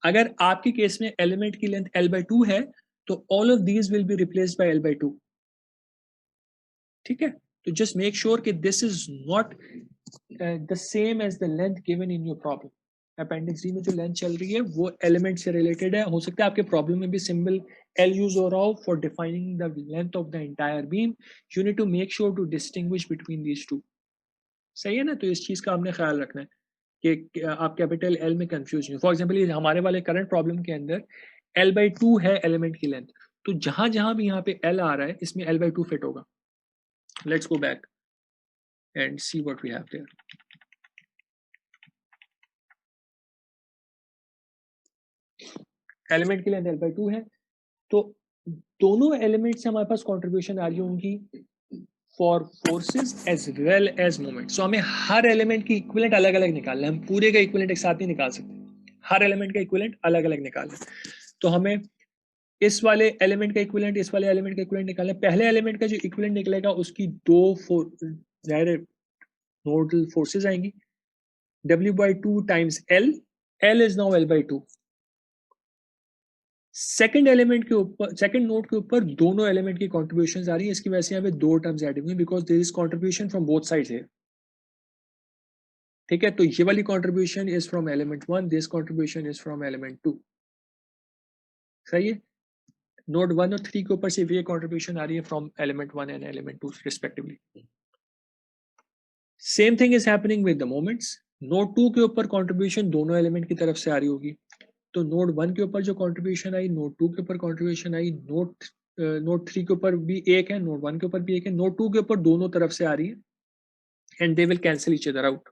अगर आपके केस में element की length L/2 है तो all of these will be replaced by L/2. ठीक है. तो just make sure कि this is not the same as the length given in your problem. Appendix D में जो लेंथ चल रही है वो एलिमेंट से रिलेटेड है. हो सकता है आपके प्रॉब्लम में भी सिंबल L यूज हो रहा हो for defining the length of the entire beam. You need to make sure to distinguish between these two. सही है ना. तो इस चीज का आपने ख्याल रखना है कि आप कैपिटल L में कंफ्यूज नहीं. फॉर एग्जांपल हमारे वाले करंट प्रॉब्लम के अंदर L/2 है एलिमेंट की लेंथ, तो जहां जहां भी यहाँ पे L आ रहा है इसमें L/2 फिट होगा. Let's go back and see what we have there. Element की लेंथ L/2 है, तो दोनों एलिमेंट से हमारे पास कंट्रीब्यूशन आ रही होंगी for forces as well as moment. So हमें हर एलिमेंट की इक्विवेलेंट अलग अलग निकालना है. हम पूरे का इक्विवेलेंट एक साथ नहीं निकाल सकते, हर एलिमेंट का इक्विवेलेंट अलग अलग निकालना है. तो हमें इस वाले एलिमेंट का इक्विवेलेंट, इस वाले एलिमेंट का इक्विवेलेंट निकालना है. पहले एलिमेंट का जो इक्विवेलेंट निकलेगा उसकी 2 नोडल फोर्सेस आएंगी, W/2 times L. L is now L/2. Second element के ऊपर, सेकंड नोड के ऊपर दोनों एलिमेंट की कंट्रीब्यूशंस आ रही है. इसकी वजह से यहाँ पे 2 टर्म्स ऐड हुई because there is contribution from both sides है. ठीक है. तो ये वाली contribution is from element 1, this contribution is from element 2. सही है. नोड 1 और 3 के ऊपर सिर्फ ये कंट्रीब्यूशन आ रही है from element 1 and element 2 respectively. Same thing is happening with the moments. Node 2 के ऊपर कंट्रीब्यूशन दोनों एलिमेंट की तरफ से आ रही होगी. तो नोड 1 के ऊपर जो कंट्रीब्यूशन आई, नोड 2 के ऊपर कंट्रीब्यूशन आई, नोड 3 के ऊपर भी एक है, नोड 1 के ऊपर भी एक है, नोड 2 के ऊपर दोनों तरफ से आ रही है and they will cancel each other out.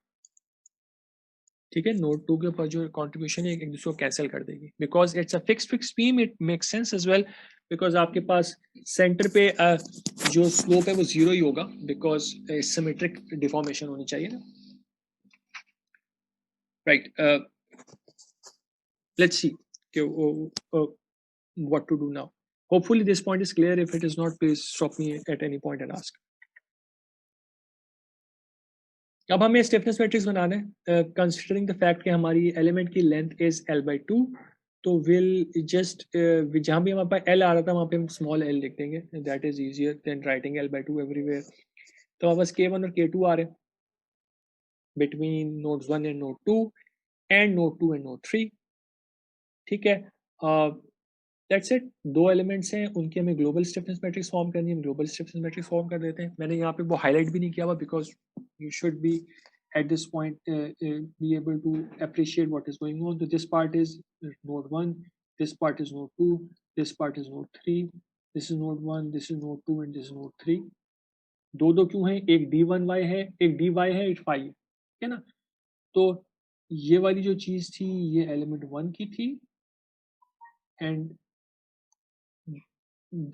ठीक है. नोड 2 के ऊपर जो कंट्रीब्यूशन है एक दूसरे को कैंसिल कर देगी because it's a fixed beam. It makes sense as well because आपके पास सेंटर पे जो स्लोप है वो 0 ही होगा बिकॉज सिमेट्रिक डिफॉर्मेशन होनी चाहिए ना. Right. Let's see what to do now. Hopefully this point is clear. If it is not, please stop me at any point and ask. अब हमें स्टिफनेस मैट्रिक्स बनाना है कंसीडरिंग द फैक्ट कि हमारी element की length is L/2. तो will just जहाँ भी हमारे पास L आ रहा था वहाँ पे हम स्मॉल l लिख देंगे. That is easier than writing L/2 everywhere. तो हमारे पास K1 और K2 आ रहे हैं. between nodes 1 and node 2 and node 2 and node 3. ठीक है, दैट्स इट. दो एलिमेंट्स हैं, उनकी हमें ग्लोबल स्टिफनेस मैट्रिक्स फॉर्म करनी है, हम ग्लोबल स्टिफनेस मैट्रिक्स फॉर्म कर देते हैं. मैंने यहाँ पे वो हाईलाइट भी नहीं किया हुआ because you should be at this point be able to appreciate what is going on. So this part is node 1, this part is node 2, this part is node 3, this is node 1, this is node 2 and this is node 3. दो दो क्यों हैं, एक d1y है, एक dy है, एक phi है ना. तो ये वाली जो चीज थी ये एलिमेंट 1 की थी and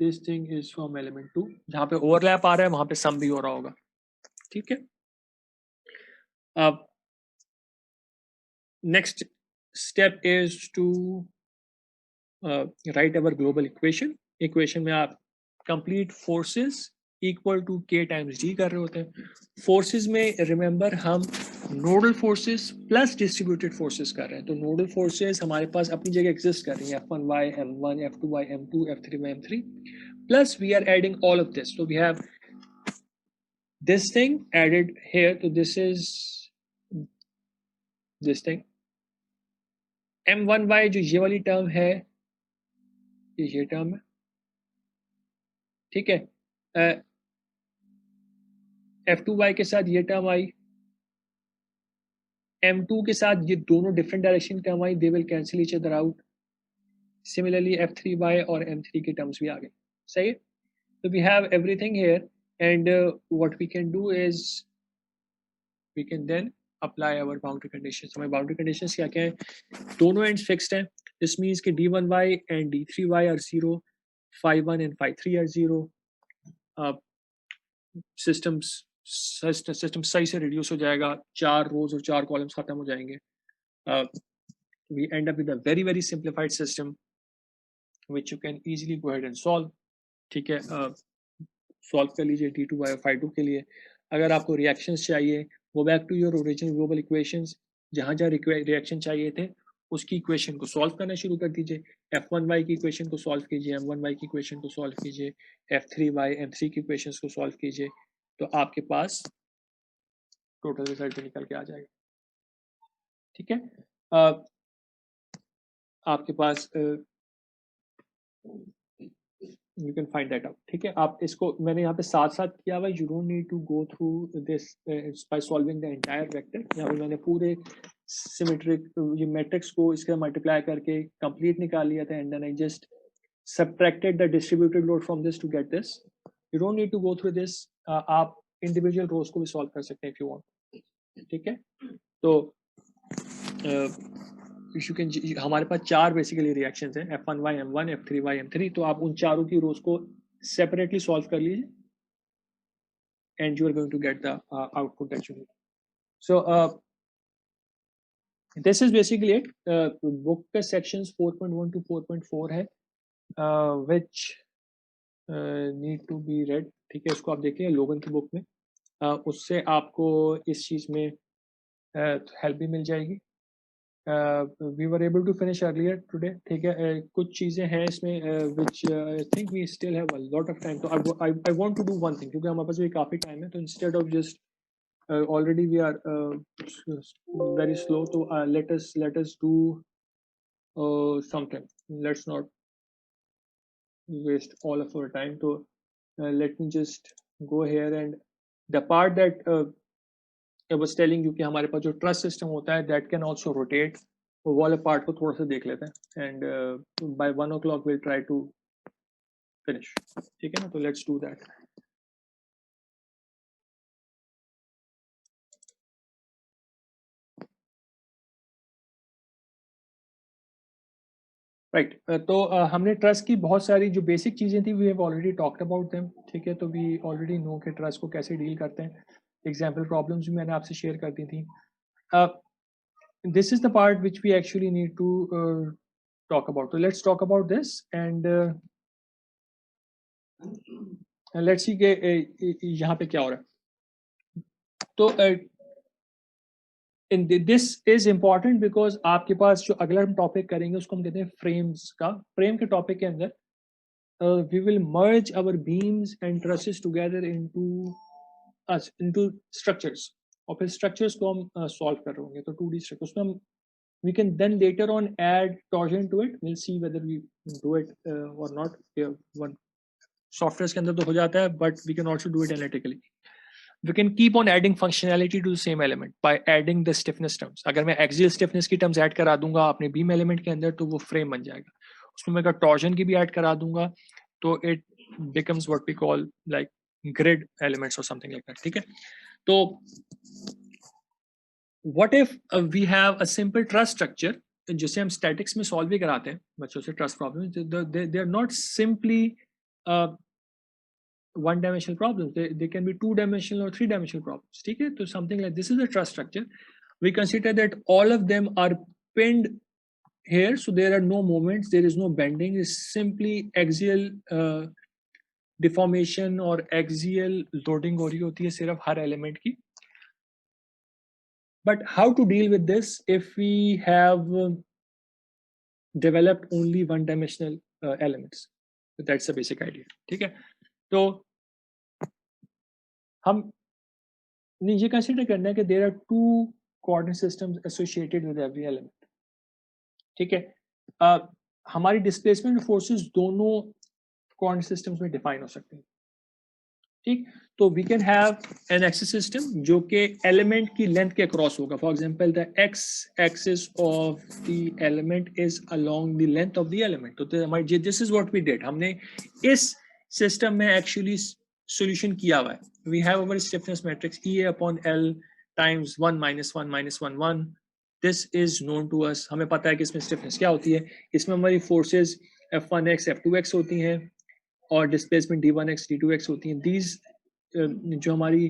this thing is from element 2. जहां पे ओवरलैप आ रहा है वहां पे सम भी हो रहा होगा. ठीक है, अब next step is to write our global equation में आप complete forces equal to k times d कर रहे होते हैं. forces में remember हम nodal forces plus distributed forces कर रहे हैं. तो nodal forces हमारे पास अपनी जगह exist कर रही हैं, f1y m1 f2y m2 f3y m3 plus we are adding all of this. So we have this thing added here. So this is this thing m1y जो ये वाली टर्म है ये टर्म है. ठीक है, f2y के साथ ये टर्म आई, m2 के साथ ये दोनों different direction term I, they will cancel each other out. Similarly f3y और m3 के टर्म्स भी आ गए. सही है, तो we have everything here and what we can do is we can then apply our boundary conditions. हमारे boundary conditions क्या क्या है, दोनों एंड्स फिक्स्ड हैं. दिस मींस कि d1y and d3y are 0, phi 1 and phi 3 are 0. System सही से reduce हो जाएगा, 4 रोज और 4 कॉलम्स खत्म हो जाएंगे. We end up with a very very simplified system which you can easily go ahead and solve. ठीक है, सॉल्व कर लीजिए d2y और phi 2 के लिए. अगर आपको रिएक्शंस चाहिए, go back to your original global equations, जहाँ जहाँ रिएक्शन चाहिए थे उसकी इक्वेशन को सॉल्व करना शुरू कर दीजिए. f1y की इक्वेशन को सॉल्व कीजिए, m1y की इक्वेशन को सॉल्व कीजिए, f3y m3 की इक्वेशंस को सॉल्व कीजिए, तो आपके पास टोटल रिजल्ट निकल के आ जाएगा. ठीक है, आपके पास you can find that out. ठीक है, आप इसको मैंने यहाँ पे साथ साथ किया हुआ, you don't need to go through this by solving the entire vector. यहाँ पे मैंने पूरे सिमेट्रिक ये मैट्रिक्स को इसके मल्टीप्लाई करके कंप्लीट निकाल लिया था and then I just subtracted the distributed load from this to get this. You don't need to go through this, आप इंडिविजुअल रोज को भी सॉल्व कर सकते हैं इफ यू वांट. ठीक है, तो यू कैन, हमारे पास 4 बेसिकली रिएक्शंस हैं, f1y m1 f3y m3. तो आप उन चारों की रोज को सेपरेटली सॉल्व कर लीजिए and you are going to get the output that you need. So this is basically it. Book के सेक्शंस 4.1 टू 4.4 है which need to be read. ठीक है, इसको आप देखिए लोगन की बुक में, उससे आपको इस चीज़ में हेल्प भी मिल जाएगी. we were able to finish earlier today. ठीक है, कुछ चीज़ें हैं इसमें which I think we still have a lot of time. तो I want to do one thing, क्योंकि हमारे पास भी काफ़ी टाइम है, तो instead of just already we are very slow, so let us do something. Let's not waste all of our time. So let me just go here and the part that I was telling you कि हमारे पास जो trust system होता है that can also rotate, वो वाले part को थोड़ा सा देख लेते हैं and by 1 o'clock we'll try to finish. ठीक है ना, तो let's do that. राइट, तो हमने ट्रस्ट की बहुत सारी जो बेसिक चीज़ें थी we have already talked about them. ठीक है, तो वी ऑलरेडी नो कि ट्रस्ट को कैसे डील करते हैं. एग्जाम्पल प्रॉब्लम्स भी मैंने आपसे शेयर कर दी थी. This is the part which we actually need to talk about. So let's talk about this and let's see कि यहाँ पे क्या हो रहा है. तो this is important because आपके पास जो अगला हम टॉपिक करेंगे उसको हम कहते हैं फ्रेम्स का. फ्रेम के टॉपिक के अंदर we will merge our beams and trusses together into structures. और फिर स्ट्रक्चर्स को हम सॉल्व कर रहे होंगे, तो 2D स्ट्रक्चर उसमें हम we can then later on add torsion to it. We'll see whether we do it or not. One software के अंदर तो हो जाता है, but we can also do it analytically. We can keep on adding functionality to the same element by adding the stiffness terms. अगर मैं axial stiffness की terms add करा दूंगा अपने beam element के अंदर, तो वो frame बन जाएगा. उसमें मैं अगर torsion की भी add करा दूंगा, तो it becomes what we call like grid elements or something like that. ठीक है? तो what if we have a simple truss structure, जिसे हम statics में solve भी कराते हैं बच्चों से truss problems, they are not simply one dimensional problems, they can be 2-dimensional or 3-dimensional problems. ठीक है? तो something like this is a truss structure. We consider that all of them are pinned here, so there are no moments, there is no bending, it's simply axial deformation or axial loading हो रही होती है सिर्फ हर element की. But how to deal with this if we have developed only one-dimensional elements? So that's the basic idea. ठीक है? तो हम ये consider करना है कि there are two coordinate systems associated with every element. ठीक है? हमारी displacement forces दोनों coordinate systems में define हो सकते हैं. ठीक, तो we can have an axis system जो कि एलिमेंट की लेंथ के अक्रॉस होगा. For example the X axis of the element is along the length of the element. तो this is what we did. हमने इस सिस्टम में एक्चुअली सॉल्यूशन किया हुआ है. We have our stiffness matrix E upon L times 1 - 1 - 1 1. This is known to us. हमें पता है कि इसमें स्टिफनेस क्या होती है. इसमें हमारी फोर्सेस F1x F2x होती हैं और डिस्प्लेसमेंट d1x d2x होती हैं. दीज जो हमारी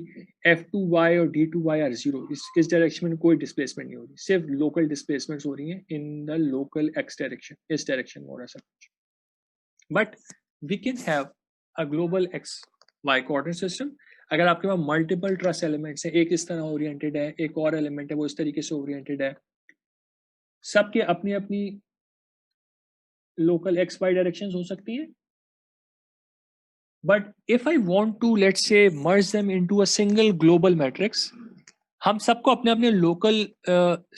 F2y और d2y आर जीरो. इस डायरेक्शन में कोई डिस्प्लेसमेंट नहीं हो रही, सिर्फ लोकल डिस्प्लेसमेंट्स हो रही हैं in the local x direction. इस डायरेक्शन में हो रहा है सब कुछ. But we can have a global x y coordinate system. अगर आपके पास मल्टीपल ट्रस एलिमेंट्स हैं, एक इस तरह ओरिएंटेड है, एक और एलिमेंट है वो इस तरीके से ओरिएंटेड है, सबके अपनी अपनी लोकल x y डायरेक्शंस हो सकती हैं. But if I want to, let's say, merge them into a single global matrix, हम सबको अपने अपने local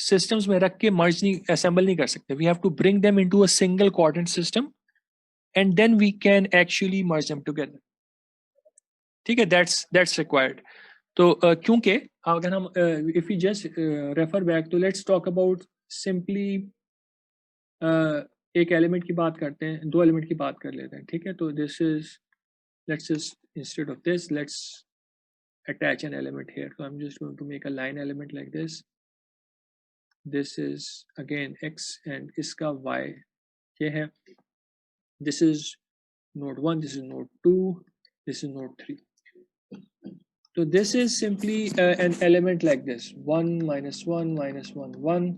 systems में रख के merge नहीं, assemble नहीं कर सकते. We have to bring them into a single coordinate system, and then we can actually merge them together. ठीक है? That's required. तो क्योंकि अगर हम if we just refer back, तो let's talk about simply एक element की बात करते हैं, दो element की बात कर लेते हैं. ठीक है? तो this is, let's just, instead of this, let's attach an element here. So I'm just going to make a line element like this. This is again x and iska y. ये है. This is node 1, this is node 2, this is node 3. So this is simply an element like this. 1 - 1 - 1 1.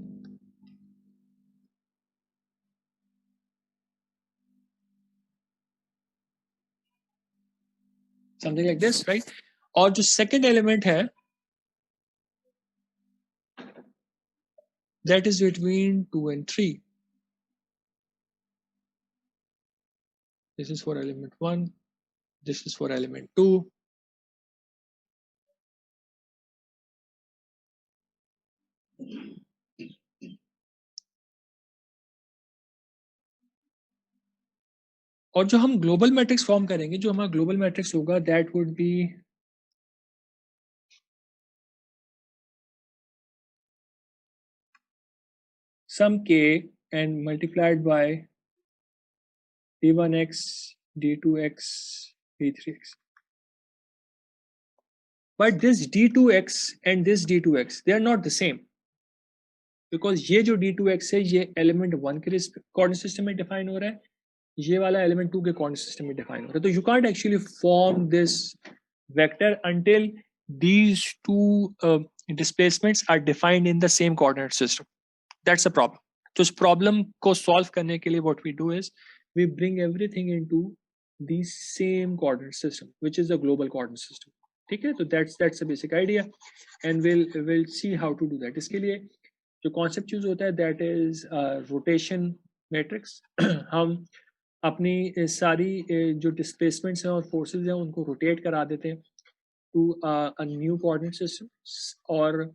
Something like this, right? और जो second element है, that is between 2 and 3. This is for element 1, this is for element 2. और जो हम global matrix form करेंगे, जो हमारा global matrix होगा, that would be some k and multiplied by d1x d2x d3x. But this d2x and this d2x, they are not the same, because ये जो d2x है ये element 1 के coordinate system में define हो रहा है, ये वाला element 2 के coordinate system में define हो रहा है. तो you can't actually form this vector until these two displacements are defined in the same coordinate system. That's the problem. तो इस problem को solve करने के लिए what we do is we bring everything into the same coordinate system, which is the global coordinate system. ठीक है? तो that's the basic idea, and we'll see how to do that. इसके लिए जो concept use होता है, that is rotation matrix. हम अपनी सारी जो displacements हैं और forces हैं उनको rotate करा देते हैं. to a new coordinate system, or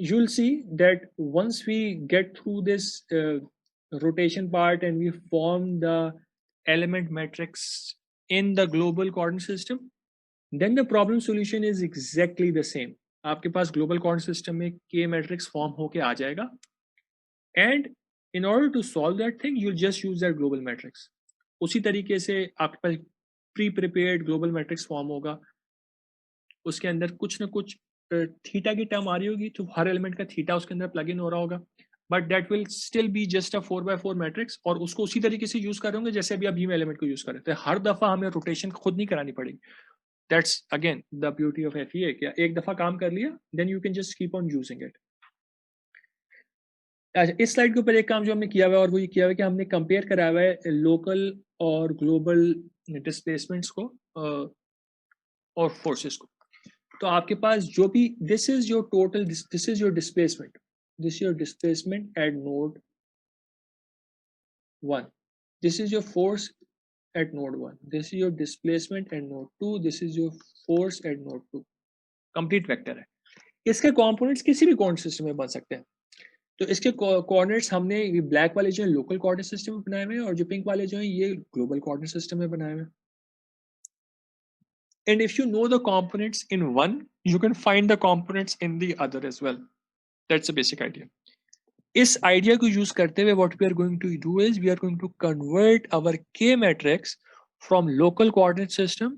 you'll see that once we get through this rotation part and we form the element matrix in the global coordinate system, then the problem solution is exactly the same. आपके पास global coordinate system में K matrix form होके आ जाएगा, and in order to solve that thing you'll just use that global matrix. उसी तरीके से आपके पास pre-prepared global matrix form होगा, उसके अंदर कुछ ना कुछ थीटा की टर्म आ रही होगी, तो हर एलिमेंट का थीटा उसके अंदर प्लग इन हो रहा होगा, but that will still be just a 4x4 matrix, और उसको उसी तरीके से यूज कर रहे होंगे जैसे अभी हम एलिमेंट को यूज कर रहे थे. हर दफा हमें रोटेशन खुद नहीं करानी पड़ेगी. That's again the beauty of FEA. क्या एक दफा काम कर लिया, then you can just keep on using it. इस स्लाइड के ऊपर एक काम जो हमने किया हुआ है, और वो ये किया हुआ है कि हमने कंपेयर कराया हुआ है लोकल और ग्लोबल डिस्प्लेसमेंट्स को और फोर्सेस को. तो आपके पास जो भी, this is your total, this is your displacement, this is your displacement eight node 1, this is your force at node 1, this is your displacement eight node 2, this is your force at node 2. Complete vector है. इसके components किसी भी coordinate system में बन सकते हैं. तो इसके कोऑर्डिनेट्स हमने ये ब्लैक वाले जो है लोकल कोऑर्डिनेट सिस्टम में बनाए हुए हैं, और जो पिंक वाले जो है ये ग्लोबल कोऑर्डिनेट सिस्टम में बनाए हुए हैं. And if you know the components in one, you can find the components in the other as well. That's the basic idea. इस idea को use करते हुए what we are going to do is we are going to convert our K matrix from local coordinate system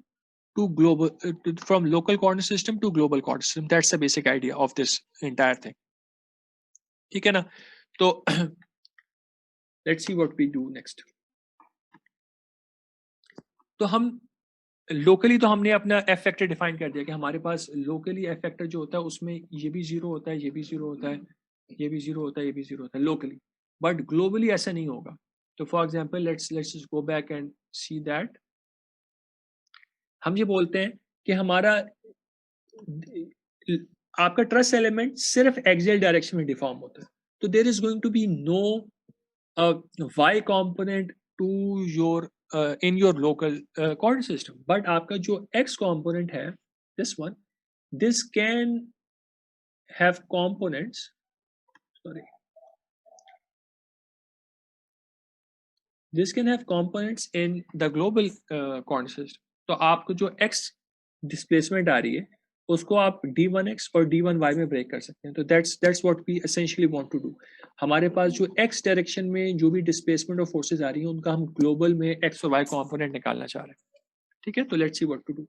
to global, from local coordinate system to global coordinate system. That's the basic idea of this entire thing. ठीक है ना? तो let's see what we do next. तो हम locally तो हमने अपना F factor define कर दिया कि हमारे पास लोकली एफ फैक्टर जो होता है उसमें ये भी जीरो होता है, ये भी जीरो होता है, ये भी जीरो होता है, ये भी जीरो होता है लोकली. बट ग्लोबली ऐसा नहीं होगा. तो for example let's go back and see that. हम ये बोलते हैं कि हमारा आपका ट्रस एलिमेंट सिर्फ एक्सियल डायरेक्शन में डिफॉर्म होता है. तो there is going to be no y component to your in your local coordinate system, but आपका जो x component है, this one, this can have components, sorry, this can have components in the global coordinate system. तो आपको जो x displacement आ रही है उसको आप d1x और d1y में ब्रेक कर सकते हैं. तो that's what we essentially want to do. हमारे पास जो x डायरेक्शन में जो भी डिस्प्लेसमेंट और फोर्सेस आ रही हैं उनका हम ग्लोबल में x और y कंपोनेंट निकालना चाह रहे हैं. ठीक है, तो let's see what to do.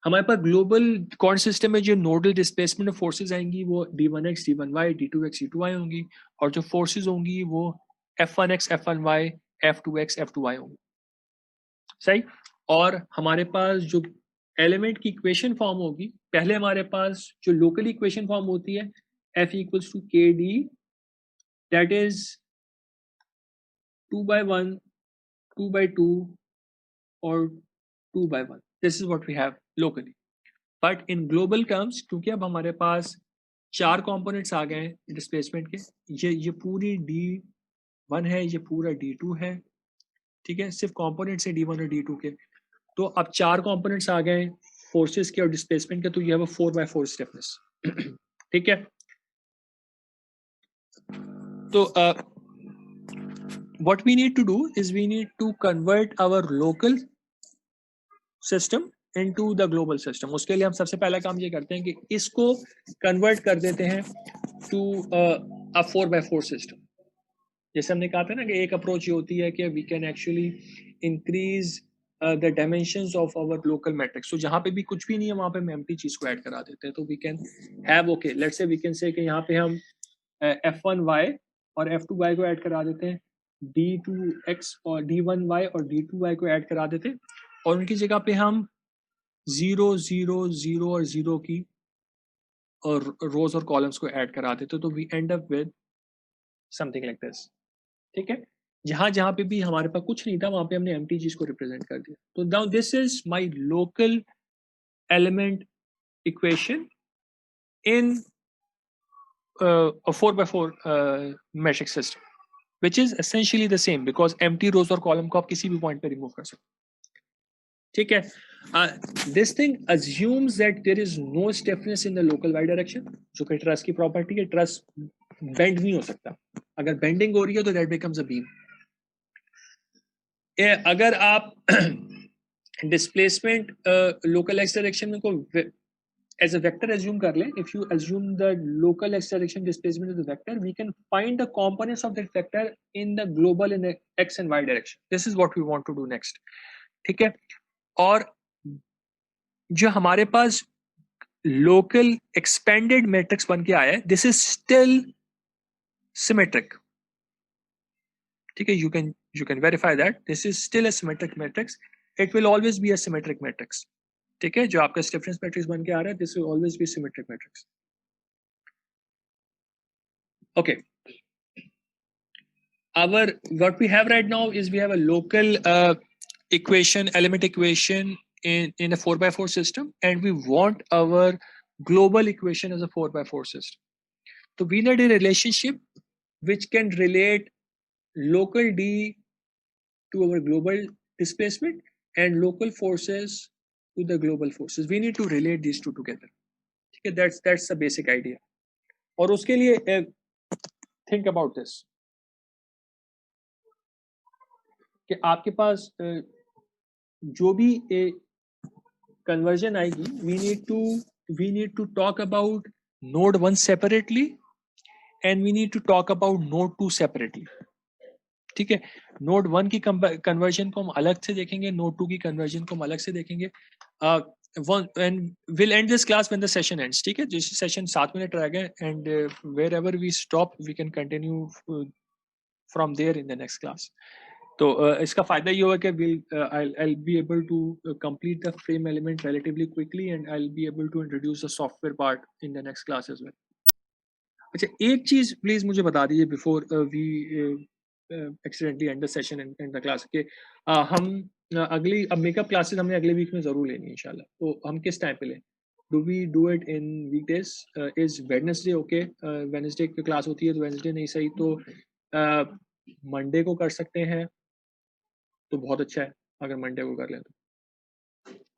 हमारे पास ग्लोबल कोऑर्डिनेट सिस्टम में जो नोडल डिस्प्लेसमेंट और फोर्सेस आएंगी वो d1x d1y d2x d2y होंगी, और जो फोर्सेस होंगी वो f1x f1y f2x f2y होंगी. सही. और हमारे पास जो एलिमेंट की इक्वेशन फॉर्म होगी, पहले हमारे पास जो लोकल इक्वेशन फॉर्म होती है F equals to KD, that is 2/1 2/2 और 2/1. This is what we have locally. But in global terms, क्योंकि अब हमारे पास 4 कंपोनेंट्स आ गए हैं डिस्प्लेसमेंट के, ये पूरी D1 है, ये पूरा D2 है. ठीक है, सिर्फ कंपोनेंट्स है D1 और D2 के. तो अब 4 कंपोनेंट्स आ गए फोर्सेस के और डिस्प्लेसमेंट के, तो ये है 4/4 स्टिफनेस. ठीक है. तो what we need to do is we need to convert our local system into the global system. उसके लिए हम सबसे पहला काम ये करते हैं कि इसको कन्वर्ट कर देते हैं to a 4/4 system. जैसे हमने कहा था ना कि एक अप्रोच ये होती है कि we can actually increase the dimensions of our local matrix. So जहाँ पे भी कुछ भी नहीं है वहाँ पे हम empty चीज को ऐड करा देते हैं. तो we can have, okay, let's say we can say कि यहाँ पे हम f1y और f2y को ऐड करा देते हैं, d2x और d1y और d2y को ऐड करा देते हैं, और उनकी जगह पे हम 0 0 0 और 0 की और रोज और कॉलम्स को ऐड करा देते. तो we end up with something like this. ठीक है. जहां पे भी हमारे पास कुछ नहीं था वहां पे हमने एम्प्टी चीज को रिप्रेजेंट कर दिया. तो now this is my local element equation in a 4/4 matrix system, which is essentially the same because empty rows और कॉलम को आप किसी भी पॉइंट पे रिमूव कर सकते. ठीक है. This thing assumes that there is no stiffness in the local y direction, जो कि truss की property है. Truss bend नहीं हो सकता. अगर bending हो रही है तो that becomes a beam. अगर आप displacement local x direction में को as a vector assume कर लें, if you assume the local x direction displacement is a vector, we can find the components of that vector in the global in the x and y direction. This is what we want to do next. ठीक है. और जो हमारे पास local expanded matrix बन के आया है, this is still symmetric. ठीक है. You can verify that this is still a symmetric matrix. It will always be a symmetric matrix. ठीक है. जो आपका stiffness matrix बन के आ रहा है, this will always be symmetric matrix. Okay. What we have right now is we have a local element equation in a 4x4 system, and we want our global equation as a 4x4 system. So we need a relationship which can relate local d to our global displacement and local forces to the global forces. We need to relate these two together. Okay, that's the basic idea. और उसके लिए think about this. कि आपके पास जो भी conversion आएगी, we need to talk about node 1 separately and we need to talk about node 2 separately. ठीक है. node 1 की conversion को हम अलग से देखेंगे, node 2 की conversion को हम अलग से देखेंगे. And we'll end this class when the session ends. ठीक है. जिस session 7 मिनट रह गए, and wherever we stop we can continue from there in the next class. तो इसका फायदा ये होगा कि I'll be able to complete the frame element relatively quickly and I'll be able to introduce the software part in the next class as well. अच्छा, एक चीज please मुझे बता दीजिए before we accidentally end the session and end the class के हम अगली makeup classes हमने अगले वीक में जरूर लेनी है इंशाल्लाह. तो हम किस टाइम पे लें? Do we do it in weekdays? Is Wednesday okay? Wednesday की क्लास होती है तो Wednesday नहीं सही तो मंडे को कर सकते हैं तो बहुत अच्छा है अगर मंडे को कर लें तो.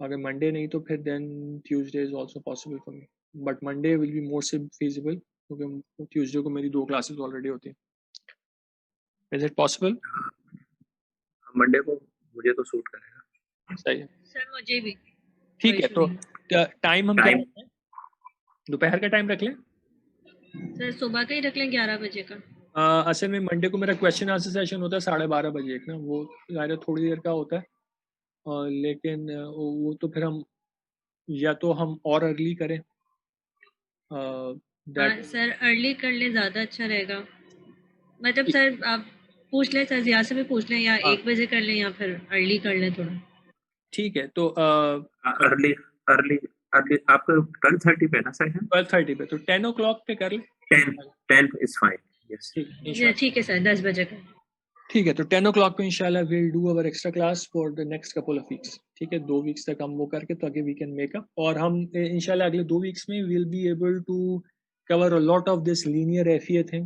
अगर मंडे नहीं तो फिर then Tuesday is also possible for me, but Monday will be more feasible क्योंकि ट्यूसडे को मेरी 2 क्लासेस ऑलरेडी होती हैं. Is it possible? मंडे को मुझे तो सूट करेगा. सही है सर मुझे भी. ठीक है. तो टाइम हम क्या रखें? दोपहर का टाइम रख लें? सर सुबह का ही रख लें 11 बजे का. असल में मंडे को मेरा क्वेश्चन आंसर सेशन होता है 12:30 बजे एक ना, वो ज़ाहिर थोड़ी देर का होता है, लेकिन वो तो फिर हम या तो हम और अर्ली करें. सर अर्ली कर ले ज़्यादा अच्छा रहेगा. मतलब सर आप पूछ लें, सर जिया से भी पूछ लें, या 1 बजे कर लें या फिर अर्ली कर लें थोड़ा. ठीक है. तो अर्ली आपका 12:30 पे ना सेशन? 12:30 पे, तो 10 o'clock पे कर लें. 10 is fine. Yes. ठीक है सर, 10 बजे का. ठीक है. तो 10 o'clock पे इंशाल्लाह we'll do our extra class for the next couple of weeks. ठीक है. 2 weeks तक हम वो करके ताकि we can make up, और हम इंशाल्लाह अगले 2 weeks में we'll be able to cover a lot of this linear FEA thing,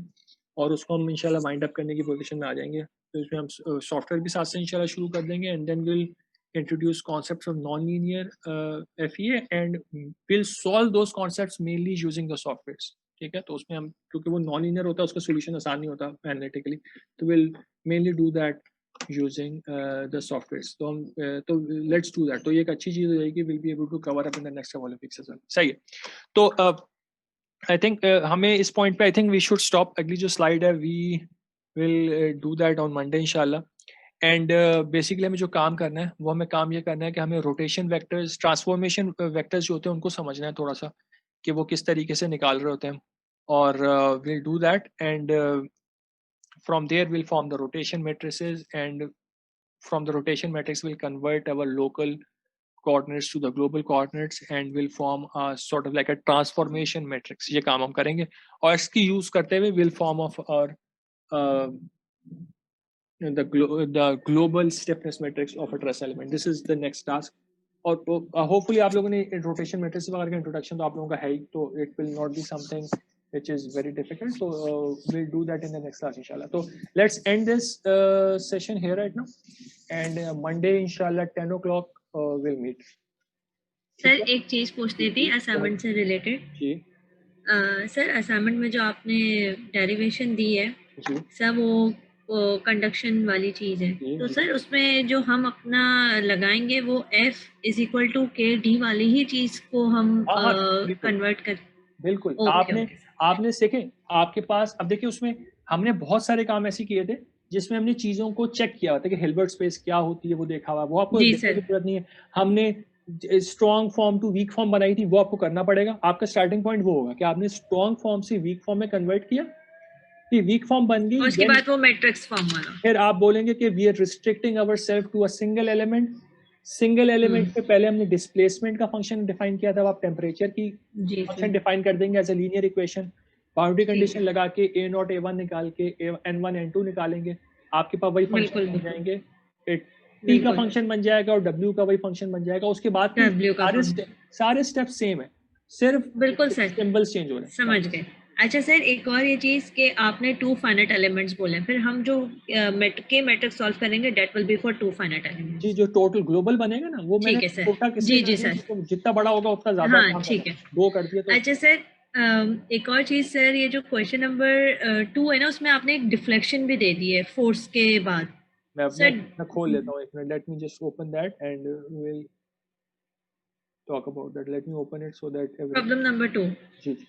और उसको हम इंशाल्लाह वाइंड अप करने की पोजीशन में आ जाएंगे. तो इसमें हम सॉफ्टवेयर भी साथ से इंशाल्लाह शुरू कर देंगे, and then we'll introduce concepts of non-linear FEA and we'll solve those concepts mainly using the softwares. ठीक है. तो उसमें हम, क्योंकि वो नॉन लीनियर होता है, उसका सोल्यूशन आसान नहीं होता एनालिटिकली, तो will mainly do that using the softwares. तो हम तो लेट्स डू दैट. तो ये एक अच्छी चीज़ हो जाएगी. Will be able to cover up in the next couple of weeks as well. सही है. तो आई थिंक हमें इस पॉइंट पे I think we should stop. अगली जो स्लाइड है we will do that on Monday इंशाल्लाह. एंड बेसिकली हमें जो काम करना है वो हमें काम ये करना है कि हमें रोटेशन वेक्टर्स, ट्रांसफॉर्मेशन वेक्टर्स जो होते हैं उनको समझना है थोड़ा सा, कि वो किस तरीके से निकाल रहे होते हैं. और we'll do that, and from there we'll form the rotation matrices, and from the rotation matrix we'll convert our local coordinates to the global coordinates, and we'll form a sort of like a transformation matrix. ये काम हम करेंगे, और इसकी use करते हुए we'll form of our the global stiffness matrix of a truss element. This is the next task. और hopefully आप लोगों ने rotation matrix वगैरह का introduction तो आप लोगों का है ही, तो it will not be something which is very difficult. So we'll do that in the next class inshallah. So let's end this session here right now, and Monday inshallah 10 o'clock will meet. Sir एक चीज पूछनी थी assignment से related. जी sir assignment में जो आपने derivation दी है जी sir वो कंडक्शन वाली चीज है, जी तो जी। सर उसमें जो हम अपना लगाएंगे वो F इज इक्वल टू के डी वाली ही चीज को हम हाँ हाँ बिल्कुल कन्वर्ट कर। बिल्कुल। ओके आपने ओके आपने देखे आपके पास, अब देखिए उसमें हमने बहुत सारे काम ऐसे किए थे जिसमें हमने चीजों को चेक किया होता है कि हिल्बर्ट स्पेस क्या होती है, वो देखा हुआ है, वो आपको जी देखने की सर। जरूरत नहीं है। हमने strong form to weak form बनाई थी, वो आपको करना पड़ेगा। आपका स्टार्टिंग पॉइंट वो होगा कि आपने स्ट्रॉन्ग फॉर्म से वीक फॉर्म में कन्वर्ट किया, फिर वीक फॉर्म बन गई, और उसके देन बाद वो मैट्रिक्स फॉर्म वाला। फिर आप बोलेंगे कि we are restricting our self to a single element. Single element पे पहले हमने डिस्प्लेसमेंट का फंक्शन डिफाइन किया था, अब आप टेम्परेचर की जी फंक्शन सर। डिफाइन कर देंगे as a linear equation. Boundary ठीक कंडीशन है। लगा के ए नॉट A1 निकाल के N1 N2 निकालेंगे, आपके पास वही फंक्शन बिल्कुल बन बिल्कुल जाएंगे। टी का बिल्कुल। फंक्शन बन जाएगा और डब्ल्यू का वही फंक्शन बन जाएगा। उसके बाद के W का फंक्शन। सारे स्टेप सेम है, सिर्फ बिल्कुल सर, सिंबल्स चेंज हो रहे हैं समझ बस। गए। अच्छा सर एक और ये चीज कि आपने 2 फाइनाइट एलिमेंट्स बोले हैं, फिर हम जो के मैट्रिक्स सॉल्व करेंगे that will be for 2 finite जी, एलिमेंट्स। जो टोटल ग्लोबल बनेगा ना वो मैंने ठीक है सर। छोटा किसलिए जी कर जी दिया सर। क्योंकि जितना बड़ा होगा उतना ज्यादा हाँ आसान ठीक रहेगा। है। दो कर दिए तो अच्छा सर एक और चीज सर, ये जो क्वेश्चन नंबर 2 है ना उसमें आपने एक डिफ्लेक्शन भी दे दी है फोर्स के बाद। सर मैं खोल लेता हूँ एक minute. Late me just open that and will talk about that. Let me open it so that every. Problem number 2। जी जी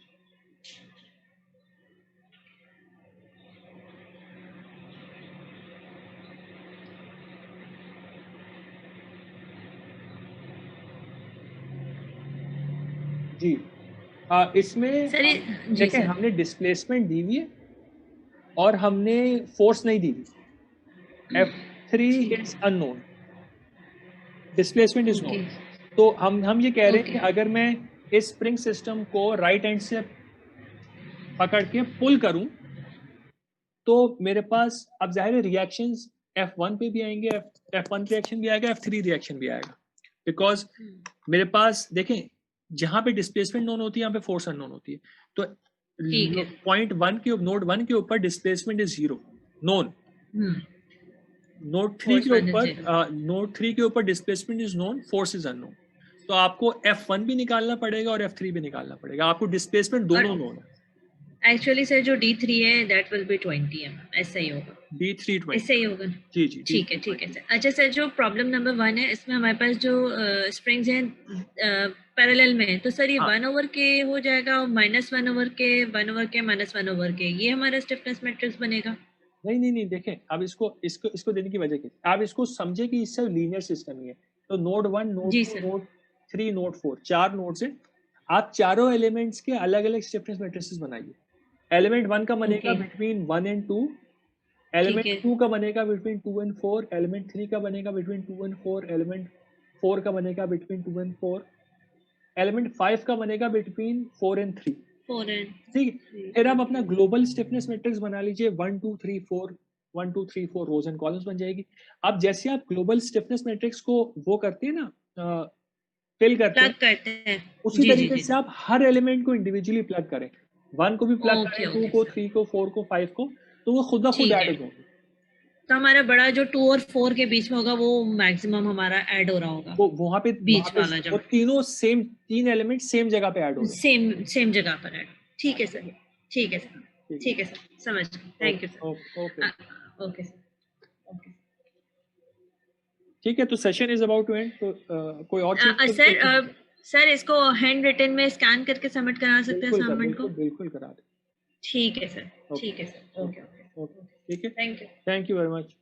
जी। इसमें सर ये हम जी देखें, सर। हमने डिस्प्लेसमेंट दी हुई है और हमने फोर्स नहीं दी हुई। F3 ठीक इज है। Unknown, displacement is okay known. तो हम ये कह रहे हैं ओके। कि अगर मैं इस स्प्रिंग सिस्टम को राइट हैंड से पकड़ के पुल करूं तो मेरे पास अब जाहिर है रिएक्शंस F1 पे भी आएंगे, F1 रिएक्शन भी आएगा, F3 रिएक्शन भी आएगा। बिकॉज मेरे पास देखें जहां पे डिस्प्लेसमेंट नोन होती है यहाँ पे फोर्स अननोन होती है। तो ठीक है। पॉइंट 1 के नोड 1 के ऊपर displacement is 0 known. Force 1 is 0। Node 3 के ऊपर displacement is known, force is unknown. तो आपको F1 भी निकालना पड़ेगा और F3 भी निकालना पड़ेगा। आपको डिस्प्लेसमेंट दोनों और नोन है। एक्चुअली सर जो D3 है दैट विल बी 20 ऐसा ही होगा। D3 20। ऐसे ही होगा। जी जी ठीक है D3 ठीक है 20। सर। अच्छा सर जो प्रॉब्लम नंबर 1 है इसमें हमारे पास जो स्प्रिंग्स हैं पैरेलल में है, तो सर ये हाँ 1 ओवर के हो जाएगा और -1 ओवर के 1 ओवर के -1 ओवर के, ये हमारा स्टिफनेस मैट्रिक्स बनेगा। नहीं देखें, अब इसको इसको इसको देने की वजह क्या है? आप इसको समझे कि इससे लीनियर सिस्टम ही है। तो नोड 1 नोड जी 2 सर। नोड 3 नोड 4 चार नोड्स हैं। आप चारों एलिमेंट्स के अलग अलग स्टिफनेस मैट्रिसेस बनाइए। एलिमेंट 1 का बनेगा ओके बिटवीन 1 एंड 2, ठीक एलिमेंट है 2 का बनेगा बिटवीन 2 एंड 4, एलिमेंट 3 का बनेगा बिटवीन 2 एंड 4, एलिमेंट 4 का बनेगा बिटवीन 2 एंड 4, एलिमेंट 5 का बनेगा बिटवीन 4 एंड 3। 4 एंड ठीक है, फिर आप अपना ग्लोबल स्टिफनेस मैट्रिक्स बना लीजिए। 1 2 3 4 1 2 3 4 रोज एंड कॉलम्स बन जाएगी। अब जैसे आप ग्लोबल स्टिफनेस मैट्रिक्स को वो करते हैं ना, फिल करते हैं, प्लग करते हैं। उसी जी जी तरीके जी से आप हर एलिमेंट को इंडिविजुअली प्लग करें। 1 को भी प्लग ओके करें, 2 ओके को, सर 3 को, 4 को, 5 को, तो वो खुद ब खुद ठीक ऐड है। होंगे। तो हमारा बड़ा जो 2 और 4 के बीच में होगा वो मैक्सिमम हमारा ऐड हो रहा होगा, वो वहां बीच पे वाला वो जब तीनों सेम, तीन एलिमेंट सेम जगह पे ऐड हो रहे हैं। सेम जगह पर ऐड। ठीक है सर। ठीक है सर। ठीक ठीक है सर, समझ गए। है, thank you okay sir. Okay sir. Okay ठीक है। तो session is about to end. तो कोई और चीज तो सर सर इसको हैंड रिटन में स्कैन करके सबमिट करा सकते हैं असाइनमेंट को। बिल्कुल करा दे। ठीक है सर। ओके ठीक है सर। ओके ओके ओके ठीक है। Thank you. Thank you very much.